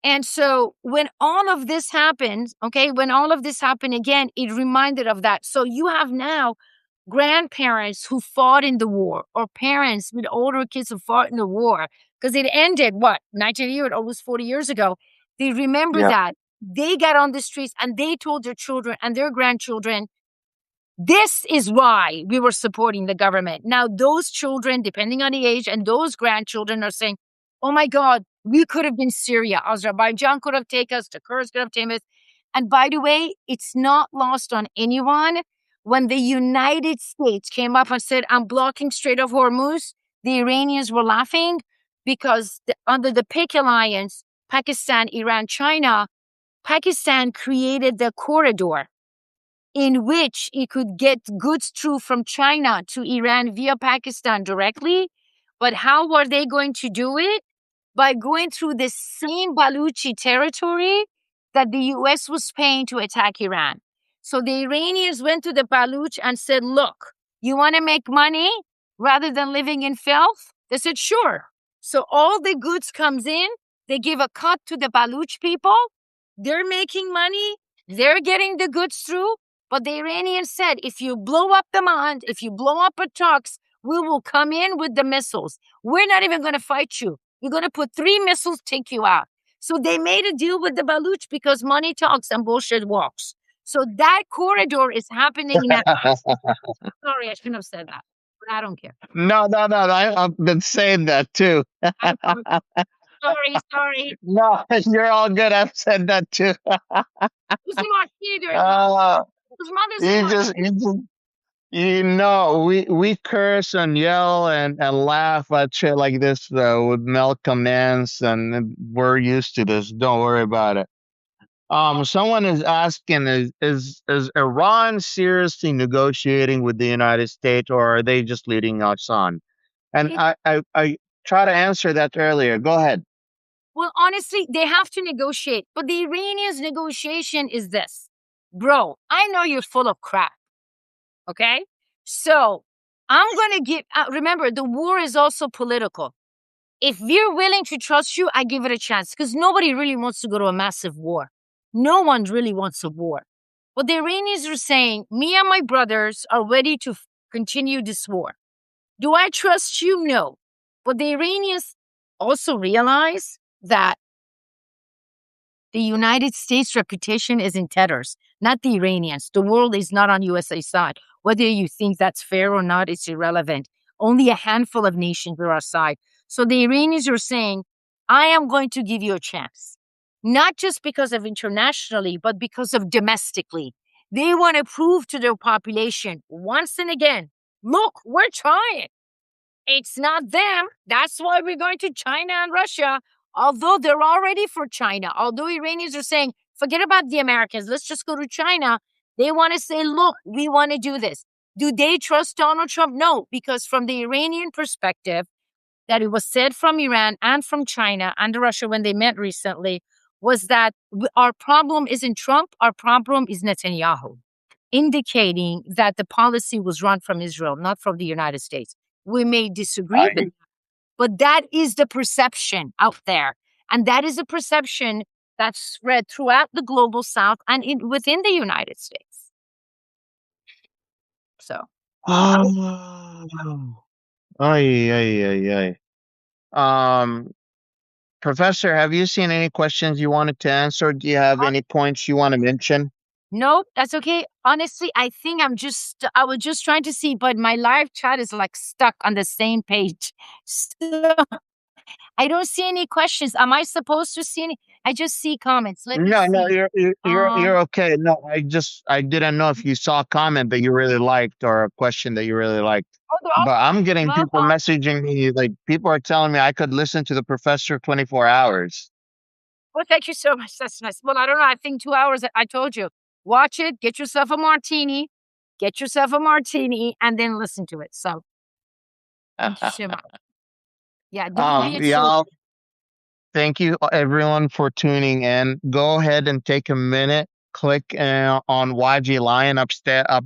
And so when all of this happened, when all of this happened again, it reminded of that. So you have now grandparents who fought in the war, or parents with older kids who fought in the war, because it ended, 19 years, almost 40 years ago. They remember Yeah. that. They got on the streets and they told their children and their grandchildren, this is why we were supporting the government. Now, those children, depending on the age, and those grandchildren are saying, oh my God, we could have been Syria. Azerbaijan could have taken us. The Kurds could have taken us. And by the way, it's not lost on anyone. When the United States came up and said, I'm blocking Strait of Hormuz, the Iranians were laughing because under the PIC alliance, Pakistan, Iran, China, Pakistan created the corridor in which it could get goods through from China to Iran via Pakistan directly. But how were they going to do it? By going through the same Baluchi territory that the US was paying to attack Iran. So the Iranians went to the Baluch and said, look, you want to make money rather than living in filth? They said, sure. So all the goods comes in, they give a cut to the Baluch people. They're making money. They're getting the goods through. But the Iranians said, if you blow up the Mand, if you blow up a trucks, we will come in with the missiles. We're not even going to fight you. You're going to put 3 missiles, take you out. So they made a deal with the Baluch because money talks and bullshit walks. So that corridor is happening now. Sorry, I shouldn't have said that, but I don't care. No, no, no. I've been saying that too. Sorry. No, you're all good. I've said that too. Who's the either? Whose mother's You just, we curse and yell and laugh at shit like this with Malcolm Nance, and we're used to this. Don't worry about it. Someone is asking, is Iran seriously negotiating with the United States, or are they just leading us on? And I try to answer that earlier. Go ahead. Well, honestly, they have to negotiate. But the Iranians' negotiation is this. Bro, I know you're full of crap. Okay? So I'm going to give, remember, the war is also political. If we're willing to trust you, I give it a chance because nobody really wants to go to a massive war. No one really wants a war. But the Iranians are saying, me and my brothers are ready to continue this war. Do I trust you? No. But the Iranians also realize that the United States' reputation is in tatters, not the Iranians. The world is not on USA's side. Whether you think that's fair or not, it's irrelevant. Only a handful of nations are our side. So the Iranians are saying, I am going to give you a chance. Not just because of internationally, but because of domestically. They want to prove to their population once and again, look, we're trying. It's not them. That's why we're going to China and Russia, although they're already for China. Although Iranians are saying, forget about the Americans, let's just go to China. They want to say, look, we want to do this. Do they trust Donald Trump? No, because from the Iranian perspective, that it was said from Iran and from China and Russia when they met recently was that our problem isn't Trump, our problem is Netanyahu, indicating that the policy was run from Israel, not from the United States. We may disagree with I that, but that is the perception out there. And that is a perception that's spread throughout the global south and within the United States. So, Oh, ay, ay, ay, ay. Professor, have you seen any questions you wanted to answer? Do you have uh, any points you want to mention? nope, that's okay. Honestly, I think I was just trying to see, but my live chat is like stuck on the same page. So, I don't see any questions. Am I supposed to see any? I just see comments. Let me No, no, see. you're okay. No, I didn't know if you saw a comment that you really liked or a question that you really liked. Oh, they're all But I'm getting love. people messaging me, like people are telling me I could listen to the professor 24 hours. Well, thank you so much. That's nice. Well, I don't know. I think 2 hours. I told you, watch it, get yourself a martini, and then listen to it. So thank you so much. Yeah, don't be a fool. Y'all, thank you everyone for tuning in. Go ahead and take a minute, click on YG Lion up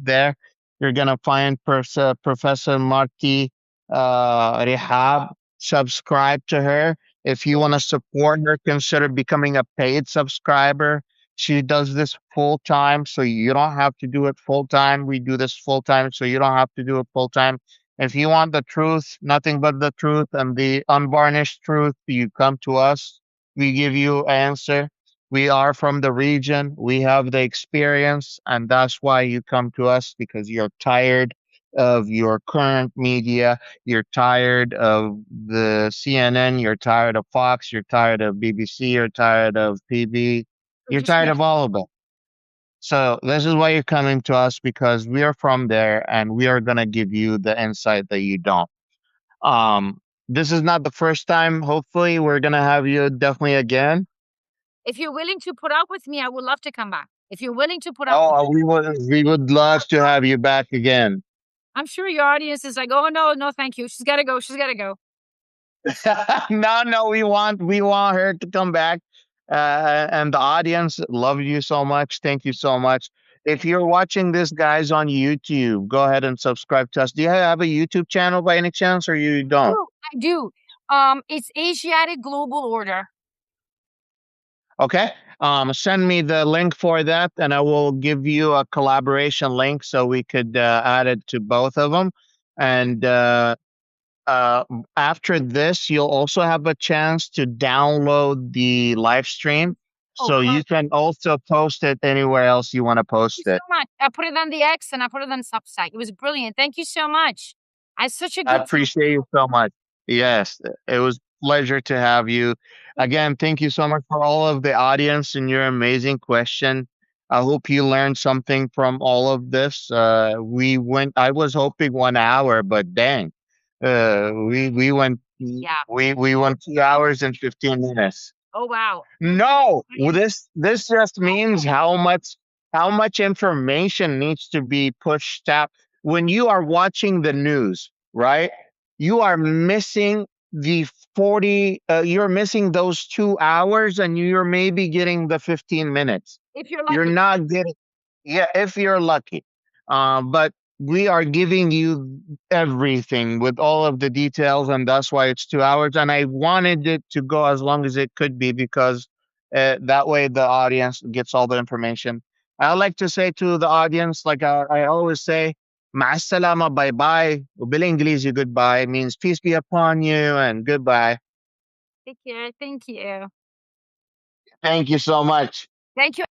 there. You're gonna find Professor Marti Rehab. Subscribe to her. If you want to support her, consider becoming a paid subscriber. She does this full time, so you don't have to do it full time. We do this full time, so you don't have to do it full time. If you want the truth, nothing but the truth and the unvarnished truth, you come to us. We give you answer. We are from the region. We have the experience, and that's why you come to us because you're tired of your current media. You're tired of the CNN. You're tired of Fox. You're tired of BBC. You're tired of PB. Or You're just tired make of all of it. So this is why you're coming to us because we are from there and we are gonna give you the insight that you don't. Um, this is not the first time. Hopefully, we're gonna have you definitely again. if you're willing to put up with me, I would love to come back. If you're willing to put up with Oh, me, we would love to have you back again. I'm sure your audience is like, oh no, no, thank you. She's gotta go. She's gotta go. No, no, we want her to come back. And the audience love you so much. Thank you so much. If you're watching this, guys, on YouTube, go ahead and subscribe to us. Do you have a YouTube channel by any chance, or you don't? I do. It's Asiatic Global Order. Okay. Send me the link for that, and I will give you a collaboration link so we could add it to both of them. And uh, after this, you'll also have a chance to download the live stream, Oh, so you perfect. can also post it anywhere else you want to Thank post you it. so much. I put it on the X and I put it on Substack. It was brilliant. Thank you so much. I had such a I good time. appreciate you so much. Yes, it was pleasure to have you. Again, thank you so much for all of the audience and your amazing question. I hope you learned something from all of this. I was hoping 1 hour, but dang, we went, Yeah. we went 2 hours and 15 minutes. Oh wow. No, well, this just means how much information needs to be pushed out when you are watching the news, right? You are missing the 40 you're missing those 2 hours and you're maybe getting the 15 minutes. If you're You're lucky. not getting, yeah, if you're lucky. But we are giving you everything with all of the details, and that's why it's 2 hours. And I wanted it to go as long as it could be because that way the audience gets all the information. I like to say to the audience, like I always say, مع السلامة, bye bye. وبالإنجليزي goodbye means peace be upon you and goodbye. Take care. Thank you. Thank you so much. Thank you.